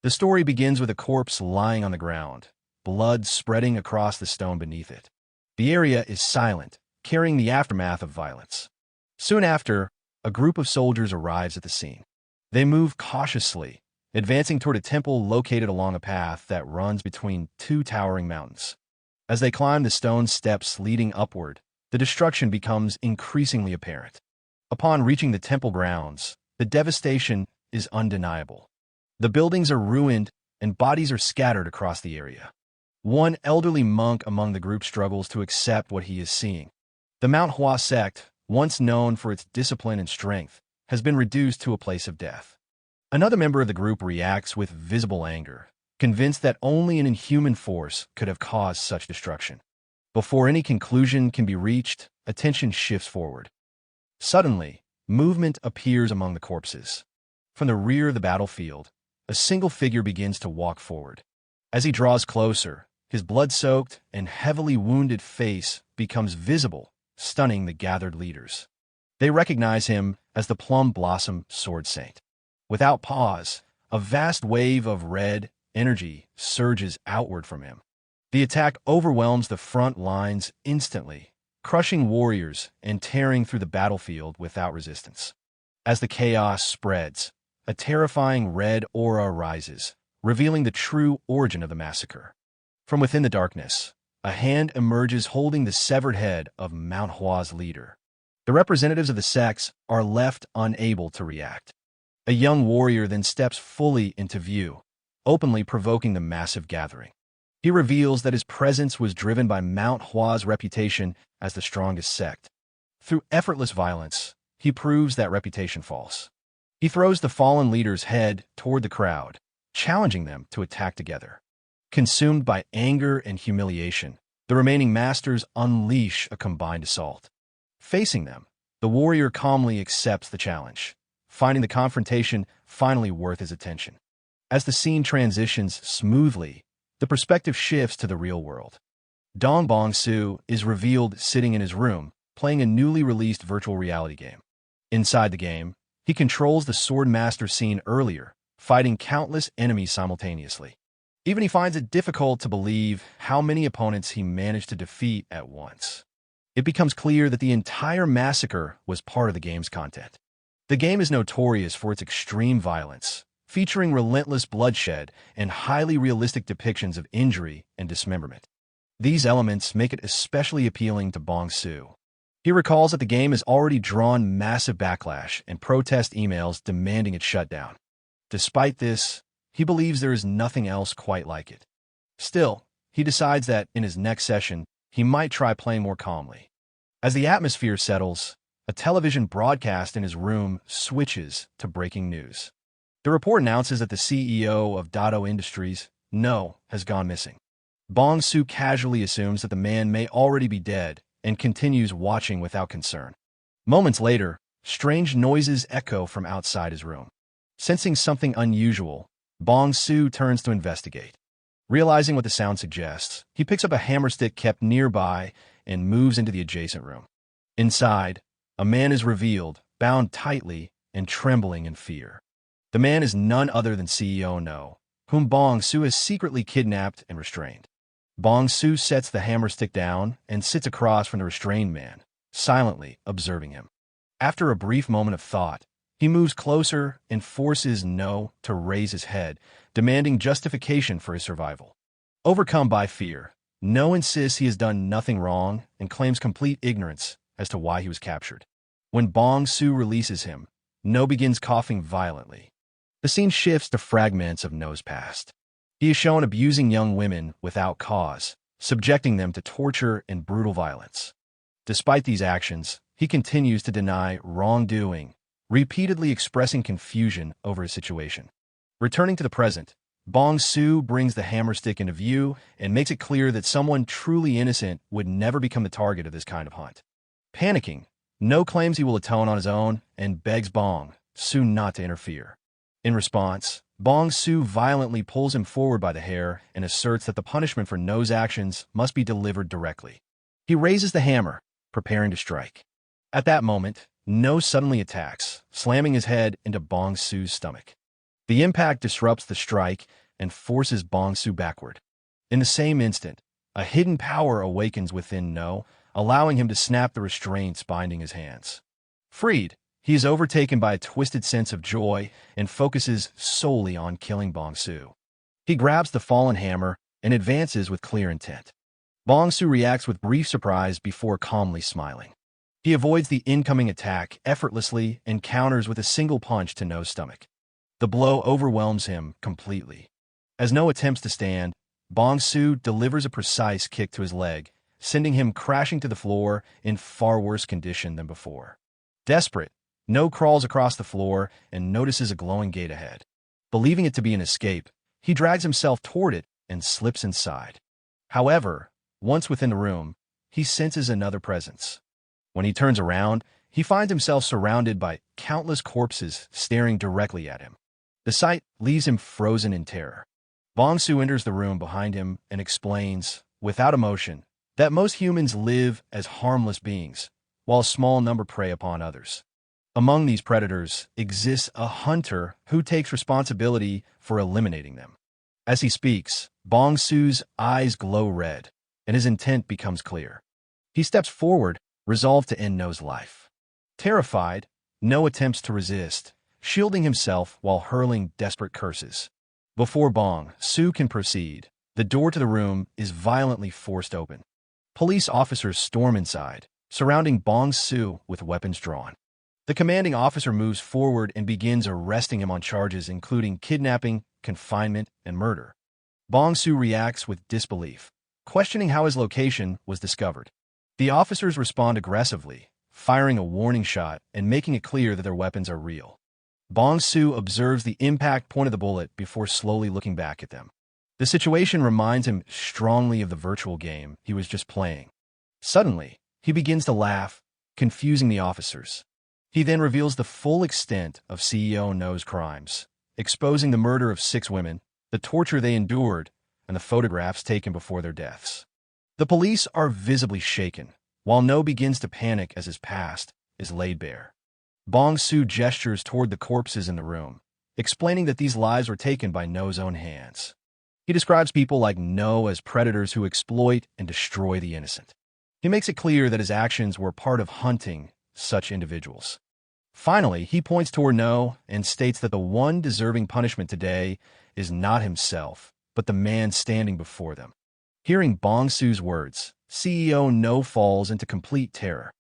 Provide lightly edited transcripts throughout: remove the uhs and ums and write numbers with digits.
The story begins with a corpse lying on the ground, blood spreading across the stone beneath it. The area is silent, carrying the aftermath of violence. Soon after, a group of soldiers arrives at the scene. They move cautiously, advancing toward a temple located along a path that runs between two towering mountains. As they climb the stone steps leading upward, the destruction becomes increasingly apparent. Upon reaching the temple grounds, the devastation is undeniable. The buildings are ruined, and bodies are scattered across the area. One elderly monk among the group struggles to accept what he is seeing. The Manhwa sect, once known for its discipline and strength, has been reduced to a place of death. Another member of the group reacts with visible anger, convinced that only an inhuman force could have caused such destruction. Before any conclusion can be reached, attention shifts forward. Suddenly, movement appears among the corpses. From the rear of the battlefield, a single figure begins to walk forward. As he draws closer, his blood-soaked and heavily wounded face becomes visible, stunning the gathered leaders. They recognize him as the Plum Blossom Sword Saint. Without pause, a vast wave of red energy surges outward from him. The attack overwhelms the front lines instantly, crushing warriors and tearing through the battlefield without resistance. As the chaos spreads, a terrifying red aura rises, revealing the true origin of the massacre. From within the darkness, a hand emerges holding the severed head of Manhwa's leader. The representatives of the sects are left unable to react. A young warrior then steps fully into view, openly provoking the massive gathering. He reveals that his presence was driven by Manhwa's reputation as the strongest sect. Through effortless violence, he proves that reputation false. He throws the fallen leader's head toward the crowd, challenging them to attack together. Consumed by anger and humiliation, the remaining masters unleash a combined assault. Facing them, the warrior calmly accepts the challenge, finding the confrontation finally worth his attention. As the scene transitions smoothly, the perspective shifts to the real world. Dong Bong-soo is revealed sitting in his room, playing a newly released virtual reality game. Inside the game, he controls the sword master seen earlier, fighting countless enemies simultaneously. Even he finds it difficult to believe how many opponents he managed to defeat at once. It becomes clear that the entire massacre was part of the game's content. The game is notorious for its extreme violence, featuring relentless bloodshed and highly realistic depictions of injury and dismemberment. These elements make it especially appealing to Bong-soo. He recalls that the game has already drawn massive backlash and protest emails demanding its shutdown. Despite this, he believes there is nothing else quite like it. Still, he decides that in his next session, he might try playing more calmly. As the atmosphere settles, a television broadcast in his room switches to breaking news. The report announces that the CEO of Dado Industries, No, has gone missing. Bong-soo casually assumes that the man may already be dead and continues watching without concern. Moments later, strange noises echo from outside his room. Sensing something unusual, Bong-soo turns to investigate. Realizing what the sound suggests, he picks up a hammerstick kept nearby and moves into the adjacent room. Inside, a man is revealed, bound tightly and trembling in fear. The man is none other than CEO No, whom Bong-soo has secretly kidnapped and restrained. Bong-soo sets the hammerstick down and sits across from the restrained man, silently observing him. After a brief moment of thought, he moves closer and forces No to raise his head, demanding justification for his survival. Overcome by fear, No insists he has done nothing wrong and claims complete ignorance as to why he was captured. When Bong-soo releases him, No begins coughing violently. The scene shifts to fragments of No's past. He is shown abusing young women without cause, subjecting them to torture and brutal violence. Despite these actions, he continues to deny wrongdoing, repeatedly expressing confusion over his situation. Returning to the present, Bong-soo brings the hammerstick into view and makes it clear that someone truly innocent would never become the target of this kind of hunt. Panicking, No claims he will atone on his own and begs Bong-soo not to interfere. In response, Bong-soo violently pulls him forward by the hair and asserts that the punishment for No's actions must be delivered directly. He raises the hammer, preparing to strike. At that moment, No suddenly attacks, slamming his head into Bong-soo's stomach. The impact disrupts the strike and forces Bong-soo backward. In the same instant, a hidden power awakens within No, allowing him to snap the restraints binding his hands. Freed, he is overtaken by a twisted sense of joy and focuses solely on killing Bong-soo. He grabs the fallen hammer and advances with clear intent. Bong-soo reacts with brief surprise before calmly smiling. He avoids the incoming attack effortlessly and counters with a single punch to No's stomach. The blow overwhelms him completely. As No attempts to stand, Bong-soo delivers a precise kick to his leg, sending him crashing to the floor in far worse condition than before. Desperate, No crawls across the floor and notices a glowing gate ahead. Believing it to be an escape, he drags himself toward it and slips inside. However, once within the room, he senses another presence. When he turns around, he finds himself surrounded by countless corpses staring directly at him. The sight leaves him frozen in terror. Bong-soo enters the room behind him and explains, without emotion, that most humans live as harmless beings, while a small number prey upon others. Among these predators exists a hunter who takes responsibility for eliminating them. As he speaks, Bong-soo's eyes glow red, and his intent becomes clear. He steps forward, resolved to end No's life. Terrified, No attempts to resist, shielding himself while hurling desperate curses. Before Bong-soo can proceed, the door to the room is violently forced open. Police officers storm inside, surrounding Bong-soo with weapons drawn. The commanding officer moves forward and begins arresting him on charges including kidnapping, confinement, and murder. Bong-soo reacts with disbelief, questioning how his location was discovered. The officers respond aggressively, firing a warning shot and making it clear that their weapons are real. Bong-soo observes the impact point of the bullet before slowly looking back at them. The situation reminds him strongly of the virtual game he was just playing. Suddenly, he begins to laugh, confusing the officers. He then reveals the full extent of CEO No's crimes, exposing the murder of 6 women, the torture they endured, and the photographs taken before their deaths. The police are visibly shaken, while No begins to panic as his past is laid bare. Bong-soo gestures toward the corpses in the room, explaining that these lives were taken by No's own hands. He describes people like No as predators who exploit and destroy the innocent. He makes it clear that his actions were part of hunting such individuals. Finally, he points toward No and states that the one deserving punishment today is not himself, but the man standing before them. Hearing Bong-soo's words, CEO No falls into complete terror.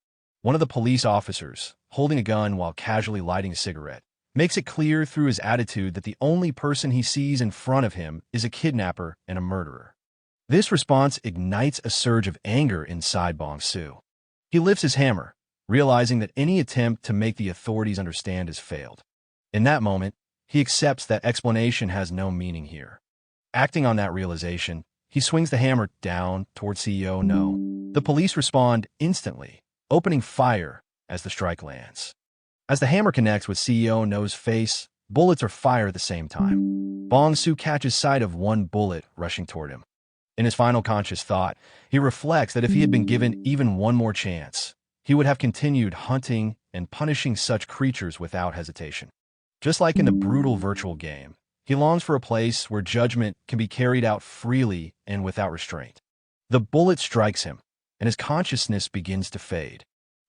One of the police officers, holding a gun while casually lighting a cigarette, makes it clear through his attitude that the only person he sees in front of him is a kidnapper and a murderer. This response ignites a surge of anger inside Bong-soo. He lifts his hammer, realizing that any attempt to make the authorities understand has failed. In that moment, he accepts that explanation has no meaning here. Acting on that realization, he swings the hammer down toward CEO No. The police respond instantly, opening fire as the strike lands. As the hammer connects with CEO No's face, bullets are fired at the same time. Bong-soo catches sight of one bullet rushing toward him. In his final conscious thought, he reflects that if he had been given even one more chance, he would have continued hunting and punishing such creatures without hesitation. Just like in the brutal virtual game, he longs for a place where judgment can be carried out freely and without restraint. The bullet strikes him, and his consciousness begins to fade.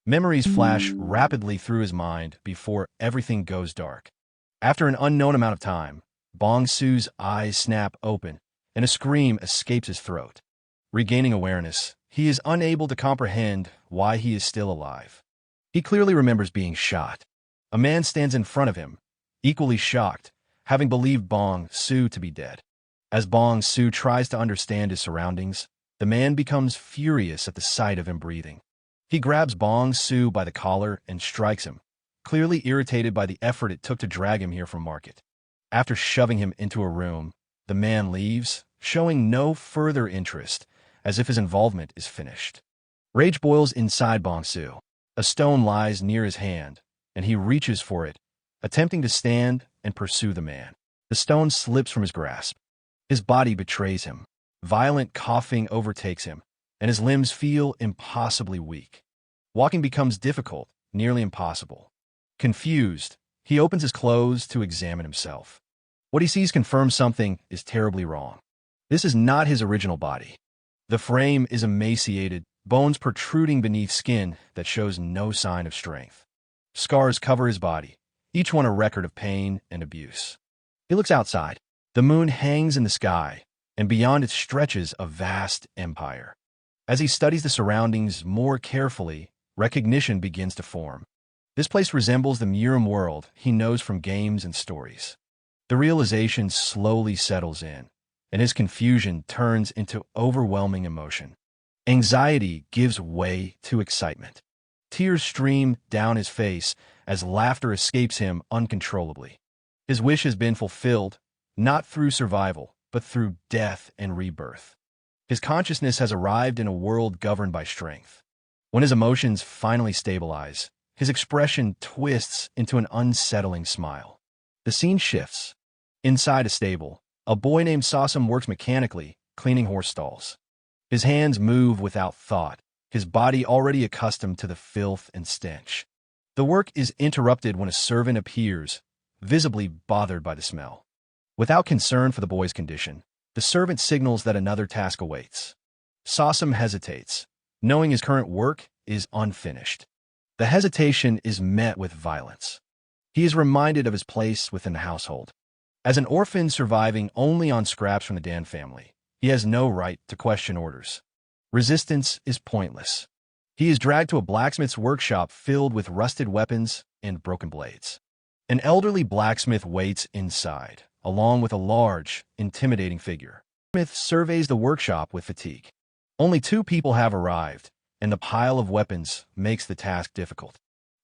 Memories flash rapidly through his mind before everything goes dark. After an unknown amount of time, Bong-soo's eyes snap open, and a scream escapes his throat. Regaining awareness, he is unable to comprehend why he is still alive. He clearly remembers being shot. A man stands in front of him, equally shocked, having believed Bong-soo to be dead. As Bong-soo tries to understand his surroundings, the man becomes furious at the sight of him breathing. He grabs Bong-soo by the collar and strikes him, clearly irritated by the effort it took to drag him here from market. After shoving him into a room, the man leaves, showing no further interest, as if his involvement is finished. Rage boils inside Bong-soo. A stone lies near his hand, and he reaches for it, attempting to stand and pursue the man. The stone slips from his grasp. His body betrays him. Violent coughing overtakes him, and his limbs feel impossibly weak. Walking becomes difficult, nearly impossible. Confused, he opens his clothes to examine himself. What he sees confirms something is terribly wrong. This is not his original body. The frame is emaciated, bones protruding beneath skin that shows no sign of strength. Scars cover his body, each one a record of pain and abuse. He looks outside. The moon hangs in the sky, and beyond it stretches a vast empire. As he studies the surroundings more carefully, recognition begins to form. This place resembles the Murim world he knows from games and stories. The realization slowly settles in, and his confusion turns into overwhelming emotion. Anxiety gives way to excitement. Tears stream down his face as laughter escapes him uncontrollably. His wish has been fulfilled, not through survival, but through death and rebirth. His consciousness has arrived in a world governed by strength. When his emotions finally stabilize, his expression twists into an unsettling smile. The scene shifts. Inside a stable, a boy named Sosam works mechanically, cleaning horse stalls. His hands move without thought, his body already accustomed to the filth and stench. The work is interrupted when a servant appears, visibly bothered by the smell. Without concern for the boy's condition, the servant signals that another task awaits. Sosam hesitates, knowing his current work is unfinished. The hesitation is met with violence. He is reminded of his place within the household. As an orphan surviving only on scraps from the Dan family, he has no right to question orders. Resistance is pointless. He is dragged to a blacksmith's workshop filled with rusted weapons and broken blades. An elderly blacksmith waits inside, along with a large, intimidating figure. The blacksmith surveys the workshop with fatigue. Only 2 people have arrived, and the pile of weapons makes the task difficult.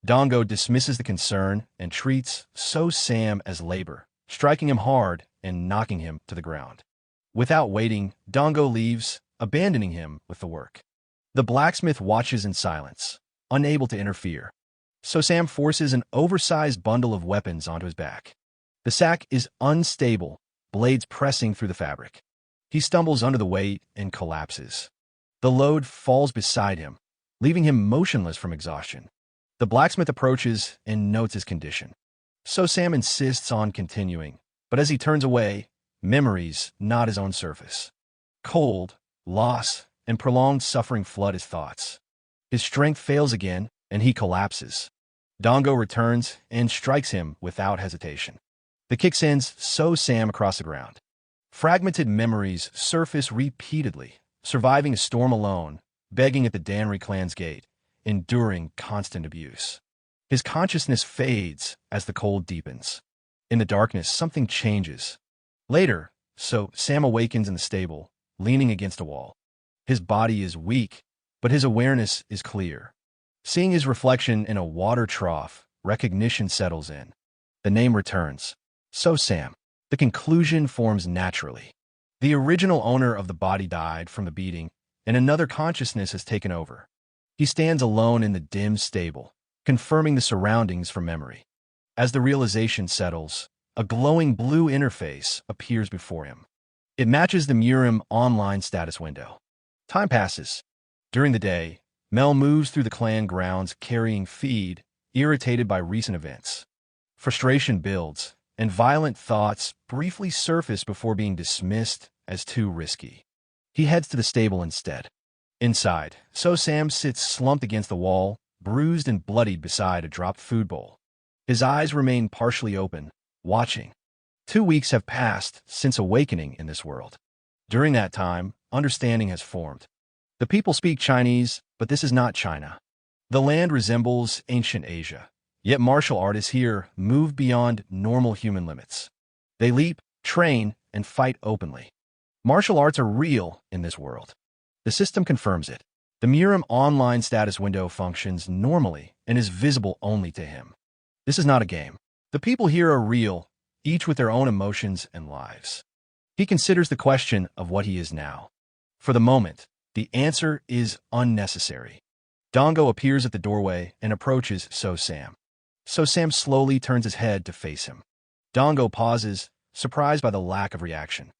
Dongo dismisses the concern and treats Sam as labor, striking him hard and knocking him to the ground. Without waiting, Dongo leaves, abandoning him with the work. The blacksmith watches in silence, unable to interfere. Sam forces an oversized bundle of weapons onto his back. The sack is unstable, blades pressing through the fabric. He stumbles under the weight and collapses. The load falls beside him, leaving him motionless from exhaustion. The blacksmith approaches and notes his condition. Sam insists on continuing, but as he turns away, memories knot his own surface. Cold, loss, and prolonged suffering flood his thoughts. His strength fails again, and he collapses. Dongo returns and strikes him without hesitation. The kick sends Sam across the ground. Fragmented memories surface repeatedly, surviving a storm alone, begging at the Danri clan's gate, enduring constant abuse. His consciousness fades as the cold deepens. In the darkness, something changes. Later, Sam awakens in the stable, leaning against a wall. His body is weak, but his awareness is clear. Seeing his reflection in a water trough, recognition settles in. The name returns. Sam. The conclusion forms naturally. The original owner of the body died from the beating, and another consciousness has taken over. He stands alone in the dim stable, confirming the surroundings from memory. As the realization settles, a glowing blue interface appears before him. It matches the Murim online status window. Time passes. During the day, Mel moves through the clan grounds carrying feed, irritated by recent events. Frustration builds, and violent thoughts briefly surface before being dismissed as too risky. He heads to the stable instead. Inside, Sam sits slumped against the wall, bruised and bloodied beside a dropped food bowl. His eyes remain partially open, watching. 2 weeks have passed since awakening in this world. During that time, understanding has formed. The people speak Chinese, but this is not China. The land resembles ancient Asia, yet martial artists here move beyond normal human limits. They leap, train, and fight openly. Martial arts are real in this world. The system confirms it. The Murim online status window functions normally and is visible only to him. This is not a game. The people here are real, each with their own emotions and lives. He considers the question of what he is now. For the moment, the answer is unnecessary. Dongo appears at the doorway and approaches Sam. Sam slowly turns his head to face him. Dongo pauses, surprised by the lack of reaction.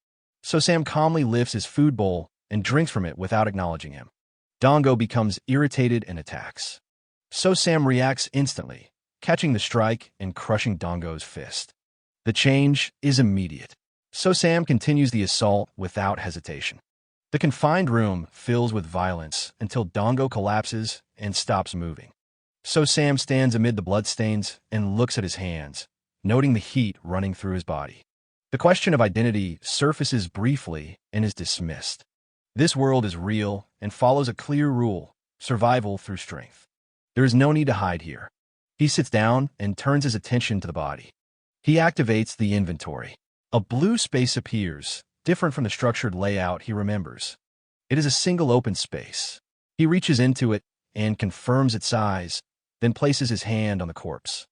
Sam calmly lifts his food bowl and drinks from it without acknowledging him. Dongo becomes irritated and attacks. Sam reacts instantly, catching the strike and crushing Dongo's fist. The change is immediate. So Sam continues the assault without hesitation. The confined room fills with violence until Dongo collapses and stops moving. So Sam stands amid the bloodstains and looks at his hands, noting the heat running through his body. The question of identity surfaces briefly and is dismissed. This world is real and follows a clear rule: survival through strength. There is no need to hide here. He sits down and turns his attention to the body. He activates the inventory. A blue space appears, different from the structured layout he remembers. It is a single open space. He reaches into it and confirms its size, then places his hand on the corpse.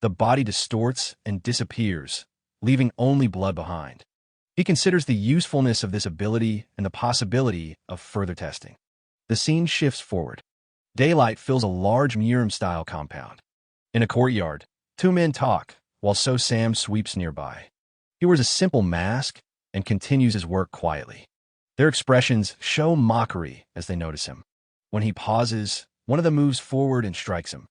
The body distorts and disappears, leaving only blood behind. He considers the usefulness of this ability and the possibility of further testing. The scene shifts forward. Daylight fills a large Murim-style compound. In a courtyard, two men talk, while So Sam sweeps nearby. He wears a simple mask and continues his work quietly. Their expressions show mockery as they notice him. When he pauses, one of them moves forward and strikes him.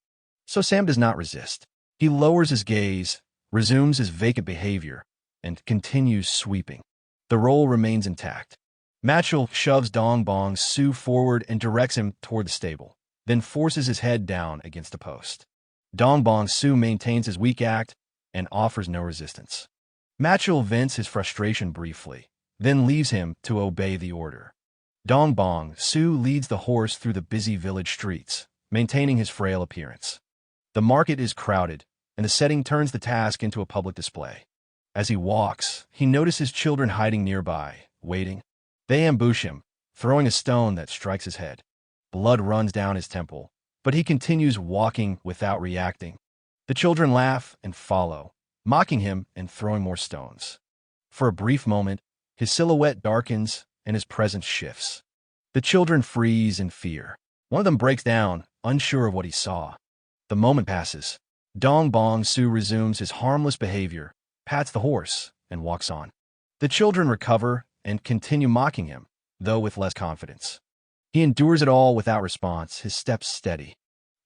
So Sam does not resist. He lowers his gaze, resumes his vacant behavior, and continues sweeping. The role remains intact. Matchel shoves Dong Bong Su forward and directs him toward the stable, then forces his head down against a post. Dong Bong Su maintains his weak act and offers no resistance. Matchel vents his frustration briefly, then leaves him to obey the order. Dong Bong Su leads the horse through the busy village streets, maintaining his frail appearance. The market is crowded, and the setting turns the task into a public display. As he walks, he notices children hiding nearby, waiting. They ambush him, throwing a stone that strikes his head. Blood runs down his temple, but he continues walking without reacting. The children laugh and follow, mocking him and throwing more stones. For a brief moment, his silhouette darkens and his presence shifts. The children freeze in fear. One of them breaks down, unsure of what he saw. The moment passes. Dong Bong Su resumes his harmless behavior, pats the horse, and walks on. The children recover and continue mocking him, though with less confidence. He endures it all without response, his steps steady.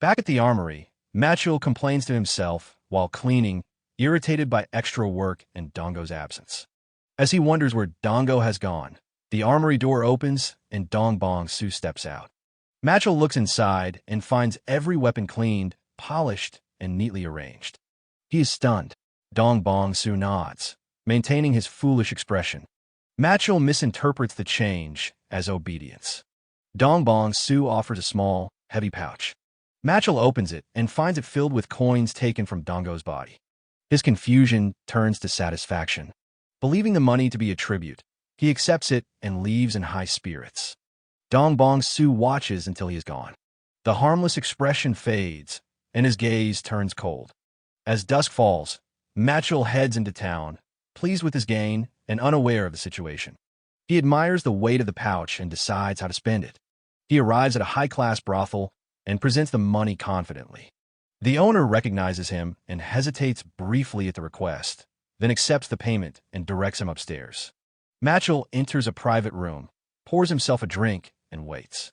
Back at the armory, Matchel complains to himself while cleaning, irritated by extra work and Dongo's absence. As he wonders where Dongo has gone, the armory door opens and Dong Bong Su steps out. Matchel looks inside and finds every weapon cleaned, polished, and neatly arranged. He is stunned. Dong Bong Su nods, maintaining his foolish expression. Matchel misinterprets the change as obedience. Dong Bong Su offers a small, heavy pouch. Matchel opens it and finds it filled with coins taken from Dongo's body. His confusion turns to satisfaction. Believing the money to be a tribute, he accepts it and leaves in high spirits. Dong Bong Su watches until he is gone. The harmless expression fades, and his gaze turns cold. As dusk falls, Matchel heads into town, pleased with his gain and unaware of the situation. He admires the weight of the pouch and decides how to spend it. He arrives at a high-class brothel and presents the money confidently. The owner recognizes him and hesitates briefly at the request, then accepts the payment and directs him upstairs. Matchel enters a private room, pours himself a drink, and waits.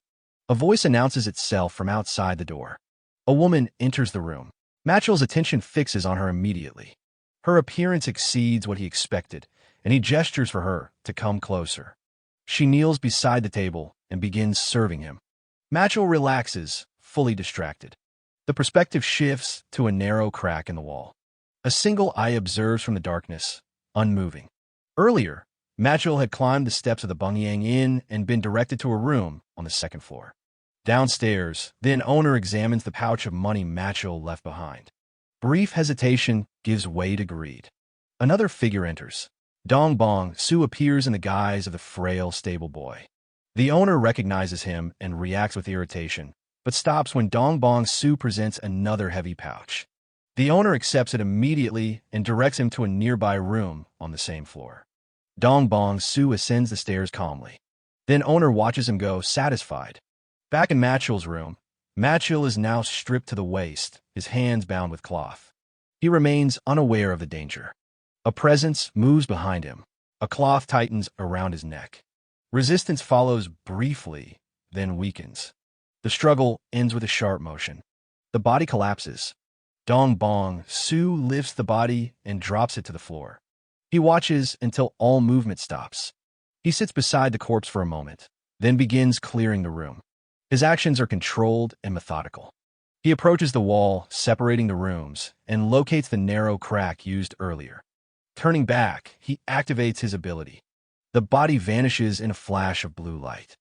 A voice announces itself from outside the door. A woman enters the room. Matchel's attention fixes on her immediately. Her appearance exceeds what he expected, and he gestures for her to come closer. She kneels beside the table and begins serving him. Matchel relaxes, fully distracted. The perspective shifts to a narrow crack in the wall. A single eye observes from the darkness, unmoving. Earlier, Matchel had climbed the steps of the Bungyang Inn and been directed to a room on the second floor. Downstairs, the owner examines the pouch of money Matchel left behind. Brief hesitation gives way to greed. Another figure enters. Dong Bong Su appears in the guise of the frail stable boy. The owner recognizes him and reacts with irritation, but stops when Dong Bong Su presents another heavy pouch. The owner accepts it immediately and directs him to a nearby room on the same floor. Dong Bong Su ascends the stairs calmly. Then owner watches him go, satisfied. Back in Matchel's room, Matchel is now stripped to the waist, his hands bound with cloth. He remains unaware of the danger. A presence moves behind him. A cloth tightens around his neck. Resistance follows briefly, then weakens. The struggle ends with a sharp motion. The body collapses. Dong Bong Su lifts the body and drops it to the floor. He watches until all movement stops. He sits beside the corpse for a moment, then begins clearing the room. His actions are controlled and methodical. He approaches the wall, separating the rooms, and locates the narrow crack used earlier. Turning back, he activates his ability. The body vanishes in a flash of blue light.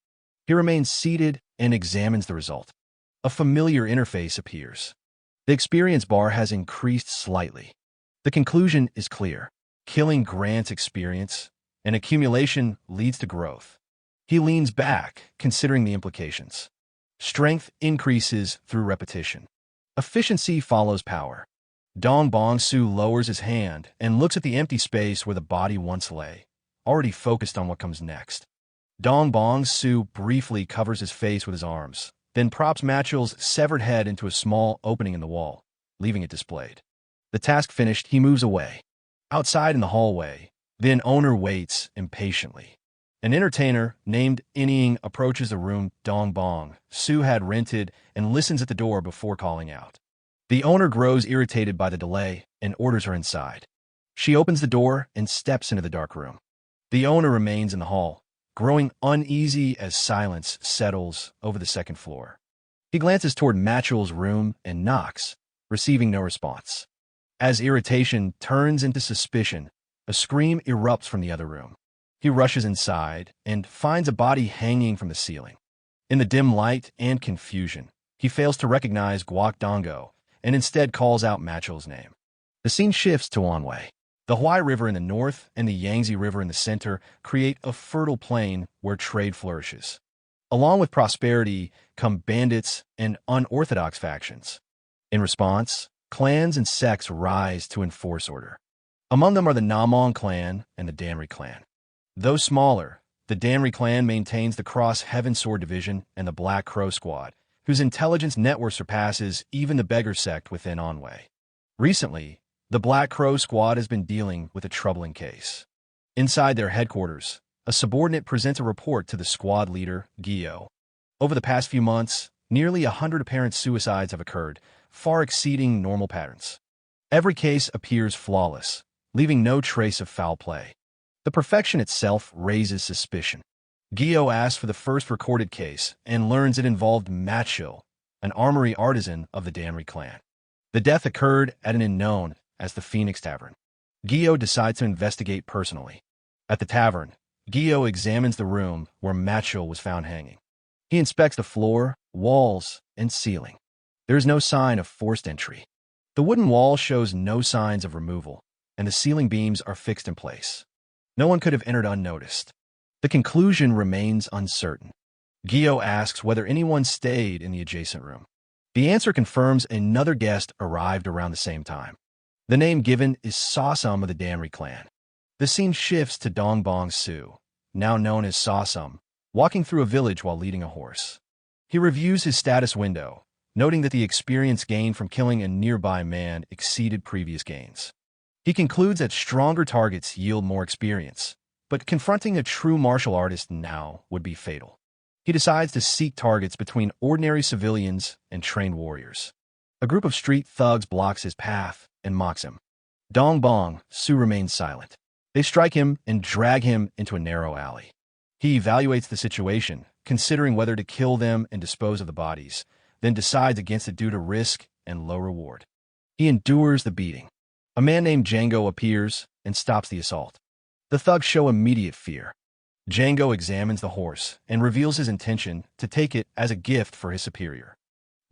He remains seated and examines the result. A familiar interface appears. The experience bar has increased slightly. The conclusion is clear. Killing grants experience, and accumulation leads to growth. He leans back, considering the implications. Strength increases through repetition. Efficiency follows power. Dong Bong Su lowers his hand and looks at the empty space where the body once lay, already focused on what comes next. Dong Bong Su briefly covers his face with his arms, then props Matchell's severed head into a small opening in the wall, leaving it displayed. The task finished, he moves away. Outside in the hallway, the owner waits impatiently. An entertainer named Inying approaches the room Dong Bong Su had rented and listens at the door before calling out. The owner grows irritated by the delay and orders her inside. She opens the door and steps into the dark room. The owner remains in the hall, growing uneasy as silence settles over the second floor. He glances toward Matchell's room and knocks, receiving no response. As irritation turns into suspicion, a scream erupts from the other room. He rushes inside and finds a body hanging from the ceiling. In the dim light and confusion, he fails to recognize Guok Dongo and instead calls out Matchell's name. The scene shifts to Anhui. The Huai River in the north and the Yangtze River in the center create a fertile plain where trade flourishes. Along with prosperity come bandits and unorthodox factions. In response, clans and sects rise to enforce order. Among them are the Namong clan and the Danri clan. Though smaller, the Danri clan maintains the Cross Heaven Sword Division and the Black Crow Squad, whose intelligence network surpasses even the beggar sect within Anhui. Recently, the Black Crow Squad has been dealing with a troubling case. Inside their headquarters, a subordinate presents a report to the squad leader, Gyo. Over the past few months, nearly 100 apparent suicides have occurred, far exceeding normal patterns. Every case appears flawless, leaving no trace of foul play. The perfection itself raises suspicion. Gyo asks for the first recorded case and learns it involved Matchell, an armory artisan of the Danri clan. The death occurred at an inn known as the Phoenix Tavern. Gyo decides to investigate personally. At the tavern, Gyo examines the room where Matchell was found hanging. He inspects the floor, walls, and ceiling. There is no sign of forced entry. The wooden wall shows no signs of removal, and the ceiling beams are fixed in place. No one could have entered unnoticed. The conclusion remains uncertain. Gyo asks whether anyone stayed in the adjacent room. The answer confirms another guest arrived around the same time. The name given is Sawsum of the Danri clan. The scene shifts to Dong Bong Su, now known as Sawsum, walking through a village while leading a horse. He reviews his status window, noting that the experience gained from killing a nearby man exceeded previous gains. He concludes that stronger targets yield more experience, but confronting a true martial artist now would be fatal. He decides to seek targets between ordinary civilians and trained warriors. A group of street thugs blocks his path and mocks him. Dong Bong Su remains silent. They strike him and drag him into a narrow alley. He evaluates the situation, considering whether to kill them and dispose of the bodies, then decides against it due to risk and low reward. He endures the beating. A man named Django appears and stops the assault. The thugs show immediate fear. Django examines the horse and reveals his intention to take it as a gift for his superior.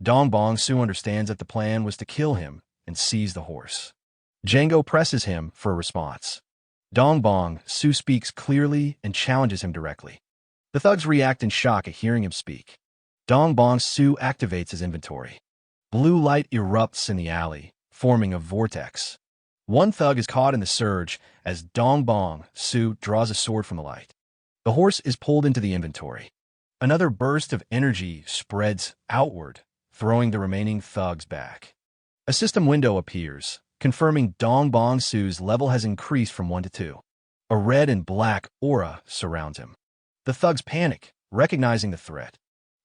Dong Bong Su understands that the plan was to kill him and seize the horse. Django presses him for a response. Dong Bong Su speaks clearly and challenges him directly. The thugs react in shock at hearing him speak. Dong Bong Su activates his inventory. Blue light erupts in the alley, forming a vortex. One thug is caught in the surge as Dong Bong Su draws a sword from the light. The horse is pulled into the inventory. Another burst of energy spreads outward, throwing the remaining thugs back. A system window appears, confirming Dong Bong Su's level has increased from 1 to 2. A red and black aura surrounds him. The thugs panic, recognizing the threat.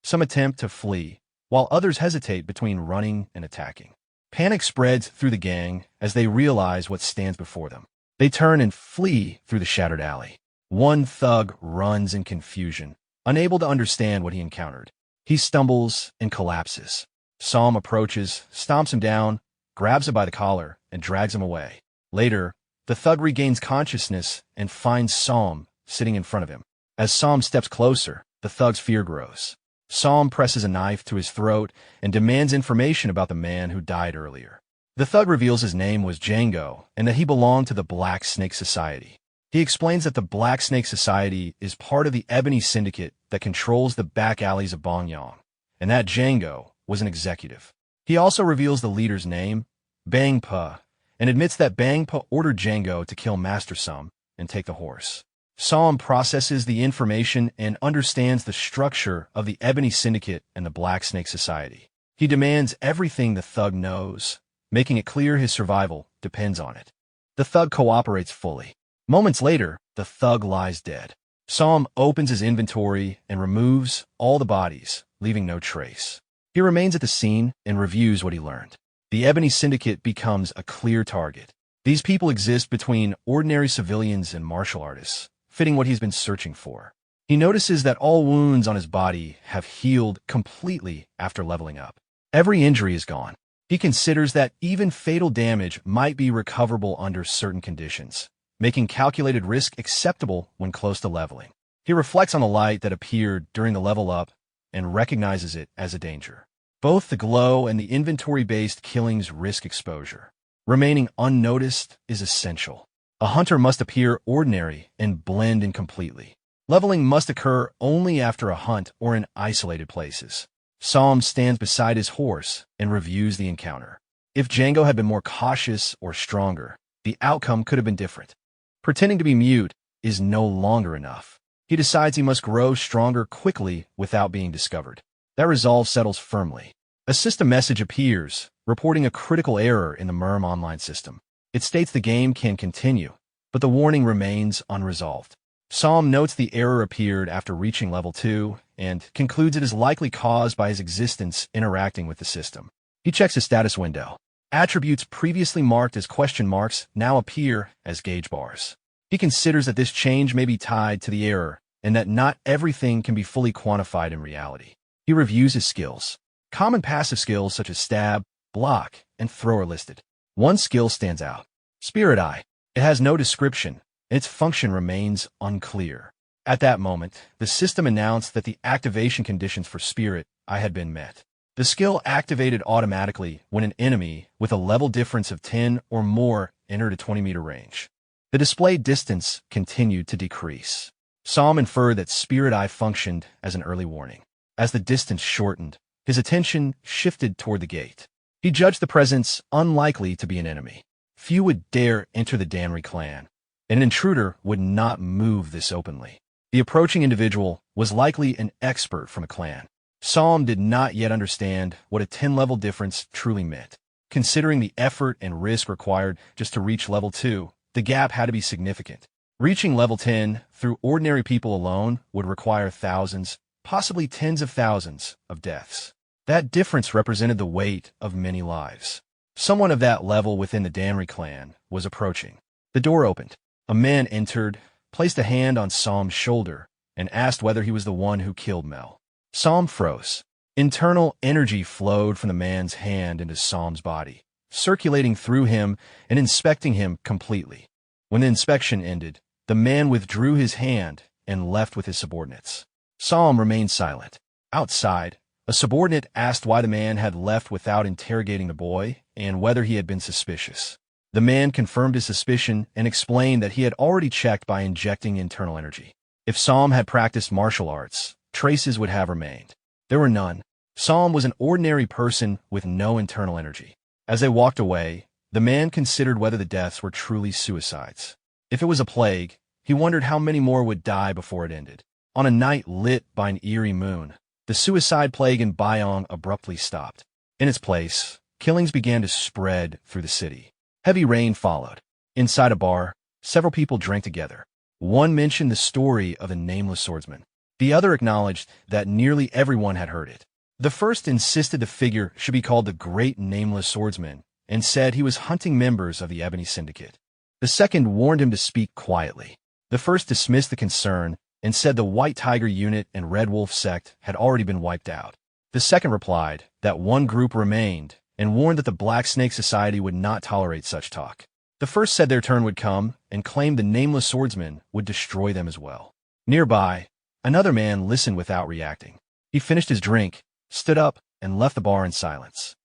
Some attempt to flee, while others hesitate between running and attacking. Panic spreads through the gang as they realize what stands before them. They turn and flee through the shattered alley. One thug runs in confusion, unable to understand what he encountered. He stumbles and collapses. Psalm approaches, stomps him down, grabs him by the collar, and drags him away. Later, the thug regains consciousness and finds Psalm sitting in front of him. As Psalm steps closer, the thug's fear grows. Psalm presses a knife to his throat and demands information about the man who died earlier. The thug reveals his name was Django and that he belonged to the Black Snake Society. He explains that the Black Snake Society is part of the Ebony Syndicate that controls the back alleys of Bongyang, and that Django was an executive. He also reveals the leader's name, Bang Pa, and admits that Bang Pa ordered Django to kill Master Sum and take the horse. Psalm processes the information and understands the structure of the Ebony Syndicate and the Black Snake Society. He demands everything the thug knows, making it clear his survival depends on it. The thug cooperates fully. Moments later, the thug lies dead. Psalm opens his inventory and removes all the bodies, leaving no trace. He remains at the scene and reviews what he learned. The Ebony Syndicate becomes a clear target. These people exist between ordinary civilians and martial artists, fitting what he's been searching for. He notices that all wounds on his body have healed completely after leveling up. Every injury is gone. He considers that even fatal damage might be recoverable under certain conditions, making calculated risk acceptable when close to leveling. He reflects on the light that appeared during the level up and recognizes it as a danger. Both the glow and the inventory-based killings risk exposure. Remaining unnoticed is essential. A hunter must appear ordinary and blend in completely. Leveling must occur only after a hunt or in isolated places. Psalm stands beside his horse and reviews the encounter. If Django had been more cautious or stronger, the outcome could have been different. Pretending to be mute is no longer enough. He decides he must grow stronger quickly without being discovered. That resolve settles firmly. A system message appears, reporting a critical error in the Murim online system. It states the game can continue, but the warning remains unresolved. Psalm notes the error appeared after reaching level 2 and concludes it is likely caused by his existence interacting with the system. He checks his status window. Attributes previously marked as question marks now appear as gauge bars. He considers that this change may be tied to the error and that not everything can be fully quantified in reality. He reviews his skills. Common passive skills such as stab, block, and throw are listed. One skill stands out. Spirit Eye. It has no description, and its function remains unclear. At that moment, the system announced that the activation conditions for Spirit Eye had been met. The skill activated automatically when an enemy with a level difference of 10 or more entered a 20-meter range. The displayed distance continued to decrease. Psalm inferred that Spirit Eye functioned as an early warning. As the distance shortened, his attention shifted toward the gate. He judged the presence unlikely to be an enemy. Few would dare enter the Danri clan, and an intruder would not move this openly. The approaching individual was likely an expert from a clan. Psalm did not yet understand what a 10-level difference truly meant. Considering the effort and risk required just to reach level 2, the gap had to be significant. Reaching level 10 through ordinary people alone would require thousands, possibly tens of thousands, of deaths. That difference represented the weight of many lives. Someone of that level within the Danri clan was approaching. The door opened. A man entered, placed a hand on Psalm's shoulder, and asked whether he was the one who killed Mel. Psalm froze. Internal energy flowed from the man's hand into Psalm's body, circulating through him and inspecting him completely. When the inspection ended, the man withdrew his hand and left with his subordinates. Psalm remained silent. Outside, a subordinate asked why the man had left without interrogating the boy and whether he had been suspicious. The man confirmed his suspicion and explained that he had already checked by injecting internal energy. If Psalm had practiced martial arts, traces would have remained. There were none. Psalm was an ordinary person with no internal energy. As they walked away, the man considered whether the deaths were truly suicides. If it was a plague, he wondered how many more would die before it ended. On a night lit by an eerie moon, the suicide plague in Bayong abruptly stopped. In its place, killings began to spread through the city. Heavy rain followed. Inside a bar, several people drank together. One mentioned the story of a nameless swordsman. The other acknowledged that nearly everyone had heard it. The first insisted the figure should be called the Great Nameless Swordsman and said he was hunting members of the Ebony Syndicate. The second warned him to speak quietly. The first dismissed the concern and said the White Tiger Unit and Red Wolf Sect had already been wiped out. The second replied that one group remained and warned that the Black Snake Society would not tolerate such talk. The first said their turn would come and claimed the Nameless Swordsman would destroy them as well. Nearby, another man listened without reacting. He finished his drink, stood up, and left the bar in silence.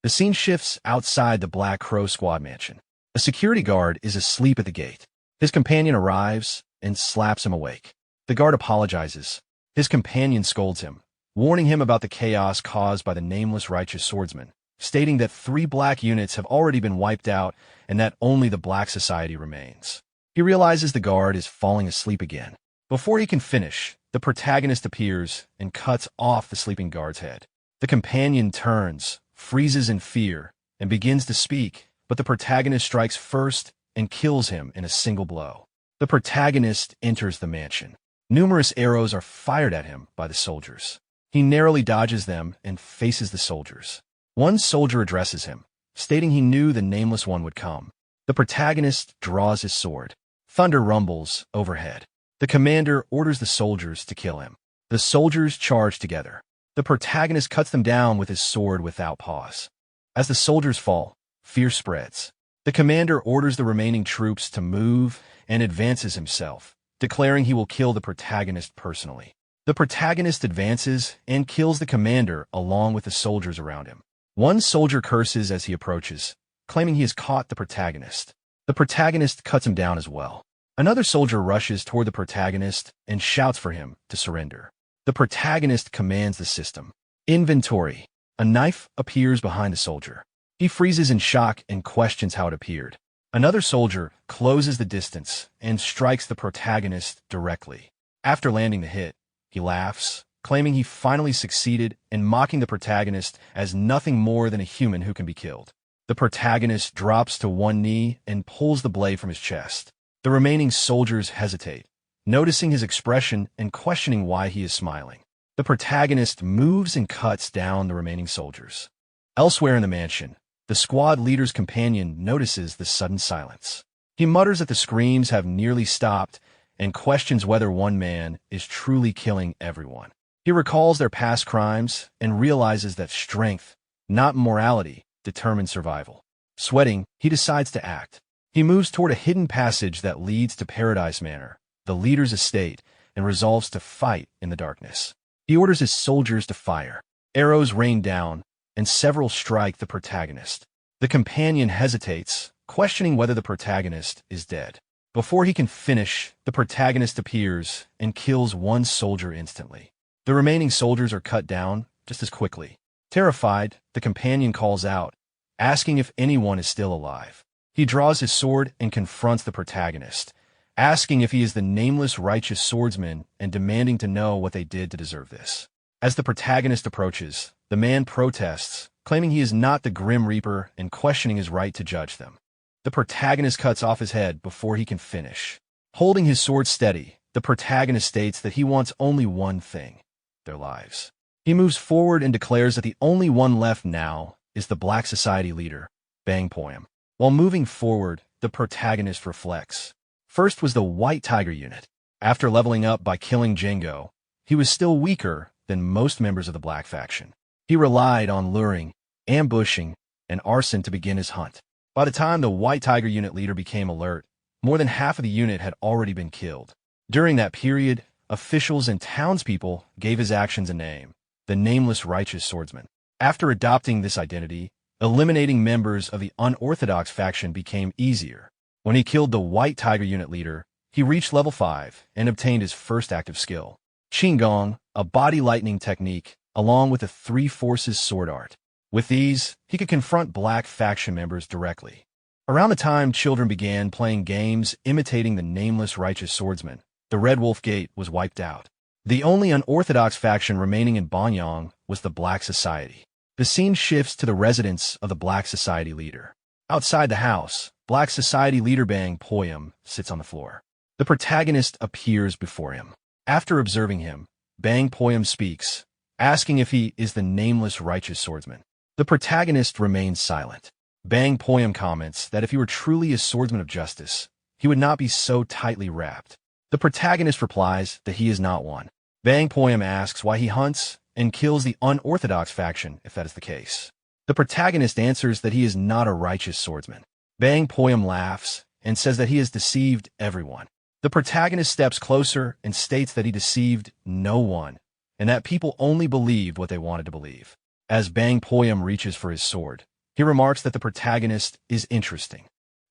The scene shifts outside the Black Crow Squad mansion. A security guard is asleep at the gate. His companion arrives and slaps him awake. The guard apologizes. His companion scolds him, warning him about the chaos caused by the Nameless Righteous Swordsman, stating that 3 black units have already been wiped out and that only the Black Society remains. He realizes the guard is falling asleep again. Before he can finish, the protagonist appears and cuts off the sleeping guard's head. The companion turns, freezes in fear, and begins to speak, but the protagonist strikes first and kills him in a single blow. The protagonist enters the mansion. Numerous arrows are fired at him by the soldiers. He narrowly dodges them and faces the soldiers. One soldier addresses him, stating he knew the Nameless One would come. The protagonist draws his sword. Thunder rumbles overhead. The commander orders the soldiers to kill him. The soldiers charge together. The protagonist cuts them down with his sword without pause. As the soldiers fall, fear spreads. The commander orders the remaining troops to move and advances himself, declaring he will kill the protagonist personally. The protagonist advances and kills the commander along with the soldiers around him. One soldier curses as he approaches, claiming he has caught the protagonist. The protagonist cuts him down as well. Another soldier rushes toward the protagonist and shouts for him to surrender. The protagonist commands the system. Inventory. A knife appears behind the soldier. He freezes in shock and questions how it appeared. Another soldier closes the distance and strikes the protagonist directly. After landing the hit, he laughs, claiming he finally succeeded and mocking the protagonist as nothing more than a human who can be killed. The protagonist drops to one knee and pulls the blade from his chest. The remaining soldiers hesitate, noticing his expression and questioning why he is smiling. The protagonist moves and cuts down the remaining soldiers. Elsewhere in the mansion, the squad leader's companion notices the sudden silence. He mutters that the screams have nearly stopped and questions whether one man is truly killing everyone. He recalls their past crimes and realizes that strength, not morality, determines survival. Sweating, he decides to act. He moves toward a hidden passage that leads to Paradise Manor, the leader's estate, and resolves to fight in the darkness. He orders his soldiers to fire. Arrows rain down, and several strike the protagonist. The companion hesitates, questioning whether the protagonist is dead. Before he can finish, the protagonist appears and kills one soldier instantly. The remaining soldiers are cut down just as quickly. Terrified, the companion calls out, asking if anyone is still alive. He draws his sword and confronts the protagonist, asking if he is the Nameless Righteous Swordsman and demanding to know what they did to deserve this. As the protagonist approaches, the man protests, claiming he is not the Grim Reaper and questioning his right to judge them. The protagonist cuts off his head before he can finish. Holding his sword steady, the protagonist states that he wants only one thing: their lives. He moves forward and declares that the only one left now is the Black Society leader, Bang Poyam. While moving forward, the protagonist reflects. First was the White Tiger Unit. After leveling up by killing Django, he was still weaker than most members of the Black faction. He relied on luring, ambushing, and arson to begin his hunt. By the time the White Tiger Unit leader became alert, more than half of the unit had already been killed. During that period, officials and townspeople gave his actions a name: the Nameless Righteous Swordsman. After adopting this identity, eliminating members of the unorthodox faction became easier. When he killed the White Tiger Unit leader, he reached level 5 and obtained his first active skill, Qinggong, a body lightning technique, along with the 3 Forces sword art. With these, he could confront Black faction members directly. Around the time children began playing games imitating the Nameless Righteous Swordsman, the Red Wolf Gate was wiped out. The only unorthodox faction remaining in Banyang was the Black Society. The scene shifts to the residence of the Black Society leader. Outside the house, Black Society leader Bang Poyam sits on the floor. The protagonist appears before him. After observing him, Bang Poyam speaks, asking if he is the nameless righteous swordsman. The protagonist remains silent. Bang Poyam comments that if he were truly a swordsman of justice, he would not be so tightly wrapped. The protagonist replies that he is not one. Bang Poyam asks why he hunts and kills the unorthodox faction if that is the case. The protagonist answers that he is not a righteous swordsman. Bang Poyam laughs and says that he has deceived everyone. The protagonist steps closer and states that he deceived no one, and that people only believed what they wanted to believe. As Bang Poyam reaches for his sword, he remarks that the protagonist is interesting.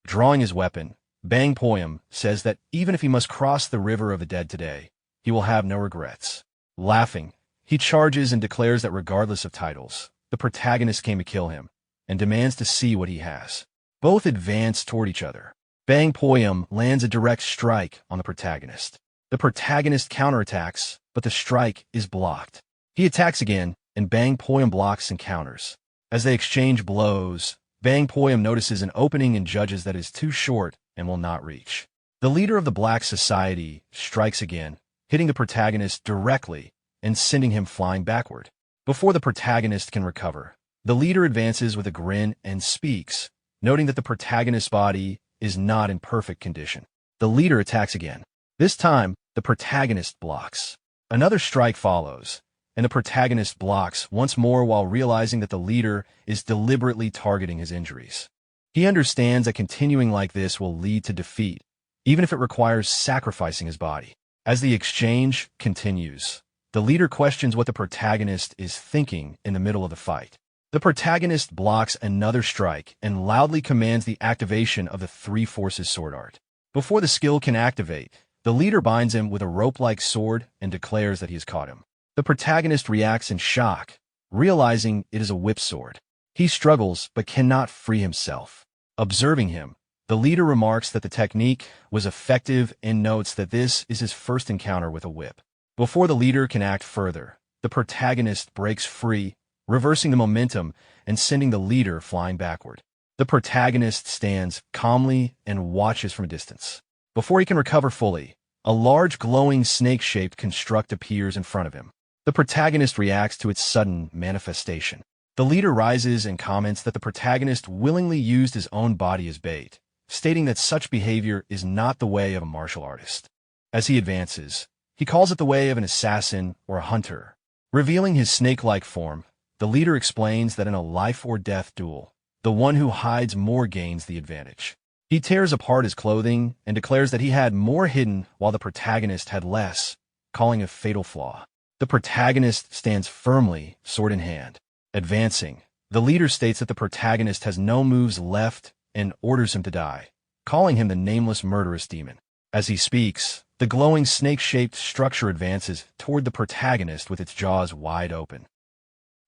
Drawing his weapon, Bang Poyam says that even if he must cross the river of the dead today, he will have no regrets. Laughing, he charges and declares that regardless of titles, the protagonist came to kill him, and demands to see what he has. Both advance toward each other. Bang Poyam lands a direct strike on the protagonist. The protagonist counterattacks, but the strike is blocked. He attacks again, and Bang Poyam blocks and counters. As they exchange blows, Bang Poyam notices an opening and judges that it is too short and will not reach. The leader of the Black Society strikes again, hitting the protagonist directly and sending him flying backward. Before the protagonist can recover, the leader advances with a grin and speaks, noting that the protagonist's body is not in perfect condition. The leader attacks again. This time, the protagonist blocks. Another strike follows, and the protagonist blocks once more while realizing that the leader is deliberately targeting his injuries. He understands that continuing like this will lead to defeat, even if it requires sacrificing his body. As the exchange continues, the leader questions what the protagonist is thinking in the middle of the fight. The protagonist blocks another strike and loudly commands the activation of the Three Forces sword art. Before the skill can activate, the leader binds him with a rope-like sword and declares that he has caught him. The protagonist reacts in shock, realizing it is a whip sword. He struggles but cannot free himself. Observing him, the leader remarks that the technique was effective and notes that this is his first encounter with a whip. Before the leader can act further, the protagonist breaks free, reversing the momentum and sending the leader flying backward. The protagonist stands calmly and watches from a distance. Before he can recover fully, a large glowing snake-shaped construct appears in front of him. The protagonist reacts to its sudden manifestation. The leader rises and comments that the protagonist willingly used his own body as bait, stating that such behavior is not the way of a martial artist. As he advances, he calls it the way of an assassin or a hunter. Revealing his snake-like form, the leader explains that in a life-or-death duel, the one who hides more gains the advantage. He tears apart his clothing and declares that he had more hidden while the protagonist had less, calling a fatal flaw. The protagonist stands firmly, sword in hand. Advancing, the leader states that the protagonist has no moves left and orders him to die, calling him the nameless murderous demon. As he speaks, the glowing snake-shaped structure advances toward the protagonist with its jaws wide open.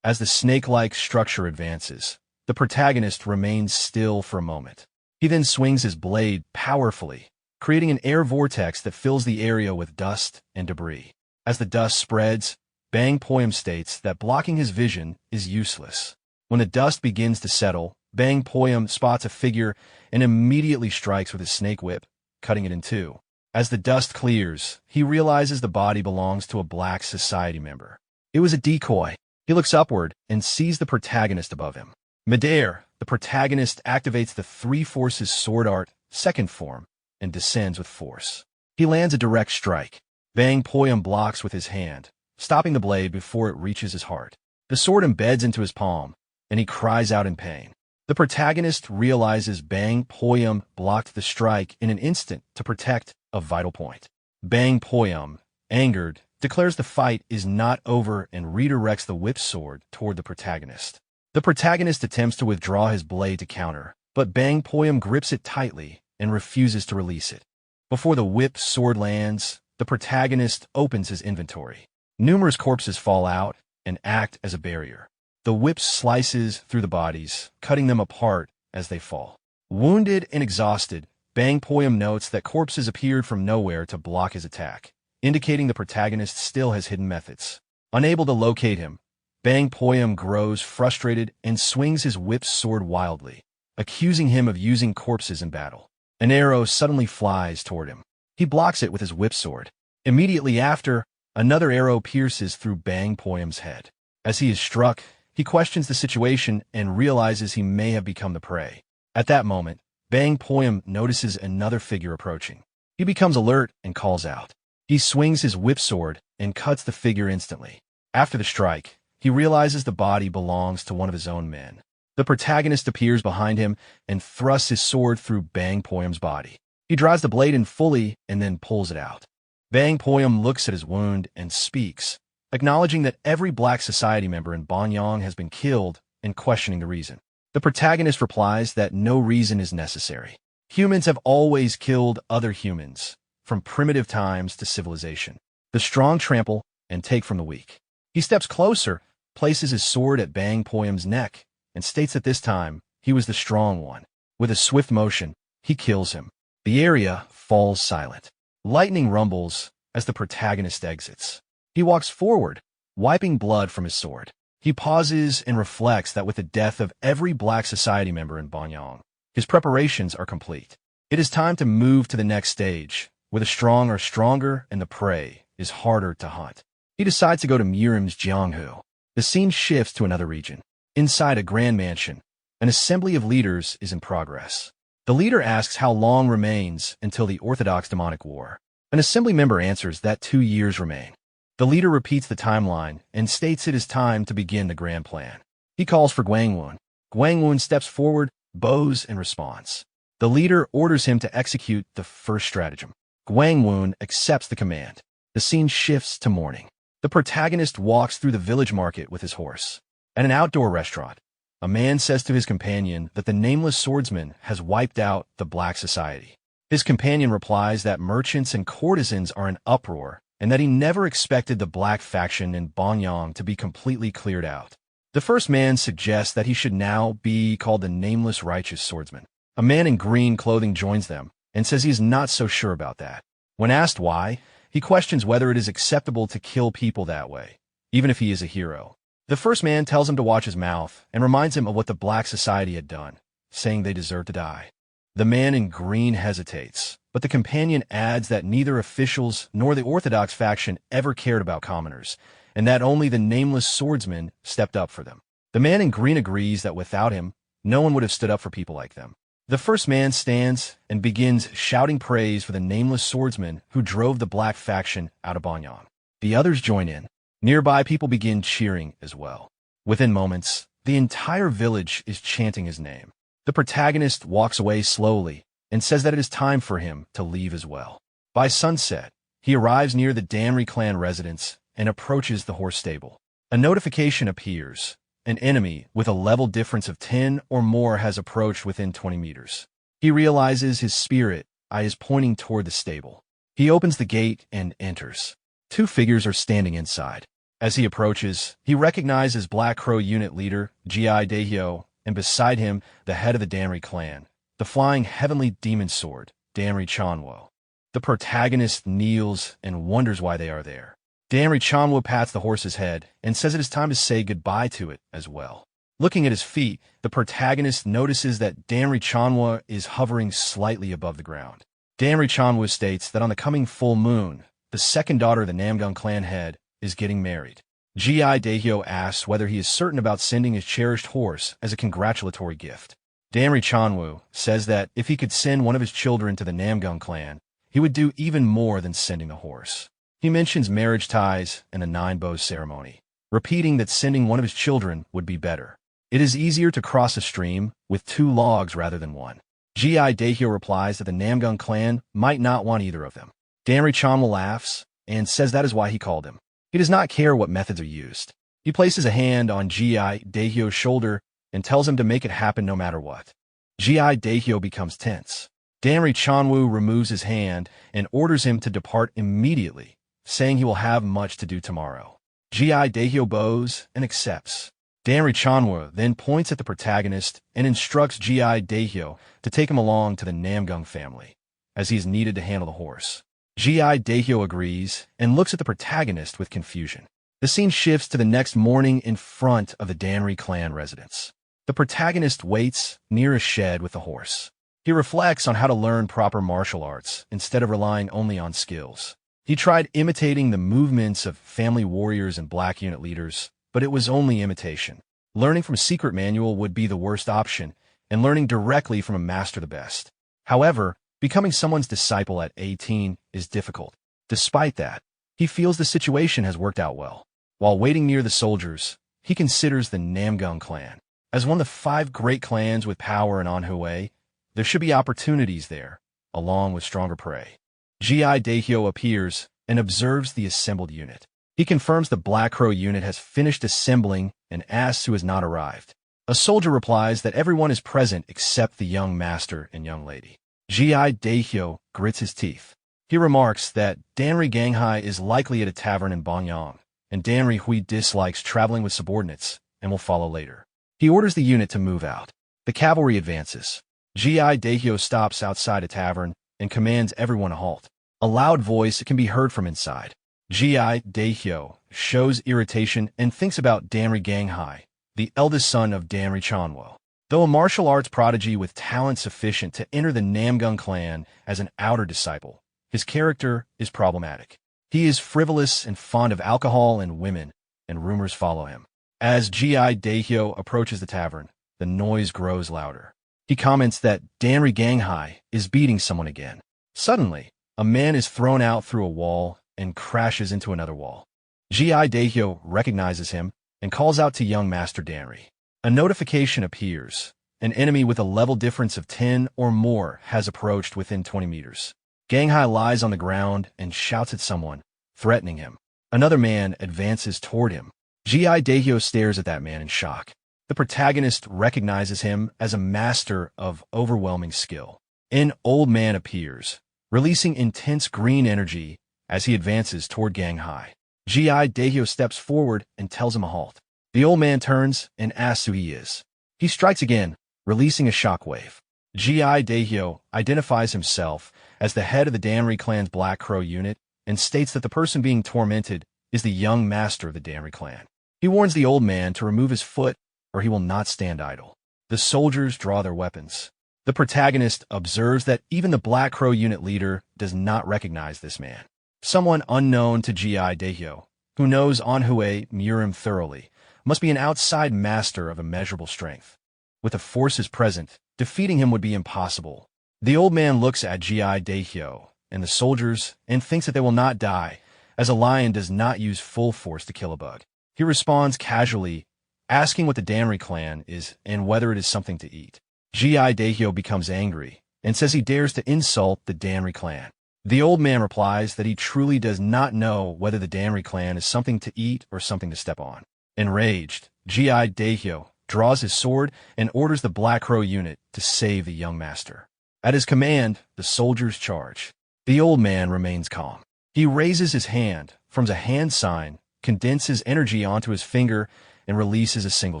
As the snake-like structure advances, the protagonist remains still for a moment. He then swings his blade powerfully, creating an air vortex that fills the area with dust and debris. As the dust spreads, Bang Poyam states that blocking his vision is useless. When the dust begins to settle, Bang Poyam spots a figure and immediately strikes with his snake whip, cutting it in two. As the dust clears, he realizes the body belongs to a Black Society member. It was a decoy. He looks upward and sees the protagonist above him. Midair, the protagonist activates the Three Forces sword art, second form, and descends with force. He lands a direct strike. Bang Poyam blocks with his hand, stopping the blade before it reaches his heart. The sword embeds into his palm, and he cries out in pain. The protagonist realizes Bang Poyam blocked the strike in an instant to protect a vital point. Bang Poyam, angered, declares the fight is not over and redirects the whip sword toward the protagonist. The protagonist attempts to withdraw his blade to counter, but Bang Poyam grips it tightly and refuses to release it. Before the whip sword lands, the protagonist opens his inventory. Numerous corpses fall out and act as a barrier. The whip slices through the bodies, cutting them apart as they fall. Wounded and exhausted, Bang Poyam notes that corpses appeared from nowhere to block his attack, indicating the protagonist still has hidden methods. Unable to locate him, Bang Poyam grows frustrated and swings his whip sword wildly, accusing him of using corpses in battle. An arrow suddenly flies toward him. He blocks it with his whip sword. Immediately after, another arrow pierces through Bang Poyam's head. As he is struck, he questions the situation and realizes he may have become the prey. At that moment, Bang Poyam notices another figure approaching. He becomes alert and calls out. He swings his whip sword and cuts the figure instantly. After the strike, he realizes the body belongs to one of his own men. The protagonist appears behind him and thrusts his sword through Bang Poyam's body. He drives the blade in fully and then pulls it out. Bang Poyam looks at his wound and speaks, acknowledging that every black society member in Banyang has been killed and questioning the reason. The protagonist replies that no reason is necessary. Humans have always killed other humans, from primitive times to civilization. The strong trample and take from the weak. He steps closer, places his sword at Bang Poyam's neck, and states that this time he was the strong one. With a swift motion, he kills him. The area falls silent. Lightning rumbles as the protagonist exits. He walks forward, wiping blood from his sword. He pauses and reflects that with the death of every black society member in Banyang, his preparations are complete. It is time to move to the next stage, where the strong are stronger and the prey is harder to hunt. He decides to go to Murim's Jianghu. The scene shifts to another region. Inside a grand mansion, an assembly of leaders is in progress. The leader asks how long remains until the Orthodox demonic war. An assembly member answers that 2 years remain. The leader repeats the timeline and states it is time to begin the grand plan. He calls for Gwangwon. Gwangwon steps forward, bows in response. The leader orders him to execute the first stratagem. Gwangwon accepts the command. The scene shifts to morning. The protagonist walks through the village market with his horse. At an outdoor restaurant, a man says to his companion that the nameless swordsman has wiped out the black society. His companion replies that merchants and courtesans are in uproar and that he never expected the black faction in Banyang to be completely cleared out. The first man suggests that he should now be called the Nameless Righteous Swordsman. A man in green clothing joins them and says he is not so sure about that. When asked why, he questions whether it is acceptable to kill people that way, even if he is a hero. The first man tells him to watch his mouth and reminds him of what the black society had done, saying they deserve to die. The man in green hesitates, but the companion adds that neither officials nor the Orthodox faction ever cared about commoners, and that only the nameless swordsman stepped up for them. The man in green agrees that without him, no one would have stood up for people like them. The first man stands and begins shouting praise for the nameless swordsman who drove the black faction out of Banyang. The others join in. Nearby people begin cheering as well. Within moments, the entire village is chanting his name. The protagonist walks away slowly and says that it is time for him to leave as well. By sunset, he arrives near the Danri clan residence and approaches the horse stable. A notification appears. An enemy with a level difference of 10 or more has approached within 20 meters. He realizes his spirit eye is pointing toward the stable. He opens the gate and enters. 2 figures are standing inside. As he approaches, he recognizes Black Crow unit leader Gi Daehyo, and beside him, the head of the Danri clan, the flying heavenly demon sword, Danri Chanwo. The protagonist kneels and wonders why they are there. Danri Chanwo pats the horse's head and says it is time to say goodbye to it as well. Looking at his feet, the protagonist notices that Danri Chanwo is hovering slightly above the ground. Danri Chanwo states that on the coming full moon, the second daughter of the Namgung clan head is getting married. Gi Daehyo asks whether he is certain about sending his cherished horse as a congratulatory gift. Danri Chanwo says that if he could send one of his children to the Namgung clan, he would do even more than sending the horse. He mentions marriage ties and the 9 bows ceremony, repeating that sending one of his children would be better. It is easier to cross a stream with 2 logs rather than 1. Gi Daehyo replies that the Namgung clan might not want either of them. Danri Chanwo laughs and says that is why he called him. He does not care what methods are used. He places a hand on Gi Daehyo's shoulder and tells him to make it happen no matter what. Gi Daehyo becomes tense. Danri Chanwo removes his hand and orders him to depart immediately, saying he will have much to do tomorrow. Gi Daehyo bows and accepts. Danri Chanwo then points at the protagonist and instructs Gi Daehyo to take him along to the Namgung family, as he is needed to handle the horse. Gi Daehyo agrees and looks at the protagonist with confusion. The scene shifts to the next morning in front of the Danri clan residence. The protagonist waits near a shed with the horse. He reflects on how to learn proper martial arts instead of relying only on skills. He tried imitating the movements of family warriors and black unit leaders, but it was only imitation. Learning from a secret manual would be the worst option, and learning directly from a master the best. However, becoming someone's disciple at 18 is difficult. Despite that, he feels the situation has worked out well. While waiting near the soldiers, he considers the Namgung clan. As one of the 5 great clans with power in Anhui, there should be opportunities there, along with stronger prey. Gi Daehyo appears and observes the assembled unit. He confirms the Black Crow unit has finished assembling and asks who has not arrived. A soldier replies that everyone is present except the young master and young lady. Gi Daehyo grits his teeth. He remarks that Danri Ganghai is likely at a tavern in Bongyang, and Danri Hui dislikes traveling with subordinates and will follow later. He orders the unit to move out. The cavalry advances. Gi Daehyo stops outside a tavern and commands everyone to halt. A loud voice can be heard from inside. Gi Daehyo shows irritation and thinks about Danri Ganghai, the eldest son of Danri Chanwo. Though a martial arts prodigy with talent sufficient to enter the Namgung clan as an outer disciple, his character is problematic. He is frivolous and fond of alcohol and women, and rumors follow him. As Gi Daehyo approaches the tavern, the noise grows louder. He comments that Danri Ganghai is beating someone again. Suddenly, a man is thrown out through a wall and crashes into another wall. Gi Daehyo recognizes him and calls out to young Master Danri. A notification appears. An enemy with a level difference of 10 or more has approached within 20 meters. Ganghai lies on the ground and shouts at someone, threatening him. Another man advances toward him. Gi Daehyo stares at that man in shock. The protagonist recognizes him as a master of overwhelming skill. An old man appears, releasing intense green energy as he advances toward Ganghai. Gi Daehyo steps forward and tells him a halt. The old man turns and asks who he is. He strikes again, releasing a shockwave. Gi Daehyo identifies himself as the head of the Danri clan's Black Crow unit and states that the person being tormented is the young master of the Danri clan. He warns the old man to remove his foot or he will not stand idle. The soldiers draw their weapons. The protagonist observes that even the Black Crow unit leader does not recognize this man. Someone unknown to Gi Daehyo, who knows Anhui Murim thoroughly, must be an outside master of immeasurable strength. With the forces present, defeating him would be impossible. The old man looks at Gi Daehyo and the soldiers and thinks that they will not die, as a lion does not use full force to kill a bug. He responds casually, asking what the Danri clan is and whether it is something to eat. Gi Daehyo becomes angry and says he dares to insult the Danri clan. The old man replies that he truly does not know whether the Danri clan is something to eat or something to step on. Enraged, Gi Daehyo draws his sword and orders the Black Crow unit to save the young master. At his command, the soldiers charge. The old man remains calm. He raises his hand, forms a hand sign, condenses energy onto his finger, and releases a single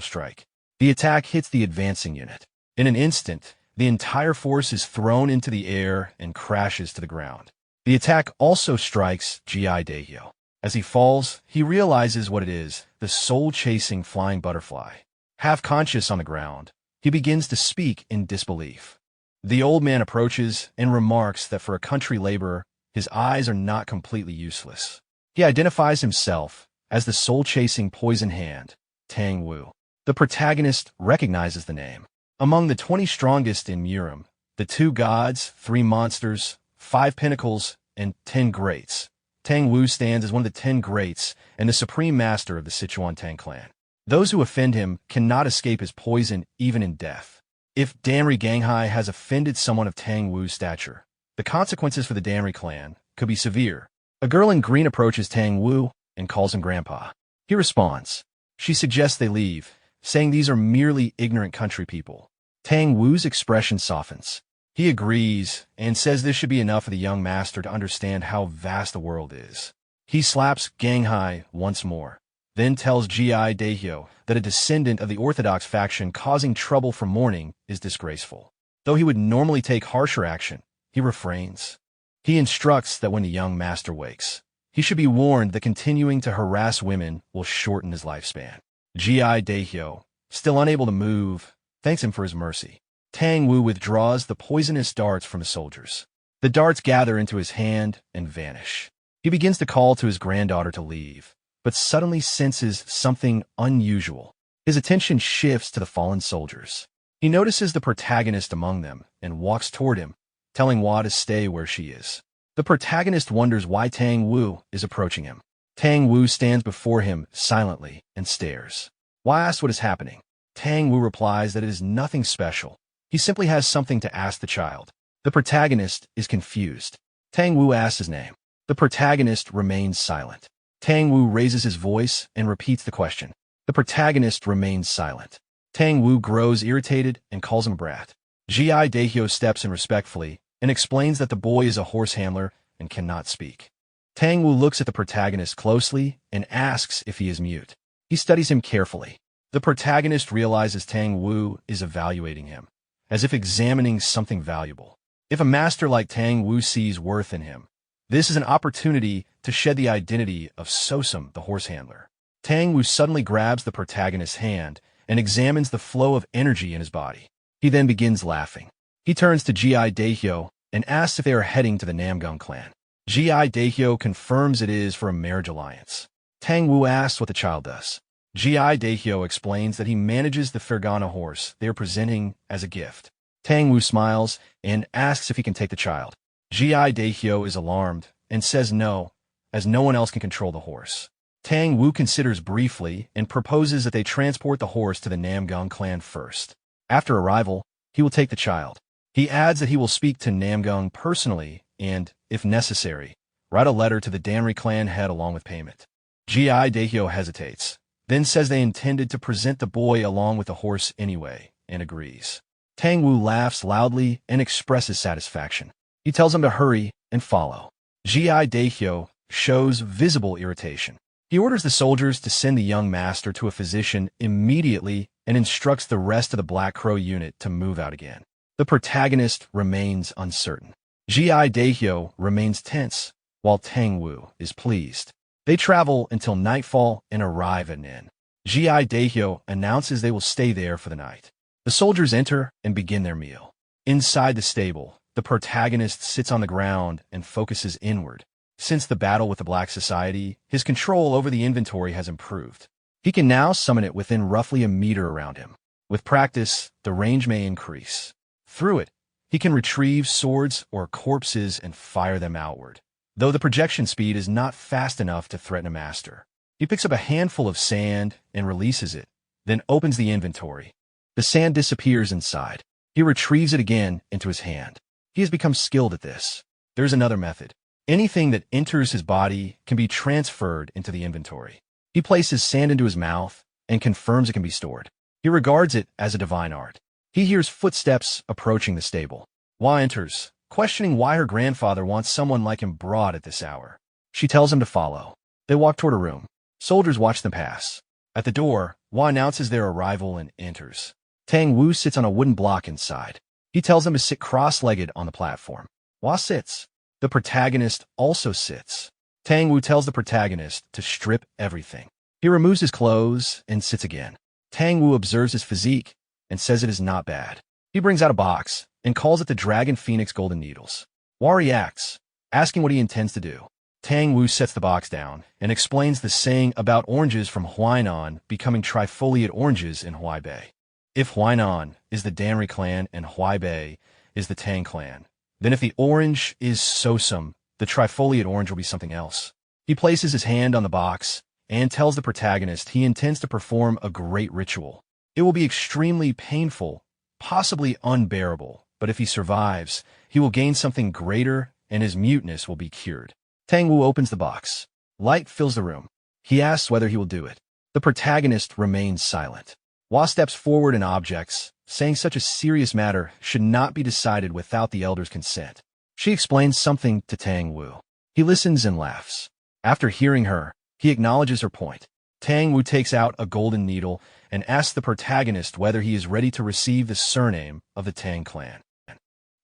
strike. The attack hits the advancing unit. In an instant, the entire force is thrown into the air and crashes to the ground. The attack also strikes Gi Daehyo. As he falls, he realizes what it is, the soul-chasing flying butterfly. Half conscious on the ground, he begins to speak in disbelief. The old man approaches and remarks that for a country laborer, his eyes are not completely useless. He identifies himself as the soul-chasing poison hand, Tang Wu. The protagonist recognizes the name. Among the 20 strongest in Murim, the 2 gods, 3 monsters, 5 pinnacles, and 10 greats, Tang Wu stands as one of the 10 greats and the supreme master of the Sichuan Tang clan. Those who offend him cannot escape his poison even in death. If Danri Ganghai has offended someone of Tang Wu's stature, the consequences for the Danri clan could be severe. A girl in green approaches Tang Wu and calls him Grandpa. He responds. She suggests they leave, saying these are merely ignorant country people. Tang Wu's expression softens. He agrees and says this should be enough for the young master to understand how vast the world is. He slaps Ganghai once more, then tells Gi Daehyo that a descendant of the Orthodox faction causing trouble from mourning is disgraceful. Though he would normally take harsher action, he refrains. He instructs that when the young master wakes, he should be warned that continuing to harass women will shorten his lifespan. Gi Daehyo, still unable to move, thanks him for his mercy. Tang Wu withdraws the poisonous darts from his soldiers. The darts gather into his hand and vanish. He begins to call to his granddaughter to leave, but suddenly senses something unusual. His attention shifts to the fallen soldiers. He notices the protagonist among them and walks toward him, telling Hua to stay where she is. The protagonist wonders why Tang Wu is approaching him. Tang Wu stands before him silently and stares. Hua asks what is happening. Tang Wu replies that it is nothing special. He simply has something to ask the child. The protagonist is confused. Tang Wu asks his name. The protagonist remains silent. Tang Wu raises his voice and repeats the question. The protagonist remains silent. Tang Wu grows irritated and calls him a brat. Ji Daehyo steps in respectfully and explains that the boy is a horse handler and cannot speak. Tang Wu looks at the protagonist closely and asks if he is mute. He studies him carefully. The protagonist realizes Tang Wu is evaluating him, as if examining something valuable. If a master like Tang Wu sees worth in him, this is an opportunity to shed the identity of Sosum, the horse handler. Tang Wu suddenly grabs the protagonist's hand and examines the flow of energy in his body. He then begins laughing. He turns to Ji Daehyo and asks if they are heading to the Namgung clan. Ji Daehyo confirms it is for a marriage alliance. Tang Wu asks what the child does. Ji Daehyo explains that he manages the Fergana horse they are presenting as a gift. Tang Wu smiles and asks if he can take the child. Ji Daehyo is alarmed and says no, as no one else can control the horse. Tang Wu considers briefly and proposes that they transport the horse to the Namgung clan first. After arrival, he will take the child. He adds that he will speak to Namgung personally and, if necessary, write a letter to the Danri clan head along with payment. Ji Daehyo hesitates, then says they intended to present the boy along with the horse anyway, and agrees. Tang Wu laughs loudly and expresses satisfaction. He tells him to hurry and follow. Ji Daehyo shows visible irritation. He orders the soldiers to send the young master to a physician immediately and instructs the rest of the Black Crow unit to move out again. The protagonist remains uncertain. Ji Daehyo remains tense, while Tang Wu is pleased. They travel until nightfall and arrive at an inn. Ji Daehyo announces they will stay there for the night. The soldiers enter and begin their meal. Inside the stable, the protagonist sits on the ground and focuses inward. Since the battle with the Black Society, his control over the inventory has improved. He can now summon it within roughly a meter around him. With practice, the range may increase. Through it, he can retrieve swords or corpses and fire them outward, though the projection speed is not fast enough to threaten a master. He picks up a handful of sand and releases it, then opens the inventory. The sand disappears inside. He retrieves it again into his hand. He has become skilled at this. There's another method. Anything that enters his body can be transferred into the inventory. He places sand into his mouth and confirms it can be stored. He regards it as a divine art. He hears footsteps approaching the stable. Hua enters, questioning why her grandfather wants someone like him brought at this hour. She tells him to follow. They walk toward a room. Soldiers watch them pass. At the door, Hua announces their arrival and enters. Tang Wu sits on a wooden block inside. He tells them to sit cross-legged on the platform. Hua sits. The protagonist also sits. Tang Wu tells the protagonist to strip everything. He removes his clothes and sits again. Tang Wu observes his physique and says it is not bad. He brings out a box and calls it the Dragon Phoenix Golden Needles. Hua reacts, asking what he intends to do. Tang Wu sets the box down and explains the saying about oranges from Huainan becoming trifoliate oranges in Huaibei. If Huainan is the Danri clan and Huaibei is the Tang clan, then if the orange is Sosum, the trifoliate orange will be something else. He places his hand on the box and tells the protagonist he intends to perform a great ritual. It will be extremely painful, possibly unbearable, but if he survives, he will gain something greater and his muteness will be cured. Tang Wu opens the box. Light fills the room. He asks whether he will do it. The protagonist remains silent. Hua steps forward and objects, saying such a serious matter should not be decided without the elder's consent. She explains something to Tang Wu. He listens and laughs. After hearing her, he acknowledges her point. Tang Wu takes out a golden needle and asks the protagonist whether he is ready to receive the surname of the Tang clan.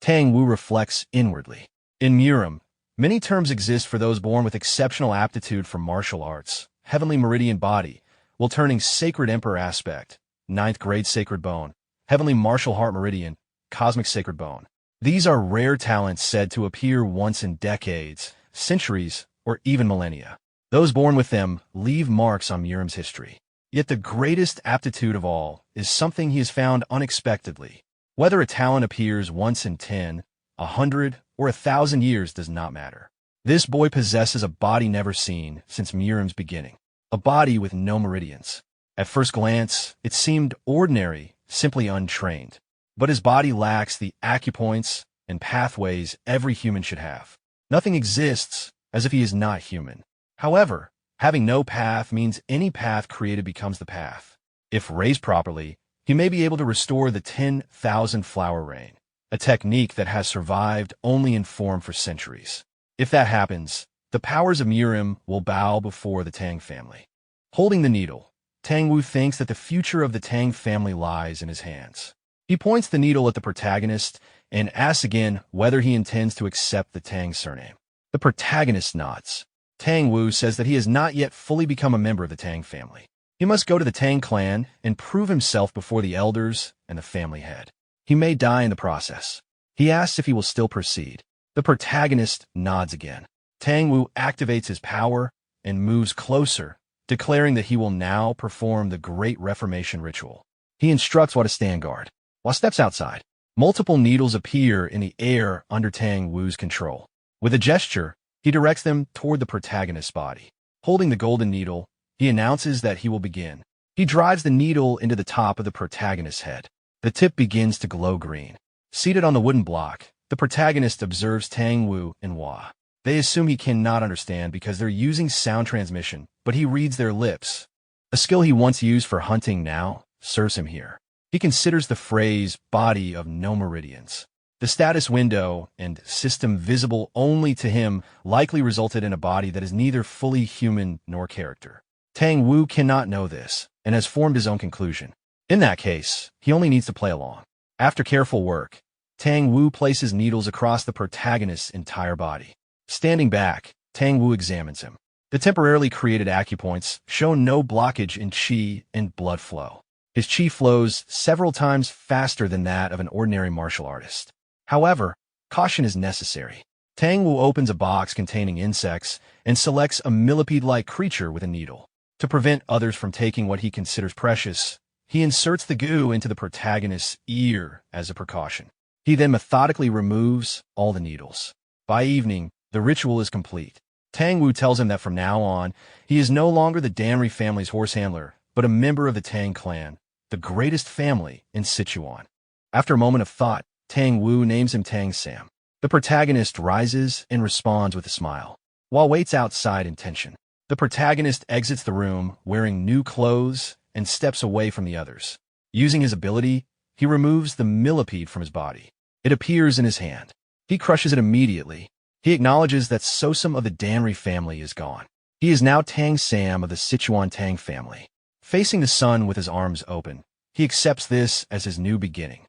Tang Wu reflects inwardly. In Murim, many terms exist for those born with exceptional aptitude for martial arts, heavenly meridian body, while turning sacred emperor aspect, ninth grade sacred bone, heavenly martial heart meridian, cosmic sacred bone. These are rare talents said to appear once in decades, centuries, or even millennia. Those born with them leave marks on Murim's history. Yet the greatest aptitude of all is something he has found unexpectedly. Whether a talent appears once in 10, 100, or 1,000 years does not matter. This boy possesses a body never seen since Murim's beginning, a body with no meridians. At first glance, it seemed ordinary, simply untrained. But his body lacks the acupoints and pathways every human should have. Nothing exists as if he is not human. However, having no path means any path created becomes the path. If raised properly, he may be able to restore the 10,000 flower rain, a technique that has survived only in form for centuries. If that happens, the powers of Murim will bow before the Tang family. Holding the needle, Tang Wu thinks that the future of the Tang family lies in his hands. He points the needle at the protagonist and asks again whether he intends to accept the Tang surname. The protagonist nods. Tang Wu says that he has not yet fully become a member of the Tang family. He must go to the Tang clan and prove himself before the elders and the family head. He may die in the process. He asks if he will still proceed. The protagonist nods again. Tang Wu activates his power and moves closer, declaring that he will now perform the Great Reformation ritual. He instructs what to stand guard. While steps outside, multiple needles appear in the air under Tang Wu's control. With a gesture, he directs them toward the protagonist's body. Holding the golden needle, he announces that he will begin. He drives the needle into the top of the protagonist's head. The tip begins to glow green. Seated on the wooden block, the protagonist observes Tang Wu and Hua. They assume he cannot understand because they're using sound transmission, but he reads their lips. A skill he once used for hunting now serves him here. He considers the phrase body of no meridians. The status window and system visible only to him likely resulted in a body that is neither fully human nor character. Tang Wu cannot know this and has formed his own conclusion. In that case, he only needs to play along. After careful work, Tang Wu places needles across the protagonist's entire body. Standing back, Tang Wu examines him. The temporarily created acupoints show no blockage in qi and blood flow. His qi flows several times faster than that of an ordinary martial artist. However, caution is necessary. Tang Wu opens a box containing insects and selects a millipede-like creature with a needle. To prevent others from taking what he considers precious, he inserts the goo into the protagonist's ear as a precaution. He then methodically removes all the needles. By evening, the ritual is complete. Tang Wu tells him that from now on, he is no longer the Danri family's horse handler, but a member of the Tang clan, the greatest family in Sichuan. After a moment of thought, Tang Wu names him Tang Sam. The protagonist rises and responds with a smile, while waits outside in tension. The protagonist exits the room wearing new clothes and steps away from the others. Using his ability, he removes the millipede from his body. It appears in his hand. He crushes it immediately. He acknowledges that Sosum of the Danri family is gone. He is now Tang Sam of the Sichuan Tang family. Facing the sun with his arms open, he accepts this as his new beginning.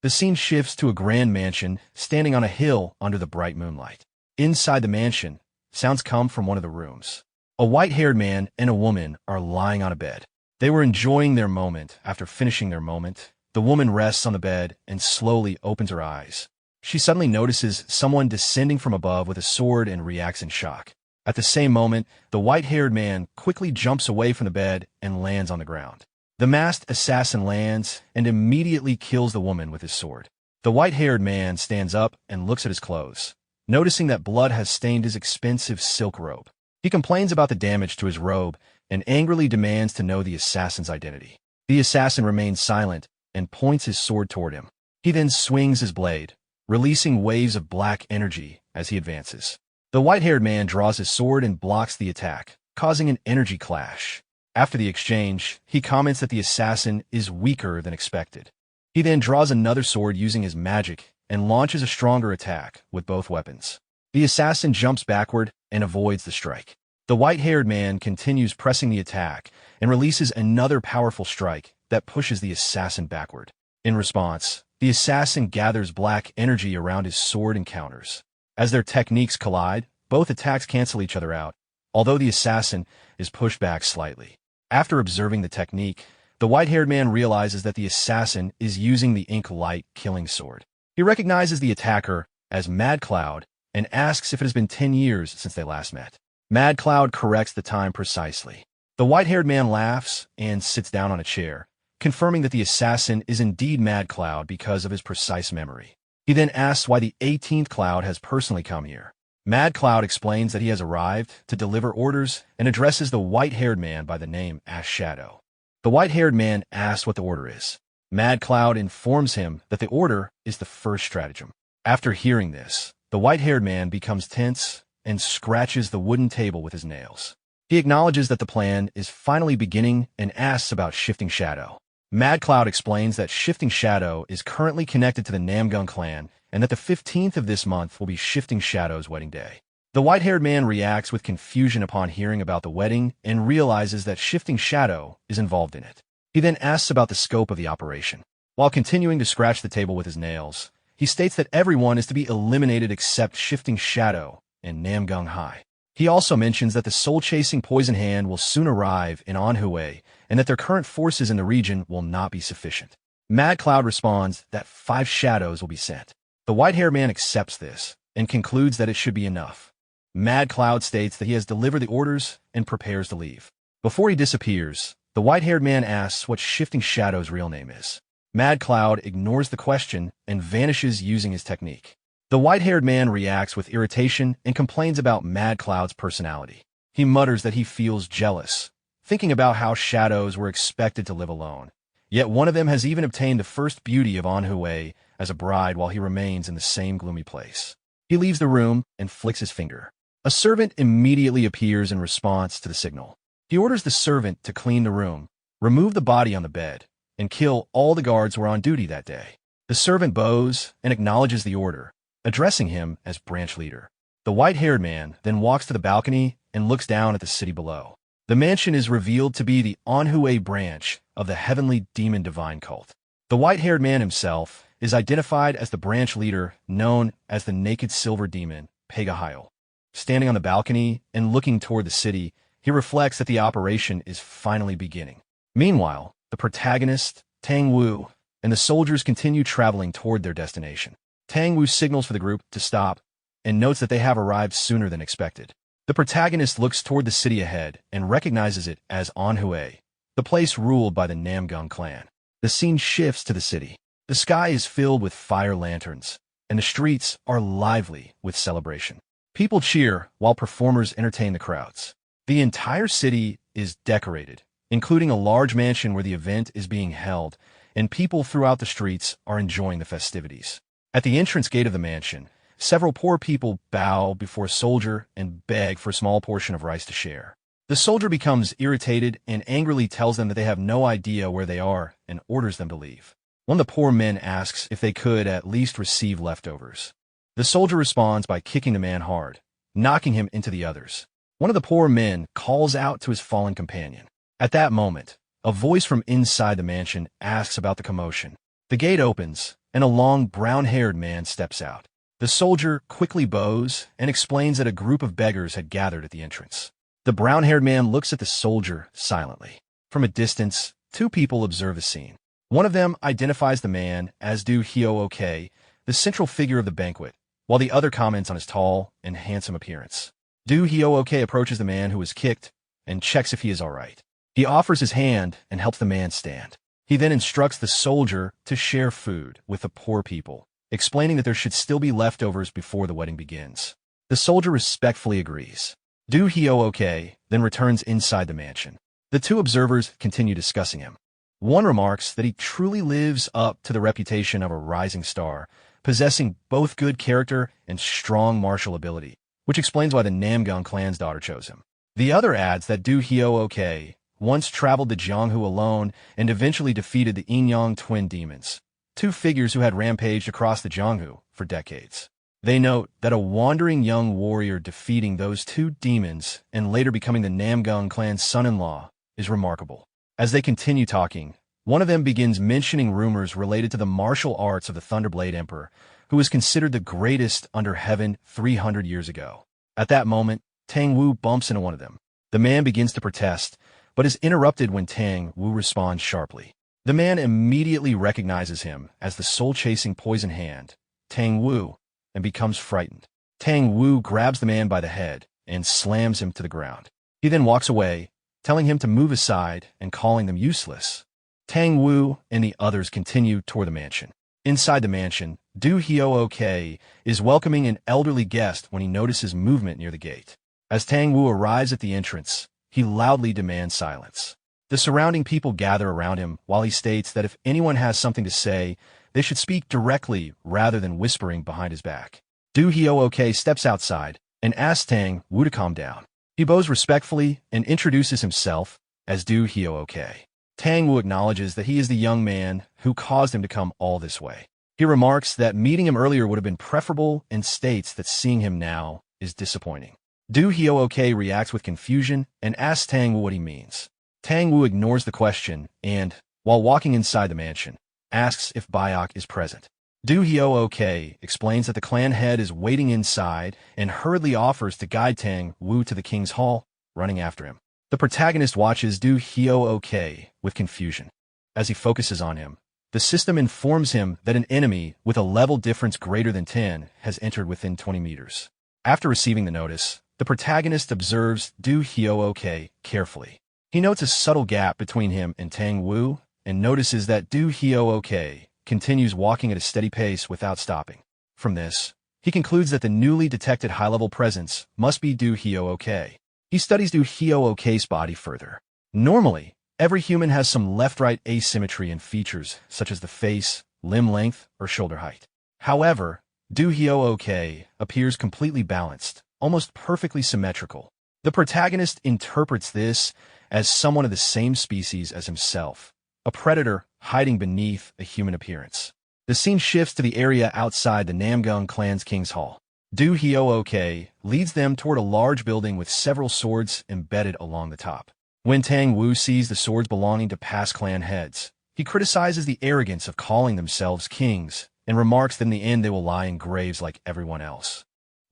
The scene shifts to a grand mansion standing on a hill under the bright moonlight. Inside the mansion, sounds come from one of the rooms. A white-haired man and a woman are lying on a bed. They were enjoying their moment. After finishing their moment, the woman rests on the bed and slowly opens her eyes. She suddenly notices someone descending from above with a sword and reacts in shock. At the same moment, the white-haired man quickly jumps away from the bed and lands on the ground. The masked assassin lands and immediately kills the woman with his sword. The white-haired man stands up and looks at his clothes, noticing that blood has stained his expensive silk robe. He complains about the damage to his robe and angrily demands to know the assassin's identity. The assassin remains silent and points his sword toward him. He then swings his blade, releasing waves of black energy as he advances. The white-haired man draws his sword and blocks the attack, causing an energy clash. After the exchange, he comments that the assassin is weaker than expected. He then draws another sword using his magic and launches a stronger attack with both weapons. The assassin jumps backward and avoids the strike. The white-haired man continues pressing the attack and releases another powerful strike that pushes the assassin backward. In response, the assassin gathers black energy around his sword and counters. As their techniques collide, both attacks cancel each other out, although the assassin is pushed back slightly. After observing the technique, the white-haired man realizes that the assassin is using the ink light killing sword. He recognizes the attacker as Mad Cloud and asks if it has been 10 years since they last met. Mad Cloud corrects the time precisely. The white-haired man laughs and sits down on a chair, confirming that the assassin is indeed Mad Cloud because of his precise memory. He then asks why the 18th Cloud has personally come here. Mad Cloud explains that he has arrived to deliver orders and addresses the white-haired man by the name Ash Shadow. The white-haired man asks what the order is. Mad Cloud informs him that the order is the first stratagem. After hearing this, the white-haired man becomes tense and scratches the wooden table with his nails. He acknowledges that the plan is finally beginning and asks about Shifting Shadow. Mad Cloud explains that Shifting Shadow is currently connected to the Namgung clan and that the 15th of this month will be Shifting Shadow's wedding day. The white-haired man reacts with confusion upon hearing about the wedding and realizes that Shifting Shadow is involved in it. He then asks about the scope of the operation. While continuing to scratch the table with his nails, he states that everyone is to be eliminated except Shifting Shadow and Namgung High. He also mentions that the soul-chasing Poison Hand will soon arrive in Anhui and that their current forces in the region will not be sufficient. Mad Cloud responds that 5 shadows will be sent. The white-haired man accepts this and concludes that it should be enough. Mad Cloud states that he has delivered the orders and prepares to leave. Before he disappears, the white-haired man asks what Shifting Shadow's real name is. Mad Cloud ignores the question and vanishes using his technique. The white-haired man reacts with irritation and complains about Mad Cloud's personality. He mutters that he feels jealous, thinking about how shadows were expected to live alone. Yet one of them has even obtained the first beauty of Anhui as a bride while he remains in the same gloomy place. He leaves the room and flicks his finger. A servant immediately appears in response to the signal. He orders the servant to clean the room, remove the body on the bed, and kill all the guards who are on duty that day. The servant bows and acknowledges the order, addressing him as branch leader. The white-haired man then walks to the balcony and looks down at the city below. The mansion is revealed to be the Anhui branch of the heavenly demon divine cult. The white-haired man himself is identified as the branch leader known as the naked silver demon, Yahello. Standing on the balcony and looking toward the city, he reflects that the operation is finally beginning. Meanwhile, the protagonist, Tang Wu, and the soldiers continue traveling toward their destination. Tang Wu signals for the group to stop and notes that they have arrived sooner than expected. The protagonist looks toward the city ahead and recognizes it as Anhui, the place ruled by the Namgung clan. The scene shifts to the city. The sky is filled with fire lanterns, and the streets are lively with celebration. People cheer while performers entertain the crowds. The entire city is decorated, including a large mansion where the event is being held, and people throughout the streets are enjoying the festivities. At the entrance gate of the mansion, several poor people bow before a soldier and beg for a small portion of rice to share. The soldier becomes irritated and angrily tells them that they have no idea where they are and orders them to leave. One of the poor men asks if they could at least receive leftovers. The soldier responds by kicking the man hard, knocking him into the others. One of the poor men calls out to his fallen companion. At that moment, a voice from inside the mansion asks about the commotion. The gate opens, and a long brown-haired man steps out. The soldier quickly bows and explains that a group of beggars had gathered at the entrance. The brown-haired man looks at the soldier silently. From a distance, 2 people observe the scene. One of them identifies the man as Du Hyo-ok, the central figure of the banquet, while the other comments on his tall and handsome appearance. Du Hyo-ok approaches the man who was kicked and checks if he is all right. He offers his hand and helps the man stand. He then instructs the soldier to share food with the poor people, explaining that there should still be leftovers before the wedding begins. The soldier respectfully agrees. Du Hyo-ok then returns inside the mansion. The 2 observers continue discussing him. One remarks that he truly lives up to the reputation of a rising star, possessing both good character and strong martial ability, which explains why the Namgung clan's daughter chose him. The other adds that Du Hyo-ok once traveled to Jianghu alone and eventually defeated the Yin-Yang twin demons, 2 figures who had rampaged across the Jianghu for decades. They note that a wandering young warrior defeating those 2 demons and later becoming the Namgung clan's son-in-law is remarkable. As they continue talking, one of them begins mentioning rumors related to the martial arts of the Thunderblade Emperor, who was considered the greatest under heaven 300 years ago. At that moment, Tang Wu bumps into one of them. The man begins to protest, but is interrupted when Tang Wu responds sharply. The man immediately recognizes him as the soul-chasing Poison Hand, Tang Wu, and becomes frightened. Tang Wu grabs the man by the head and slams him to the ground. He then walks away, telling him to move aside and calling them useless. Tang Wu and the others continue toward the mansion. Inside the mansion, Du Hyo-ok is welcoming an elderly guest when he notices movement near the gate. As Tang Wu arrives at the entrance, he loudly demands silence. The surrounding people gather around him while he states that if anyone has something to say, they should speak directly rather than whispering behind his back. Du Hyo-ok steps outside and asks Tang Wu to calm down. He bows respectfully and introduces himself as Du Hyo-ok. Tang Wu acknowledges that he is the young man who caused him to come all this way. He remarks that meeting him earlier would have been preferable and states that seeing him now is disappointing. Du Hyo-ok reacts with confusion and asks Tang Wu what he means. Tang Wu ignores the question and, while walking inside the mansion, asks if Bayok is present. Du Hyo-ok explains that the clan head is waiting inside and hurriedly offers to guide Tang Wu to the king's hall, running after him. The protagonist watches Du Hyo-ok with confusion. As he focuses on him, the system informs him that an enemy with a level difference greater than 10 has entered within 20 meters. After receiving the notice, the protagonist observes Du Hyo-ok carefully. He notes a subtle gap between him and Tang Wu and notices that Du Hyo-ok continues walking at a steady pace without stopping. From this, he concludes that the newly detected high-level presence must be Du Hyo-ok. He studies Du Hyo-ok's body further. Normally, every human has some left-right asymmetry in features such as the face, limb length, or shoulder height. However, Du Hyo-ok appears completely balanced, almost perfectly symmetrical. The protagonist interprets this as someone of the same species as himself, a predator hiding beneath a human appearance. The scene shifts to the area outside the Namgung clan's King's Hall. Du Hyo-ok leads them toward a large building with several swords embedded along the top. When Tang Wu sees the swords belonging to past clan heads, he criticizes the arrogance of calling themselves kings and remarks that in the end they will lie in graves like everyone else.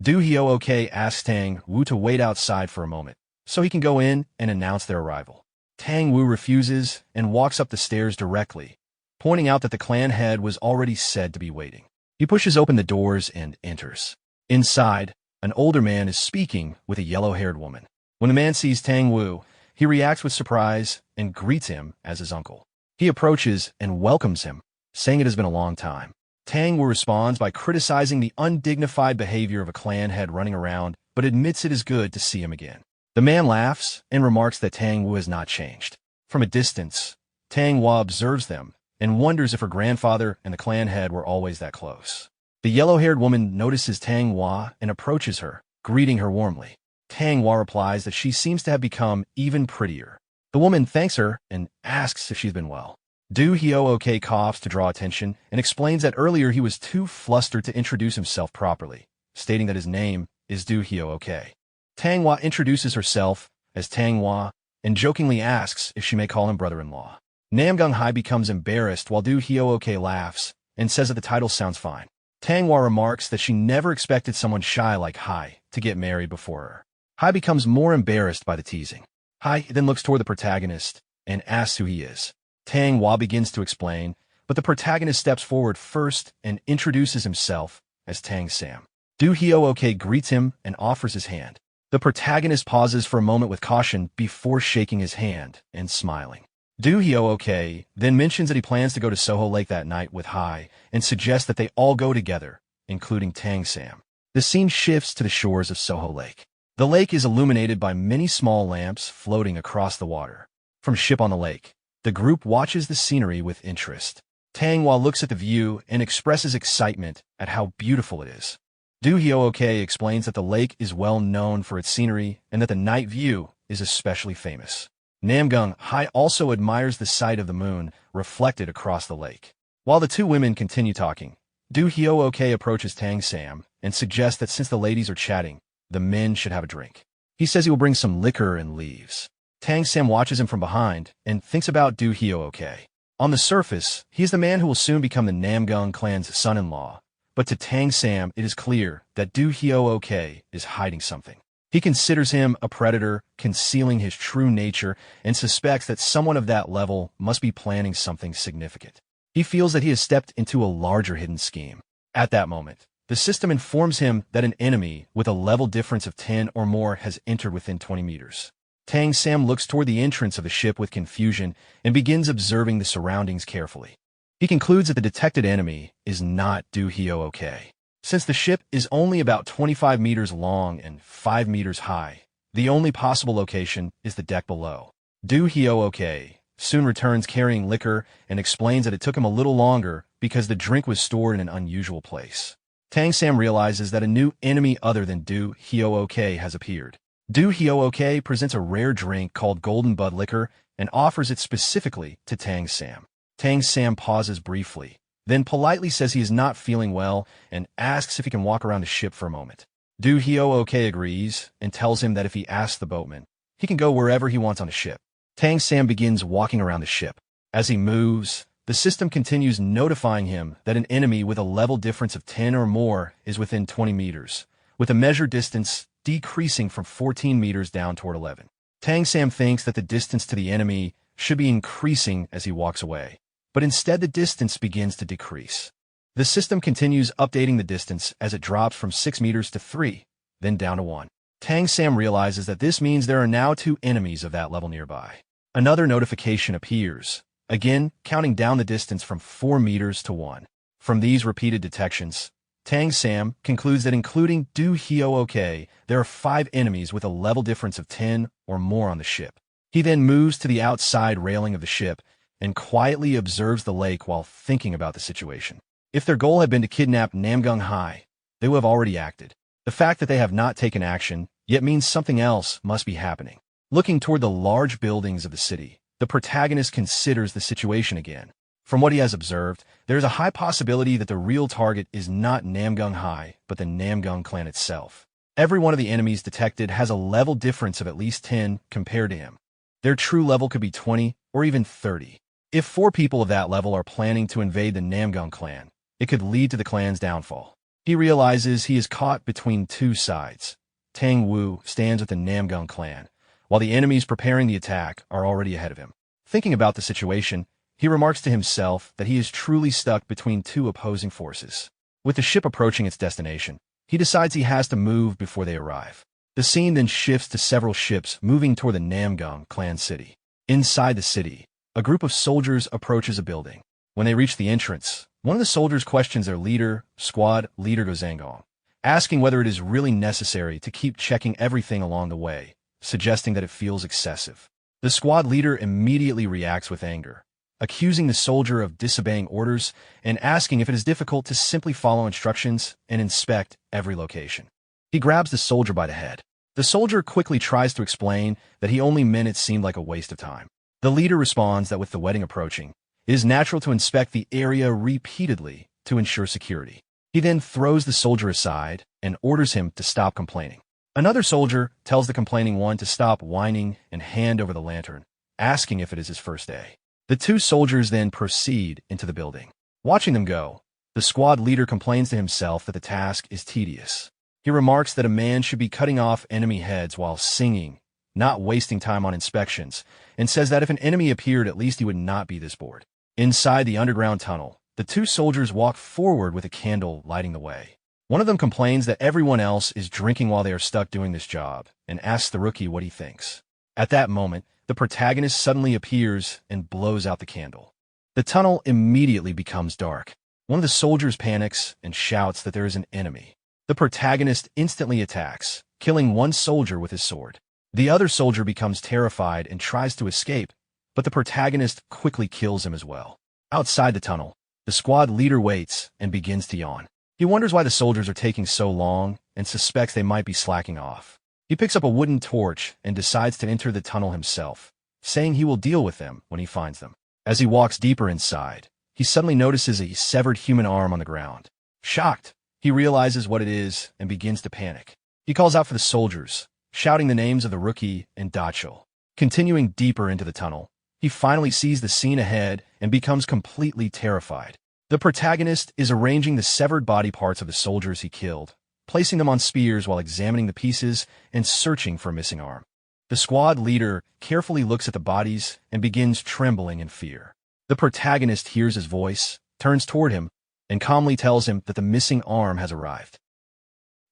Du Hyo-ok asks Tang Wu to wait outside for a moment, so he can go in and announce their arrival. Tang Wu refuses and walks up the stairs directly, pointing out that the clan head was already said to be waiting. He pushes open the doors and enters. Inside, an older man is speaking with a yellow-haired woman. When the man sees Tang Wu, he reacts with surprise and greets him as his uncle. He approaches and welcomes him, saying it has been a long time. Tang Wu responds by criticizing the undignified behavior of a clan head running around, but admits it is good to see him again. The man laughs and remarks that Tang Wu has not changed. From a distance, Tang Wu observes them and wonders if her grandfather and the clan head were always that close. The yellow-haired woman notices Tang Wu and approaches her, greeting her warmly. Tang Wu replies that she seems to have become even prettier. The woman thanks her and asks if she's been well. Du Hyo-ok coughs to draw attention and explains that earlier he was too flustered to introduce himself properly, stating that his name is Du Hyo-ok. Tang Wu introduces herself as Tang Wu and jokingly asks if she may call him brother-in-law. Namgung Hai becomes embarrassed while Du Hyo-ok laughs and says that the title sounds fine. Tang Wu remarks that she never expected someone shy like Hai to get married before her. Hai becomes more embarrassed by the teasing. Hai then looks toward the protagonist and asks who he is. Tang Wu begins to explain, but the protagonist steps forward first and introduces himself as Tang Sam. Du Hyo-ok greets him and offers his hand. The protagonist pauses for a moment with caution before shaking his hand and smiling. Du Hyo-ok then mentions that he plans to go to Soho Lake that night with Hai and suggests that they all go together, including Tang Sam. The scene shifts to the shores of Soho Lake. The lake is illuminated by many small lamps floating across the water. From a ship on the lake, the group watches the scenery with interest. Tang Wu looks at the view and expresses excitement at how beautiful it is. Du Hyo-ok explains that the lake is well known for its scenery and that the night view is especially famous. Namgung Hai also admires the sight of the moon reflected across the lake. While the two women continue talking, Du Hyo-ok approaches Tang Sam and suggests that since the ladies are chatting, the men should have a drink. He says he will bring some liquor and leaves. Tang Sam watches him from behind and thinks about Du Hyo-ok. On the surface, he is the man who will soon become the Namgung clan's son-in-law, but to Tang Sam it is clear that Du Hyo-ok is hiding something. He considers him a predator, concealing his true nature, and suspects that someone of that level must be planning something significant. He feels that he has stepped into a larger hidden scheme. At that moment, The system informs him that an enemy with a level difference of 10 or more has entered within 20 meters. Tang Sam looks toward the entrance of the ship with confusion and begins observing the surroundings carefully. He concludes that the detected enemy is not Do Hyo-ok. Since the ship is only about 25 meters long and 5 meters high, the only possible location is the deck below. Do Hyo-ok soon returns carrying liquor and explains that it took him a little longer because the drink was stored in an unusual place. Tang Sam realizes that a new enemy other than Do Hyo-ok has appeared. Do Hyo-ok presents a rare drink called Golden Bud Liquor and offers it specifically to Tang Sam. Tang Sam pauses briefly, then politely says he is not feeling well and asks if he can walk around the ship for a moment. Do Hyo-ok agrees and tells him that if he asks the boatman, he can go wherever he wants on the ship. Tang Sam begins walking around the ship. As he moves, the system continues notifying him that an enemy with a level difference of 10 or more is within 20 meters, with a measured distance decreasing from 14 meters down toward 11. Tang Sam thinks that the distance to the enemy should be increasing as he walks away, but instead the distance begins to decrease. The system continues updating the distance as it drops from 6 meters to 3, then down to 1. Tang Sam realizes that this means there are now 2 enemies of that level nearby. Another notification appears, again counting down the distance from 4 meters to 1. From these repeated detections, Tang Sam concludes that including Do Hyo-ok, there are 5 enemies with a level difference of 10 or more on the ship. He then moves to the outside railing of the ship and quietly observes the lake while thinking about the situation. If their goal had been to kidnap Namgung Hai, they would have already acted. The fact that they have not taken action yet means something else must be happening. Looking toward the large buildings of the city, the protagonist considers the situation again. From what he has observed, there is a high possibility that the real target is not Namgung Hai, but the Namgung clan itself. Every one of the enemies detected has a level difference of at least 10 compared to him. Their true level could be 20 or even 30. If 4 people of that level are planning to invade the Namgung clan, it could lead to the clan's downfall. He realizes he is caught between 2 sides. Tang Wu stands with the Namgung clan, while the enemies preparing the attack are already ahead of him. Thinking about the situation, he remarks to himself that he is truly stuck between 2 opposing forces. With the ship approaching its destination, he decides he has to move before they arrive. The scene then shifts to several ships moving toward the Namgung clan city. Inside the city, a group of soldiers approaches a building. When they reach the entrance, one of the soldiers questions their leader, squad leader Gozangong, asking whether it is really necessary to keep checking everything along the way, suggesting that it feels excessive. The squad leader immediately reacts with anger, accusing the soldier of disobeying orders and asking if it is difficult to simply follow instructions and inspect every location. He grabs the soldier by the head. The soldier quickly tries to explain that he only meant it seemed like a waste of time. The leader responds that with the wedding approaching, it is natural to inspect the area repeatedly to ensure security. He then throws the soldier aside and orders him to stop complaining. Another soldier tells the complaining one to stop whining and hand over the lantern, asking if it is his first day. The 2 soldiers then proceed into the building. Watching them go, the squad leader complains to himself that the task is tedious. He remarks that a man should be cutting off enemy heads while singing, not wasting time on inspections, and says that if an enemy appeared, at least he would not be this bored. Inside the underground tunnel, the 2 soldiers walk forward with a candle lighting the way. One of them complains that everyone else is drinking while they are stuck doing this job, and asks the rookie what he thinks. At that moment, the protagonist suddenly appears and blows out the candle. The tunnel immediately becomes dark. One of the soldiers panics and shouts that there is an enemy. The protagonist instantly attacks, killing one soldier with his sword. The other soldier becomes terrified and tries to escape, but the protagonist quickly kills him as well. Outside the tunnel, the squad leader waits and begins to yawn. He wonders why the soldiers are taking so long and suspects they might be slacking off. He picks up a wooden torch and decides to enter the tunnel himself, saying he will deal with them when he finds them. As he walks deeper inside, he suddenly notices a severed human arm on the ground. Shocked, he realizes what it is and begins to panic. He calls out for the soldiers, shouting the names of the rookie and Dachel. Continuing deeper into the tunnel, he finally sees the scene ahead and becomes completely terrified. The protagonist is arranging the severed body parts of the soldiers he killed, placing them on spears while examining the pieces and searching for a missing arm. The squad leader carefully looks at the bodies and begins trembling in fear. The protagonist hears his voice, turns toward him, and calmly tells him that the missing arm has arrived.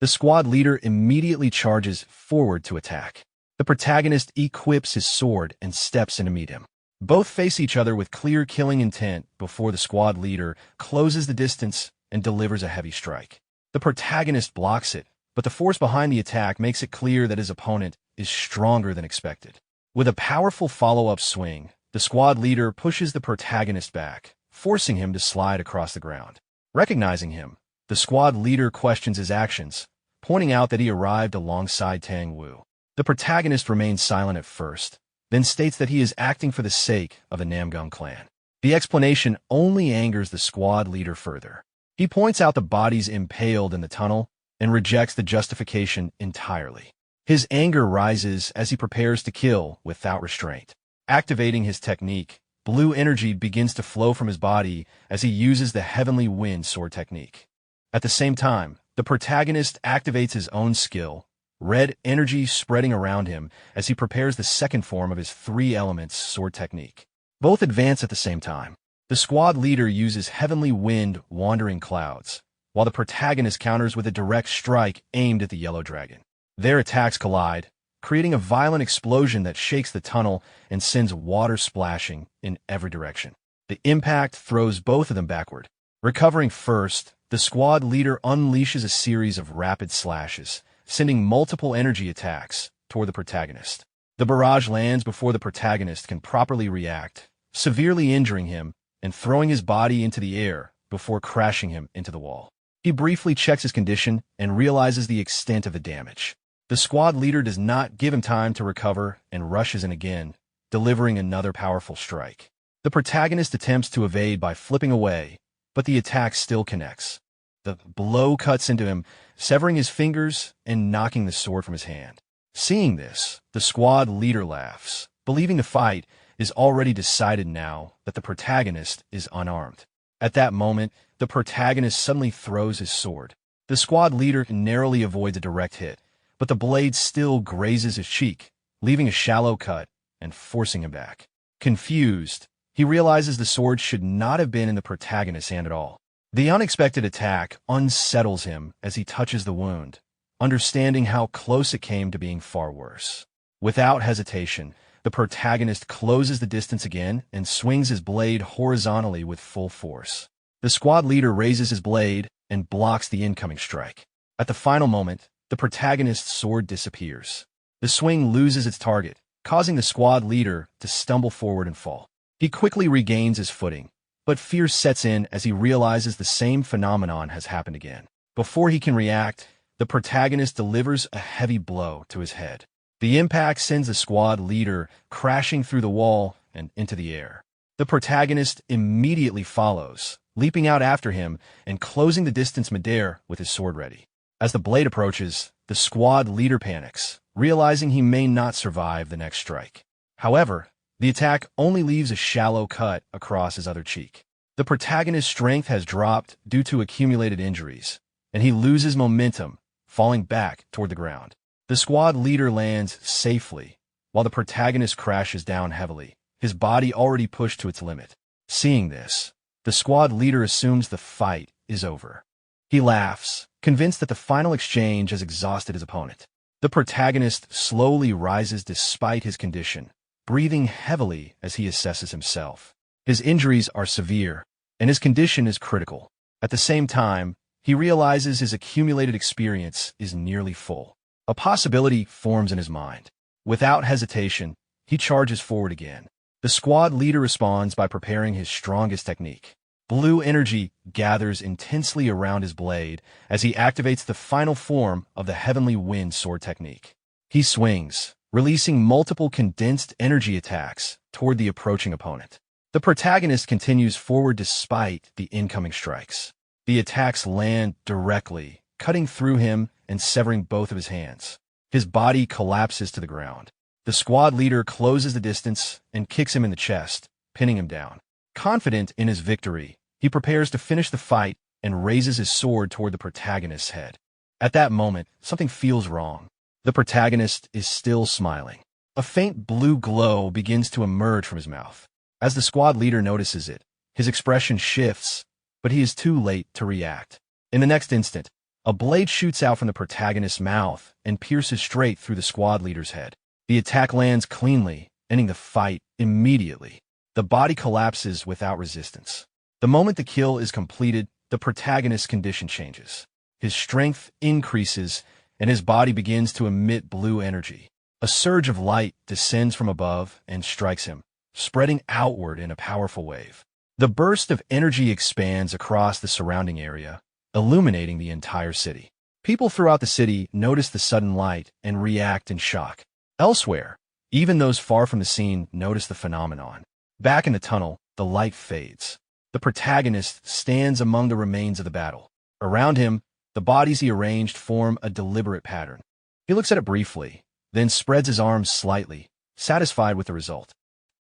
The squad leader immediately charges forward to attack. The protagonist equips his sword and steps in to meet him. Both face each other with clear killing intent before the squad leader closes the distance and delivers a heavy strike. The protagonist blocks it, but the force behind the attack makes it clear that his opponent is stronger than expected. With a powerful follow-up swing, the squad leader pushes the protagonist back, forcing him to slide across the ground. Recognizing him, the squad leader questions his actions, pointing out that he arrived alongside Tang Wu. The protagonist remains silent at first, then states that he is acting for the sake of the Namgung clan. The explanation only angers the squad leader further. He points out the bodies impaled in the tunnel and rejects the justification entirely. His anger rises as he prepares to kill without restraint. Activating his technique, blue energy begins to flow from his body as he uses the Heavenly Wind sword technique. At the same time, the protagonist activates his own skill, red energy spreading around him as he prepares the second form of his three elements sword technique. Both advance at the same time. The squad leader uses Heavenly Wind wandering clouds, while the protagonist counters with a direct strike aimed at the yellow dragon. Their attacks collide, creating a violent explosion that shakes the tunnel and sends water splashing in every direction. The impact throws both of them backward. Recovering first, the squad leader unleashes a series of rapid slashes, sending multiple energy attacks toward the protagonist. The barrage lands before the protagonist can properly react, severely injuring him and throwing his body into the air before crashing him into the wall. He briefly checks his condition and realizes the extent of the damage. The squad leader does not give him time to recover and rushes in again, delivering another powerful strike. The protagonist attempts to evade by flipping away, but the attack still connects. The blow cuts into him, severing his fingers and knocking the sword from his hand. Seeing this, the squad leader laughs, believing the fight is already decided now that the protagonist is unarmed. At that moment, the protagonist suddenly throws his sword. The squad leader narrowly avoids a direct hit, but the blade still grazes his cheek, leaving a shallow cut and forcing him back. Confused, he realizes the sword should not have been in the protagonist's hand at all. The unexpected attack unsettles him as he touches the wound, understanding how close it came to being far worse. Without hesitation, the protagonist closes the distance again and swings his blade horizontally with full force. The squad leader raises his blade and blocks the incoming strike. At the final moment, the protagonist's sword disappears. The swing loses its target, causing the squad leader to stumble forward and fall. He quickly regains his footing, but fear sets in as he realizes the same phenomenon has happened again. Before he can react, the protagonist delivers a heavy blow to his head. The impact sends the squad leader crashing through the wall and into the air. The protagonist immediately follows, leaping out after him and closing the distance midair with his sword ready. As the blade approaches, the squad leader panics, realizing he may not survive the next strike. However, the attack only leaves a shallow cut across his other cheek. The protagonist's strength has dropped due to accumulated injuries, and he loses momentum, falling back toward the ground. The squad leader lands safely, while the protagonist crashes down heavily, his body already pushed to its limit. Seeing this, the squad leader assumes the fight is over. He laughs, convinced that the final exchange has exhausted his opponent. The protagonist slowly rises despite his condition, breathing heavily as he assesses himself. His injuries are severe, and his condition is critical. At the same time, he realizes his accumulated experience is nearly full. A possibility forms in his mind. Without hesitation, he charges forward again. The squad leader responds by preparing his strongest technique. Blue energy gathers intensely around his blade as he activates the final form of the Heavenly Wind sword technique. He swings, releasing multiple condensed energy attacks toward the approaching opponent. The protagonist continues forward despite the incoming strikes. The attacks land directly, cutting through him and severing both of his hands. His body collapses to the ground. The squad leader closes the distance and kicks him in the chest, pinning him down. Confident in his victory, he prepares to finish the fight and raises his sword toward the protagonist's head. At that moment, something feels wrong. The protagonist is still smiling. A faint blue glow begins to emerge from his mouth. As the squad leader notices it, his expression shifts, but he is too late to react. In the next instant, a blade shoots out from the protagonist's mouth and pierces straight through the squad leader's head. The attack lands cleanly, ending the fight immediately. The body collapses without resistance. The moment the kill is completed, the protagonist's condition changes. His strength increases, and his body begins to emit blue energy. A surge of light descends from above and strikes him, spreading outward in a powerful wave. The burst of energy expands across the surrounding area, illuminating the entire city. People throughout the city notice the sudden light and react in shock. Elsewhere, even those far from the scene notice the phenomenon. Back in the tunnel, the light fades. The protagonist stands among the remains of the battle. Around him, the bodies he arranged form a deliberate pattern. He looks at it briefly, then spreads his arms slightly, satisfied with the result.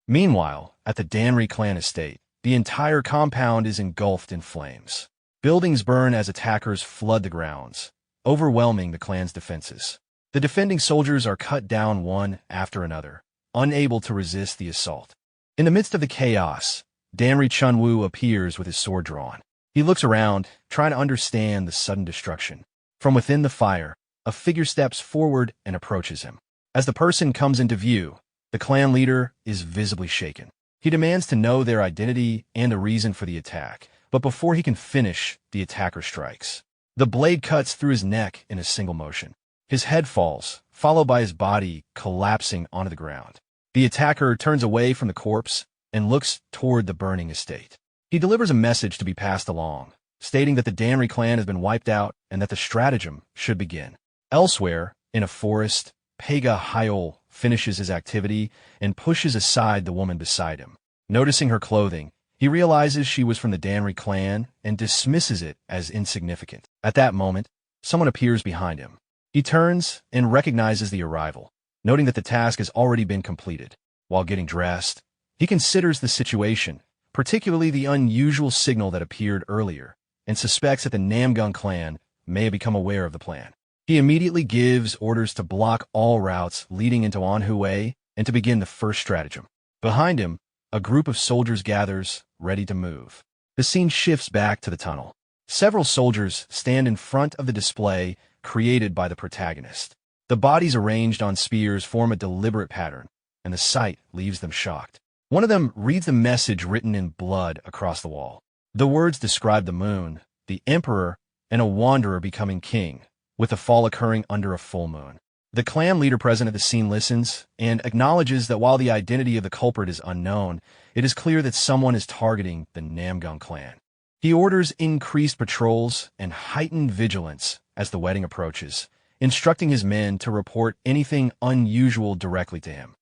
Meanwhile, at the Danri clan estate, the entire compound is engulfed in flames. Buildings burn as attackers flood the grounds, overwhelming the clan's defenses. The defending soldiers are cut down one after another, unable to resist the assault. In the midst of the chaos, Danri Chunwoo appears with his sword drawn. He looks around, trying to understand the sudden destruction. From within the fire, a figure steps forward and approaches him. As the person comes into view, the clan leader is visibly shaken. He demands to know their identity and the reason for the attack, but before he can finish, the attacker strikes. The blade cuts through his neck in a single motion. His head falls, followed by his body collapsing onto the ground. The attacker turns away from the corpse and looks toward the burning estate. He delivers a message to be passed along, stating that the Danri clan has been wiped out and that the stratagem should begin. Elsewhere, in a forest, Pega Hyol finishes his activity and pushes aside the woman beside him. Noticing her clothing, he realizes she was from the Danri clan and dismisses it as insignificant. At that moment, someone appears behind him. He turns and recognizes the arrival, noting that the task has already been completed. While getting dressed, he considers the situation, particularly the unusual signal that appeared earlier, and suspects that the Namgung clan may have become aware of the plan. He immediately gives orders to block all routes leading into Anhui and to begin the first stratagem. Behind him, a group of soldiers gathers, ready to move. The scene shifts back to the tunnel. Several soldiers stand in front of the display created by the protagonist. The bodies arranged on spears form a deliberate pattern, and the sight leaves them shocked. One of them reads the message written in blood across the wall. The words describe the moon, the emperor, and a wanderer becoming king, with the fall occurring under a full moon. The clan leader present at the scene listens and acknowledges that while the identity of the culprit is unknown, it is clear that someone is targeting the Namgung clan. He orders increased patrols and heightened vigilance as the wedding approaches, instructing his men to report anything unusual directly to him.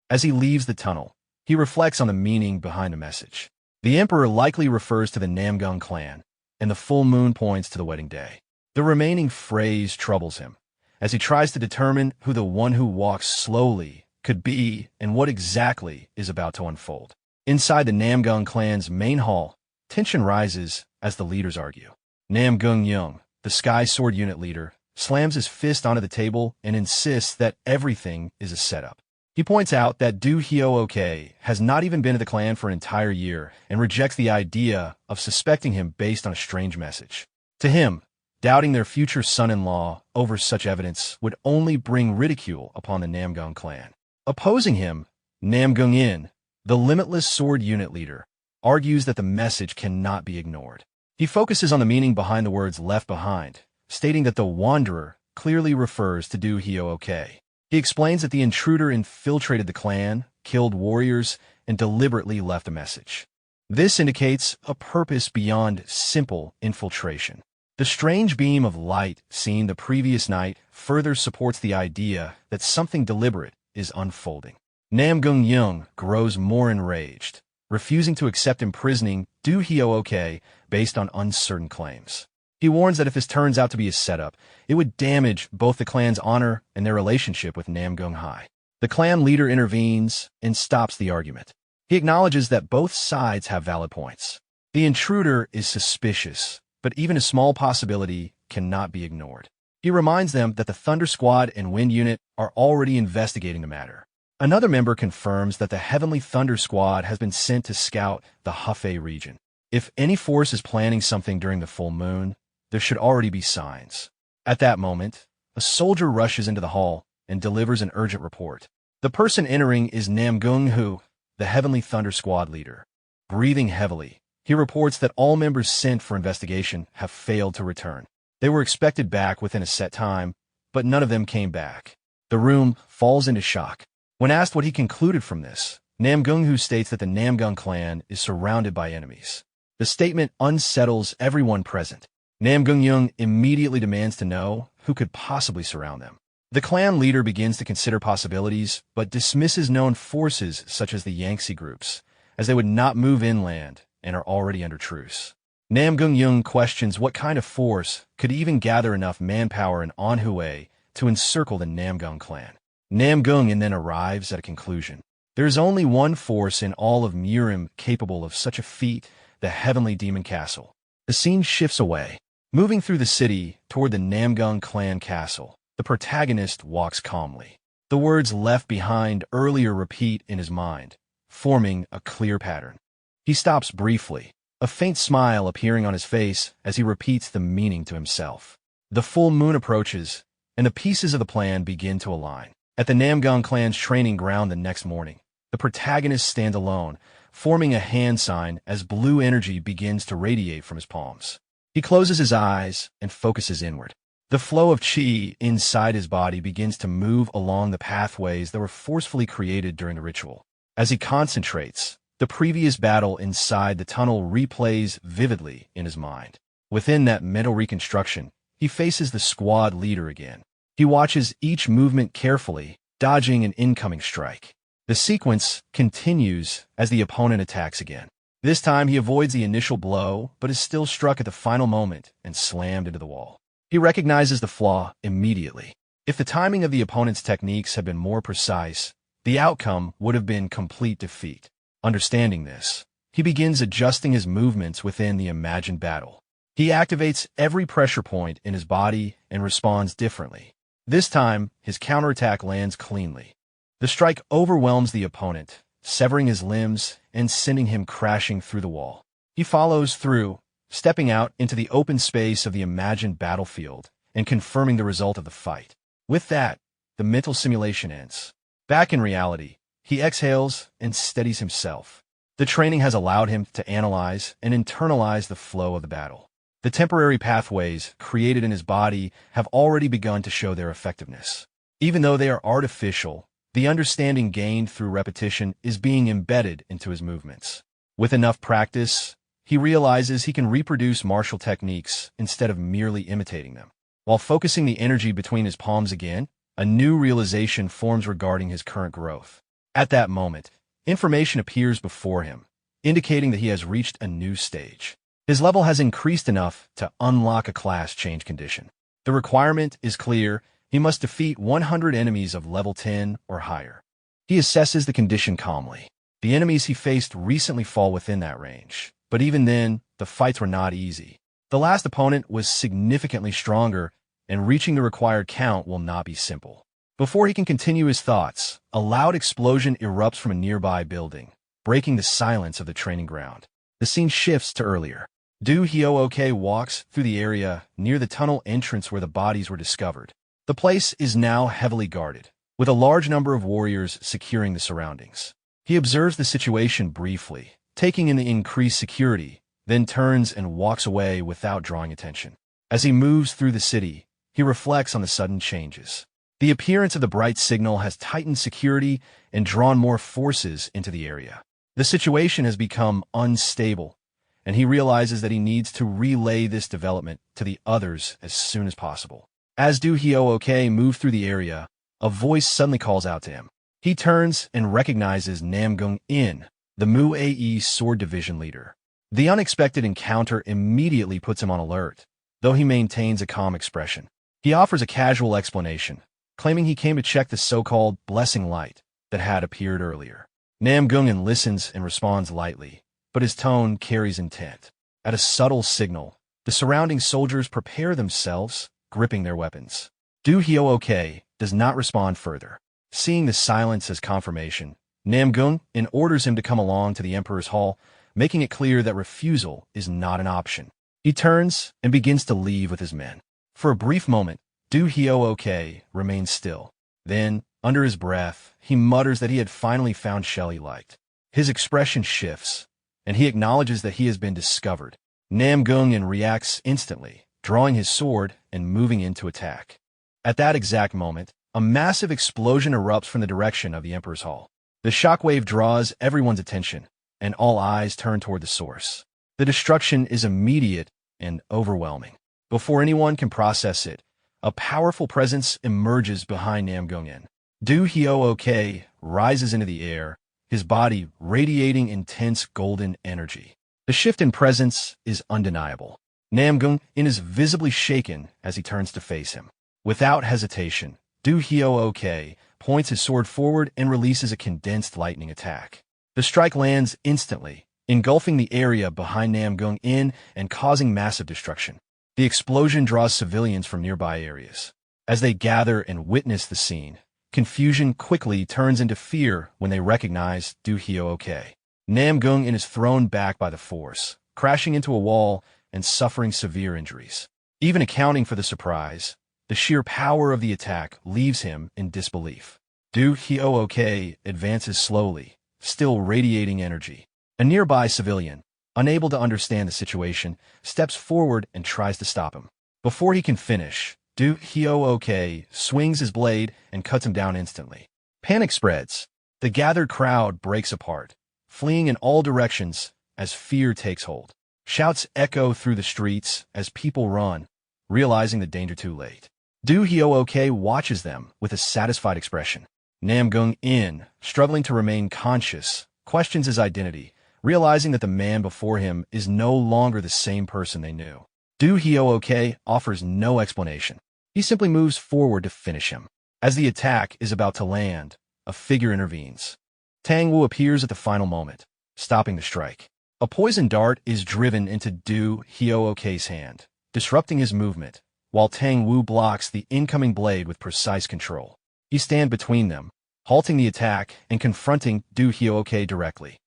As he leaves the tunnel, he reflects on the meaning behind the message. The emperor likely refers to the Namgung clan, and the full moon points to the wedding day. The remaining phrase troubles him, as he tries to determine who the one who walks slowly could be and what exactly is about to unfold. Inside the Namgung clan's main hall, tension rises as the leaders argue. Namgung Young, the Sky Sword Unit leader, slams his fist onto the table and insists that everything is a setup. He points out that Du Hyo-ok has not even been at the clan for an entire year and rejects the idea of suspecting him based on a strange message. To him, doubting their future son-in-law over such evidence would only bring ridicule upon the Namgung clan. Opposing him, Namgung In, the Limitless Sword Unit leader, argues that the message cannot be ignored. He focuses on the meaning behind the words left behind, stating that the wanderer clearly refers to Du Hyo-ok. He explains that the intruder infiltrated the clan, killed warriors, and deliberately left a message. This indicates a purpose beyond simple infiltration. The strange beam of light seen the previous night further supports the idea that something deliberate is unfolding. Namgung Young grows more enraged, refusing to accept imprisoning Du Hyo-ok based on uncertain claims. He warns that if this turns out to be a setup, it would damage both the clan's honor and their relationship with Namgung Hai. The clan leader intervenes and stops the argument. He acknowledges that both sides have valid points. The intruder is suspicious, but even a small possibility cannot be ignored. He reminds them that the Thunder Squad and Wind Unit are already investigating the matter. Another member confirms that the Heavenly Thunder Squad has been sent to scout the Hefei region. If any force is planning something during the full moon, there should already be signs. At that moment, a soldier rushes into the hall and delivers an urgent report. The person entering is Namgung-hu, the Heavenly Thunder Squad leader. Breathing heavily, he reports that all members sent for investigation have failed to return. They were expected back within a set time, but none of them came back. The room falls into shock. When asked what he concluded from this, Namgung-hu states that the Namgung clan is surrounded by enemies. The statement unsettles everyone present. Namgung-yung immediately demands to know who could possibly surround them. The clan leader begins to consider possibilities, but dismisses known forces such as the Yangtze groups, as they would not move inland and are already under truce. Namgung-yung questions what kind of force could even gather enough manpower in Anhui to encircle the Namgung clan. Namgung then arrives at a conclusion. There is only one force in all of Murim capable of such a feat, the Heavenly Demon Castle. The scene shifts away. Moving through the city toward the Namgung clan castle, the protagonist walks calmly. The words left behind earlier repeat in his mind, forming a clear pattern. He stops briefly, a faint smile appearing on his face as he repeats the meaning to himself. The full moon approaches, and the pieces of the plan begin to align. At the Namgung clan's training ground the next morning, the protagonist stands alone, forming a hand sign as blue energy begins to radiate from his palms. He closes his eyes and focuses inward. The flow of chi inside his body begins to move along the pathways that were forcefully created during the ritual. As he concentrates, the previous battle inside the tunnel replays vividly in his mind. Within that mental reconstruction, he faces the squad leader again. He watches each movement carefully, dodging an incoming strike. The sequence continues as the opponent attacks again. This time he avoids the initial blow, but is still struck at the final moment and slammed into the wall. He recognizes the flaw immediately. If the timing of the opponent's techniques had been more precise, the outcome would have been complete defeat. Understanding this, he begins adjusting his movements within the imagined battle. He activates every pressure point in his body and responds differently. This time, his counterattack lands cleanly. The strike overwhelms the opponent, severing his limbs and sending him crashing through the wall. He follows through, stepping out into the open space of the imagined battlefield and confirming the result of the fight. With that, the mental simulation ends. Back in reality, he exhales and steadies himself. The training has allowed him to analyze and internalize the flow of the battle. The temporary pathways created in his body have already begun to show their effectiveness. Even though they are artificial, the understanding gained through repetition is being embedded into his movements. With enough practice, he realizes he can reproduce martial techniques instead of merely imitating them. While focusing the energy between his palms again, a new realization forms regarding his current growth. At that moment, information appears before him, indicating that he has reached a new stage. His level has increased enough to unlock a class change condition. The requirement is clear. He must defeat 100 enemies of level 10 or higher. He assesses the condition calmly. The enemies he faced recently fall within that range, but even then, the fights were not easy. The last opponent was significantly stronger, and reaching the required count will not be simple. Before he can continue his thoughts, a loud explosion erupts from a nearby building, breaking the silence of the training ground. The scene shifts to earlier. Do Hyo-ok walks through the area near the tunnel entrance where the bodies were discovered. The place is now heavily guarded, with a large number of warriors securing the surroundings. He observes the situation briefly, taking in the increased security, then turns and walks away without drawing attention. As he moves through the city, he reflects on the sudden changes. The appearance of the bright signal has tightened security and drawn more forces into the area. The situation has become unstable, and he realizes that he needs to relay this development to the others as soon as possible. As Do Hyo-ok move through the area, a voice suddenly calls out to him. He turns and recognizes Namgung-in, the Mu-ae Sword Division leader. The unexpected encounter immediately puts him on alert, though he maintains a calm expression. He offers a casual explanation, claiming he came to check the so-called blessing light that had appeared earlier. Namgung-in listens and responds lightly, but his tone carries intent. At a subtle signal, the surrounding soldiers prepare themselves, gripping their weapons. Do Hyo-ok does not respond further. Seeing the silence as confirmation, Namgung-in orders him to come along to the Emperor's Hall, making it clear that refusal is not an option. He turns and begins to leave with his men. For a brief moment, Do Hyo-ok remains still. Then, under his breath, he mutters that he had finally found Shell he liked. His expression shifts, and he acknowledges that he has been discovered. Nam Gung-in reacts instantly, drawing his sword and moving in to attack. At that exact moment, a massive explosion erupts from the direction of the Emperor's Hall. The shockwave draws everyone's attention, and all eyes turn toward the source. The destruction is immediate and overwhelming. Before anyone can process it, a powerful presence emerges behind Nam Gung-in. Do Hyo-ok rises into the air, his body radiating intense golden energy. The shift in presence is undeniable. Nam Gung-in is visibly shaken as he turns to face him. Without hesitation, Do Hyo-ok points his sword forward and releases a condensed lightning attack. The strike lands instantly, engulfing the area behind Nam Gung-in and causing massive destruction. The explosion draws civilians from nearby areas. As they gather and witness the scene, confusion quickly turns into fear when they recognize Do Hyo-ok. Nam Gung-in is thrown back by the force, crashing into a wall and suffering severe injuries. Even accounting for the surprise, the sheer power of the attack leaves him in disbelief. Do Hyo-ok advances slowly, still radiating energy. A nearby civilian, unable to understand the situation, steps forward and tries to stop him. Before he can finish, Do Hyo-ok swings his blade and cuts him down instantly. Panic spreads. The gathered crowd breaks apart, fleeing in all directions as fear takes hold. Shouts echo through the streets as people run, realizing the danger too late. Do Hyo-ok watches them with a satisfied expression. Nam Gung-in, struggling to remain conscious, questions his identity, realizing that the man before him is no longer the same person they knew. Do Hyo-ok offers no explanation. He simply moves forward to finish him. As the attack is about to land, a figure intervenes. Tang Wu appears at the final moment, stopping the strike. A poison dart is driven into Do Hyo-ok's hand, disrupting his movement, while Tang Wu blocks the incoming blade with precise control. He stands between them, halting the attack and confronting Do Hyo-ok directly.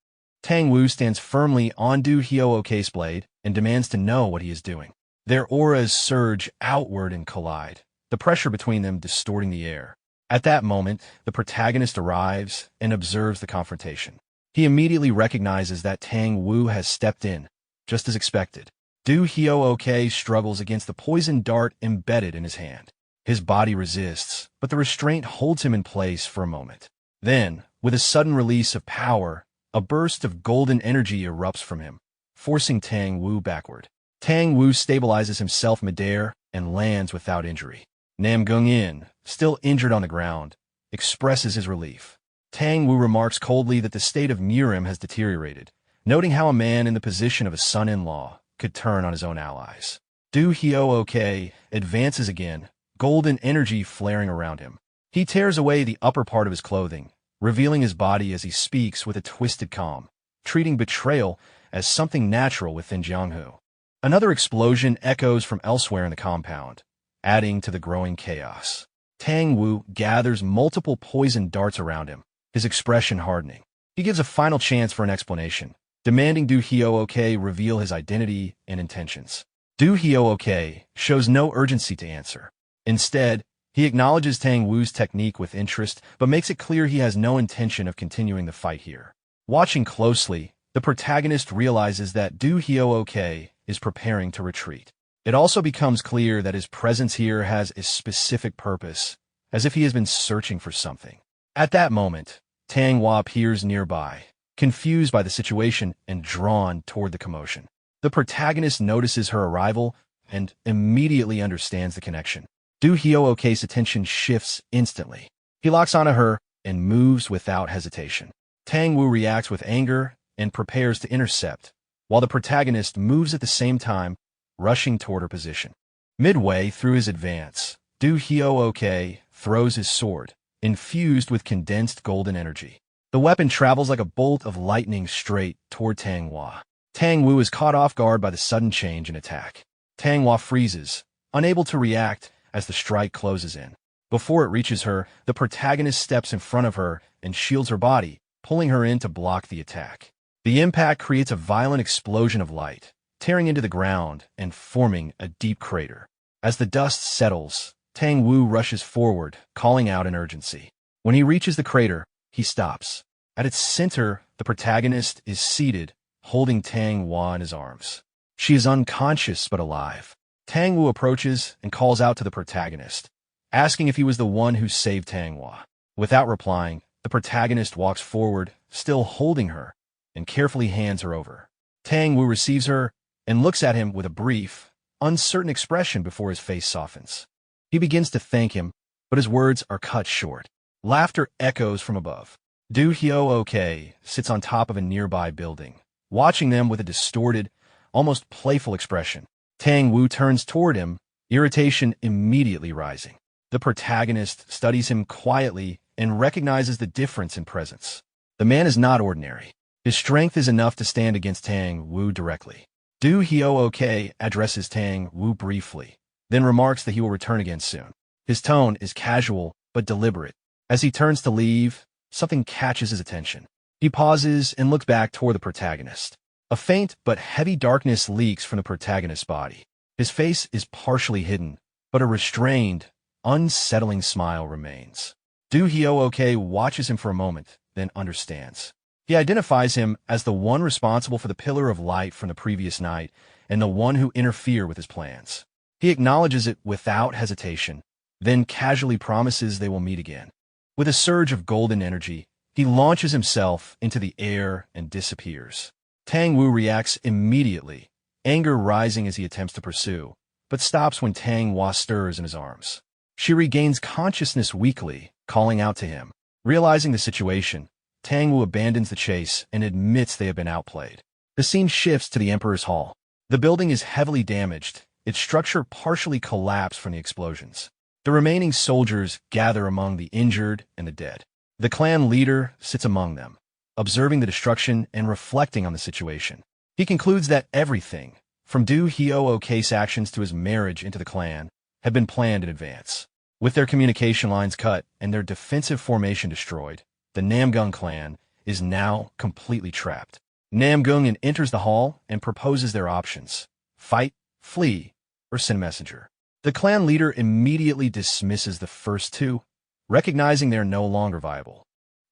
Tang Wu stands firmly on Do Hyo-ok's blade and demands to know what he is doing. Their auras surge outward and collide, the pressure between them distorting the air. At that moment, the protagonist arrives and observes the confrontation. He immediately recognizes that Tang Wu has stepped in, just as expected. Do Hyo-ok struggles against the poison dart embedded in his hand. His body resists, but the restraint holds him in place for a moment. Then, with a sudden release of power, a burst of golden energy erupts from him, forcing Tang Wu backward. Tang Wu stabilizes himself midair and lands without injury. Nam Gung-in, still injured on the ground, expresses his relief. Tang Wu remarks coldly that the state of Murim has deteriorated, noting how a man in the position of a son-in-law could turn on his own allies. Do Hyo-ok advances again, golden energy flaring around him. He tears away the upper part of his clothing, revealing his body as he speaks with a twisted calm, treating betrayal as something natural within Jianghu. Another explosion echoes from elsewhere in the compound, adding to the growing chaos. Tang Wu gathers multiple poison darts around him, his expression hardening. He gives a final chance for an explanation, demanding Do Hyo-ok reveal his identity and intentions. Do Hyo-ok shows no urgency to answer. Instead, he acknowledges Tang Wu's technique with interest, but makes it clear he has no intention of continuing the fight here. Watching closely, the protagonist realizes that Do Hyo-ok is preparing to retreat. It also becomes clear that his presence here has a specific purpose, as if he has been searching for something. At that moment, Tang Hua appears nearby, confused by the situation and drawn toward the commotion. The protagonist notices her arrival and immediately understands the connection. Do Hyo-ok's attention shifts instantly. He locks onto her and moves without hesitation. Tang Wu reacts with anger and prepares to intercept, while the protagonist moves at the same time, rushing toward her position. Midway through his advance, Do Hyo-ok throws his sword, infused with condensed golden energy. The weapon travels like a bolt of lightning straight toward Tang Hua. Tang Wu is caught off guard by the sudden change in attack. Tang Hua freezes, unable to react as the strike closes in. Before it reaches her, the protagonist steps in front of her and shields her body, pulling her in to block the attack. The impact creates a violent explosion of light, tearing into the ground and forming a deep crater. As the dust settles, Tang Wu rushes forward, calling out in urgency. When he reaches the crater, he stops. At its center, the protagonist is seated, holding Tang Hua in his arms. She is unconscious but alive. Tang Wu approaches and calls out to the protagonist, asking if he was the one who saved Tang Hua. Without replying, the protagonist walks forward, still holding her, and carefully hands her over. Tang Wu receives her and looks at him with a brief, uncertain expression before his face softens. He begins to thank him, but his words are cut short. Laughter echoes from above. Du Hyo-ok sits on top of a nearby building, watching them with a distorted, almost playful expression. Tang Wu turns toward him, irritation immediately rising. The protagonist studies him quietly and recognizes the difference in presence. The man is not ordinary. His strength is enough to stand against Tang Wu directly. Du Hyo-ok addresses Tang Wu briefly, then remarks that he will return again soon. His tone is casual but deliberate. As he turns to leave, something catches his attention. He pauses and looks back toward the protagonist. A faint but heavy darkness leaks from the protagonist's body. His face is partially hidden, but a restrained, unsettling smile remains. Du Hyo-ok watches him for a moment, then understands. He identifies him as the one responsible for the pillar of light from the previous night and the one who interfered with his plans. He acknowledges it without hesitation, then casually promises they will meet again. With a surge of golden energy, he launches himself into the air and disappears. Tang Wu reacts immediately, anger rising as he attempts to pursue, but stops when Tang Hua stirs in his arms. She regains consciousness weakly, calling out to him. Realizing the situation, Tang Wu abandons the chase and admits they have been outplayed. The scene shifts to the Emperor's Hall. The building is heavily damaged, its structure partially collapsed from the explosions. The remaining soldiers gather among the injured and the dead. The clan leader sits among them, observing the destruction and reflecting on the situation. He concludes that everything, from Du Hyo-ok's actions to his marriage into the clan, had been planned in advance. With their communication lines cut and their defensive formation destroyed, the Namgung clan is now completely trapped. Namgung enters the hall and proposes their options: fight, flee, or send a messenger. The clan leader immediately dismisses the first two, recognizing they are no longer viable.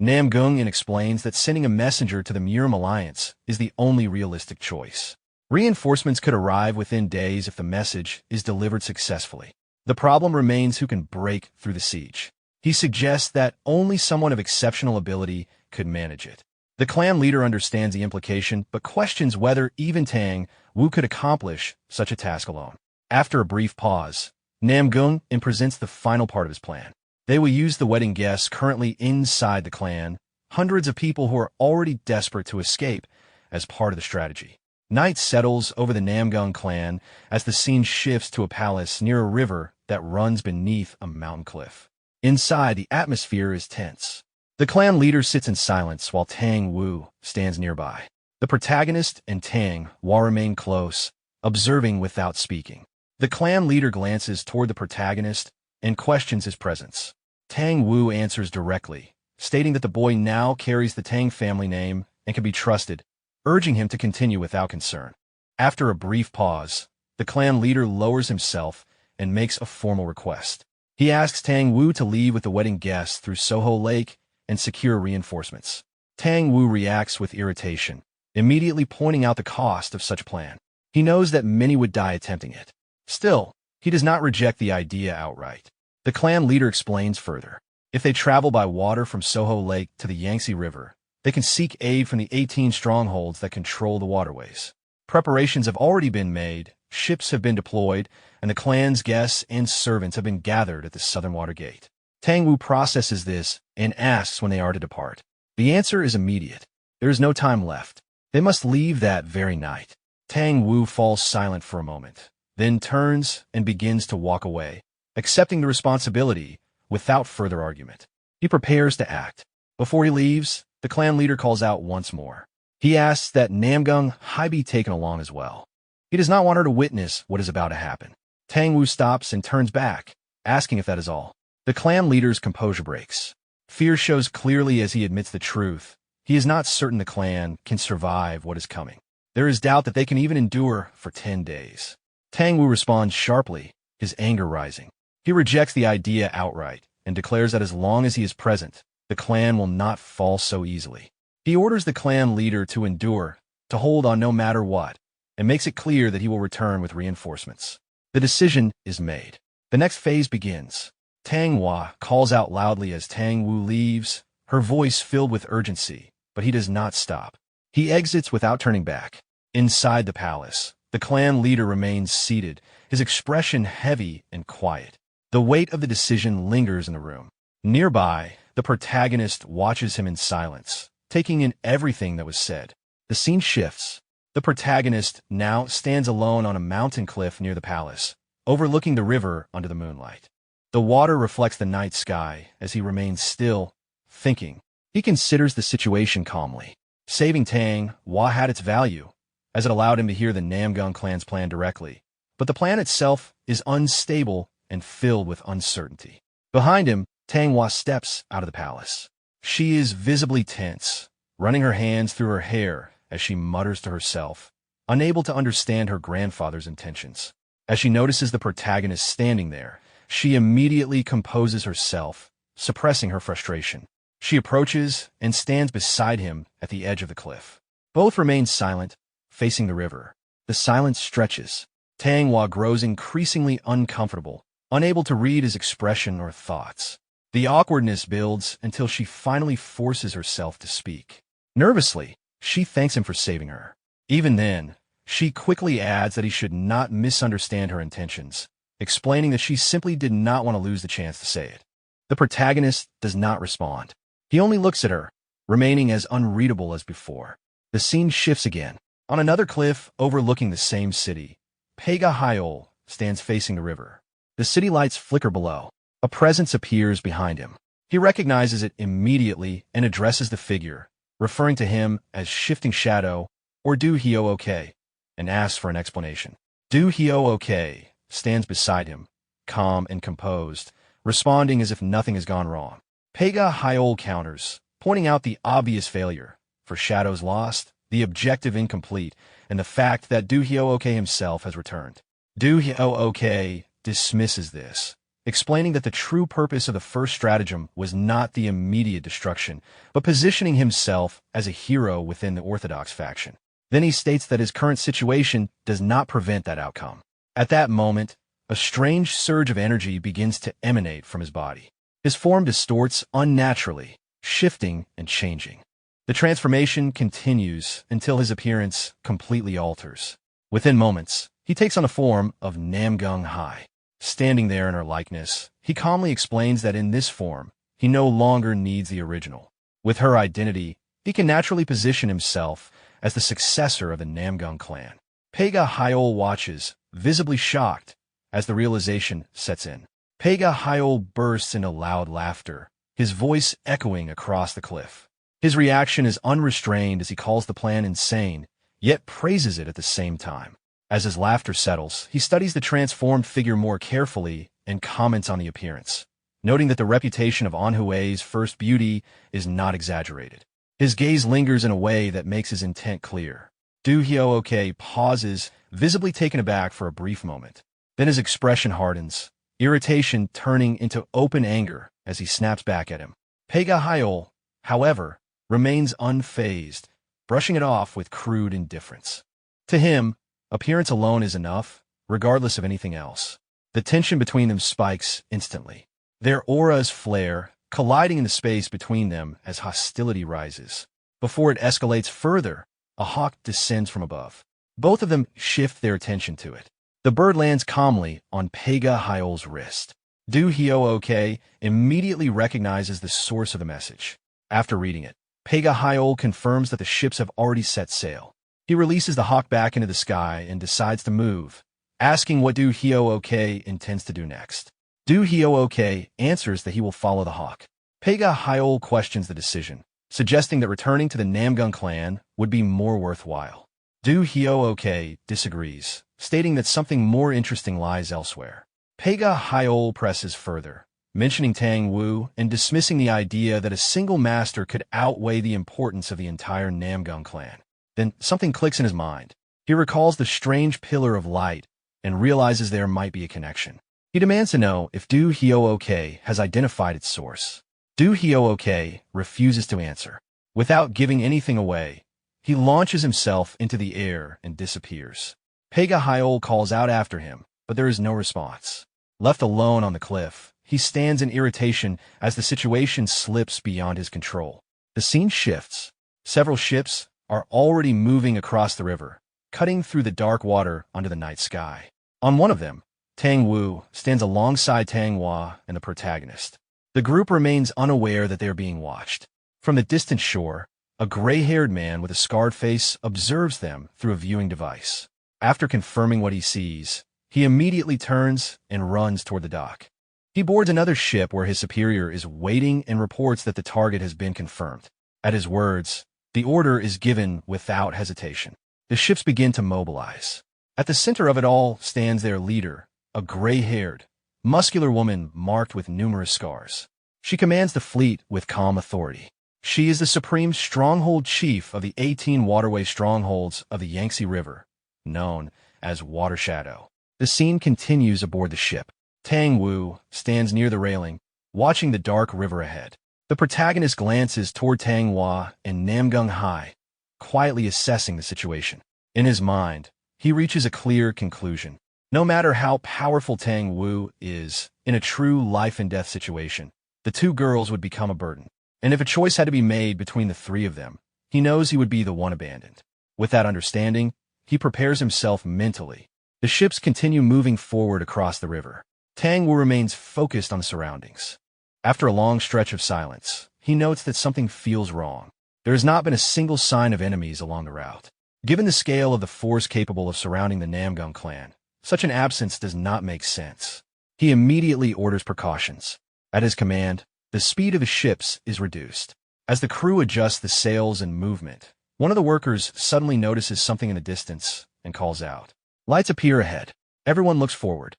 Namgung explains that sending a messenger to the Murim Alliance is the only realistic choice. Reinforcements could arrive within days if the message is delivered successfully. The problem remains who can break through the siege. He suggests that only someone of exceptional ability could manage it. The clan leader understands the implication, but questions whether even Tang Wu could accomplish such a task alone. After a brief pause, Namgung presents the final part of his plan. They will use the wedding guests currently inside the clan, hundreds of people who are already desperate to escape, as part of the strategy. Night settles over the Namgung clan as the scene shifts to a palace near a river that runs beneath a mountain cliff. Inside, the atmosphere is tense. The clan leader sits in silence while Tang Wu stands nearby. The protagonist and Tang Hua remain close, observing without speaking. The clan leader glances toward the protagonist and questions his presence. Tang Wu answers directly, stating that the boy now carries the Tang family name and can be trusted, urging him to continue without concern. After a brief pause, the clan leader lowers himself and makes a formal request. He asks Tang Wu to leave with the wedding guests through Soho Lake and secure reinforcements. Tang Wu reacts with irritation, immediately pointing out the cost of such a plan. He knows that many would die attempting it. Still, he does not reject the idea outright. The clan leader explains further. If they travel by water from Soho Lake to the Yangtze River, they can seek aid from the 18 strongholds that control the waterways. Preparations have already been made, ships have been deployed, and the clan's guests and servants have been gathered at the southern water gate. Tang Wu processes this and asks when they are to depart. The answer is immediate. There is no time left. They must leave that very night. Tang Wu falls silent for a moment, then turns and begins to walk away, accepting the responsibility without further argument. He prepares to act. Before he leaves, the clan leader calls out once more. He asks that Namgung be taken along as well. He does not want her to witness what is about to happen. Tang Wu stops and turns back, asking if that is all. The clan leader's composure breaks. Fear shows clearly as he admits the truth, He is not certain the clan can survive what is coming. There is doubt that they can even endure for 10 days. Tang Wu responds sharply, his anger rising. He rejects the idea outright and declares that as long as he is present, the clan will not fall so easily. He orders the clan leader to endure, to hold on no matter what, and makes it clear that he will return with reinforcements. The decision is made. The next phase begins. Tang Hua calls out loudly as Tang Wu leaves, her voice filled with urgency, but he does not stop. He exits without turning back. Inside the palace, the clan leader remains seated, his expression heavy and quiet. The weight of the decision lingers in the room. Nearby, the protagonist watches him in silence, taking in everything that was said. The scene shifts. The protagonist now stands alone on a mountain cliff near the palace, overlooking the river under the moonlight. The water reflects the night sky as he remains still, thinking. He considers the situation calmly. Saving Tang Hua had its value, as it allowed him to hear the Namgung clan's plan directly. But the plan itself is unstable and filled with uncertainty. Behind him, Tang Hua steps out of the palace. She is visibly tense, running her hands through her hair as she mutters to herself, unable to understand her grandfather's intentions. As she notices the protagonist standing there, she immediately composes herself, suppressing her frustration. She approaches and stands beside him at the edge of the cliff. Both remain silent, facing the river. The silence stretches. Tang Hua grows increasingly uncomfortable, unable to read his expression or thoughts. The awkwardness builds until she finally forces herself to speak. Nervously, she thanks him for saving her. Even then, she quickly adds that he should not misunderstand her intentions, explaining that she simply did not want to lose the chance to say it. The protagonist does not respond. He only looks at her, remaining as unreadable as before. The scene shifts again. On another cliff overlooking the same city, Pega Hyol stands facing the river. The city lights flicker below. A presence appears behind him. He recognizes it immediately and addresses the figure, referring to him as Shifting Shadow or Du Hyo-ok, and asks for an explanation. Du Hyo-ok stands beside him, calm and composed, responding as if nothing has gone wrong. Pega Hyol counters, pointing out the obvious failure, for Shadow's lost, the objective incomplete, and the fact that Du Hyo-ok himself has returned. Du Hyo-ok dismisses this, explaining that the true purpose of the first stratagem was not the immediate destruction, but positioning himself as a hero within the Orthodox faction. Then he states that his current situation does not prevent that outcome. At that moment, a strange surge of energy begins to emanate from his body. His form distorts unnaturally, shifting and changing. The transformation continues until his appearance completely alters. Within moments, he takes on the form of Namgung Hai. Standing there in her likeness, he calmly explains that in this form, he no longer needs the original. With her identity, he can naturally position himself as the successor of the Namgung clan. Pega Hyol watches, visibly shocked, as the realization sets in. Pega Hyol bursts into loud laughter, his voice echoing across the cliff. His reaction is unrestrained as he calls the plan insane, yet praises it at the same time. As his laughter settles, he studies the transformed figure more carefully and comments on the appearance, noting that the reputation of Anhue's first beauty is not exaggerated. His gaze lingers in a way that makes his intent clear. Du Hyo-ok pauses, visibly taken aback for a brief moment. Then his expression hardens, irritation turning into open anger as he snaps back at him. Pega Hyol, however, remains unfazed, brushing it off with crude indifference. To him, appearance alone is enough, regardless of anything else. The tension between them spikes instantly. Their auras flare, colliding in the space between them as hostility rises. Before it escalates further, a hawk descends from above. Both of them shift their attention to it. The bird lands calmly on Pega Hyol's wrist. Du Hyo-ok immediately recognizes the source of the message. After reading it, Pega Hyol confirms that the ships have already set sail. He releases the hawk back into the sky and decides to move, asking what Du Hyo-ok intends to do next. Du Hyo-ok answers that he will follow the hawk. Pega Hyol questions the decision, suggesting that returning to the Namgung clan would be more worthwhile. Du Hyo-ok disagrees, stating that something more interesting lies elsewhere. Pega Hyol presses further, mentioning Tang Wu and dismissing the idea that a single master could outweigh the importance of the entire Namgung clan. Then something clicks in his mind. He recalls the strange pillar of light and realizes there might be a connection. He demands to know if Du Hyook has identified its source. Du Hyook refuses to answer. Without giving anything away, he launches himself into the air and disappears. Pega Hyol calls out after him, but there is no response. Left alone on the cliff, he stands in irritation as the situation slips beyond his control. The scene shifts. Several ships are already moving across the river, cutting through the dark water onto the night sky. On one of them, Tang Wu stands alongside Tang Hua and the protagonist. The group remains unaware that they are being watched. From the distant shore, a gray-haired man with a scarred face observes them through a viewing device. After confirming what he sees, he immediately turns and runs toward the dock. He boards another ship where his superior is waiting and reports that the target has been confirmed. At his words, the order is given without hesitation. The ships begin to mobilize. At the center of it all stands their leader, a gray-haired, muscular woman marked with numerous scars. She commands the fleet with calm authority. She is the supreme stronghold chief of the 18 waterway strongholds of the Yangtze River, known as Water Shadow. The scene continues aboard the ship. Tang Wu stands near the railing, watching the dark river ahead. The protagonist glances toward Tang Hua and Namgung Hai, quietly assessing the situation. In his mind, he reaches a clear conclusion. No matter how powerful Tang Wu is, in a true life-and-death situation, the two girls would become a burden. And if a choice had to be made between the three of them, he knows he would be the one abandoned. With that understanding, he prepares himself mentally. The ships continue moving forward across the river. Tang Wu remains focused on the surroundings. After a long stretch of silence, he notes that something feels wrong. There has not been a single sign of enemies along the route. Given the scale of the force capable of surrounding the Namgung clan, such an absence does not make sense. He immediately orders precautions. At his command, the speed of the ships is reduced. As the crew adjusts the sails and movement, one of the workers suddenly notices something in the distance and calls out. Lights appear ahead. Everyone looks forward.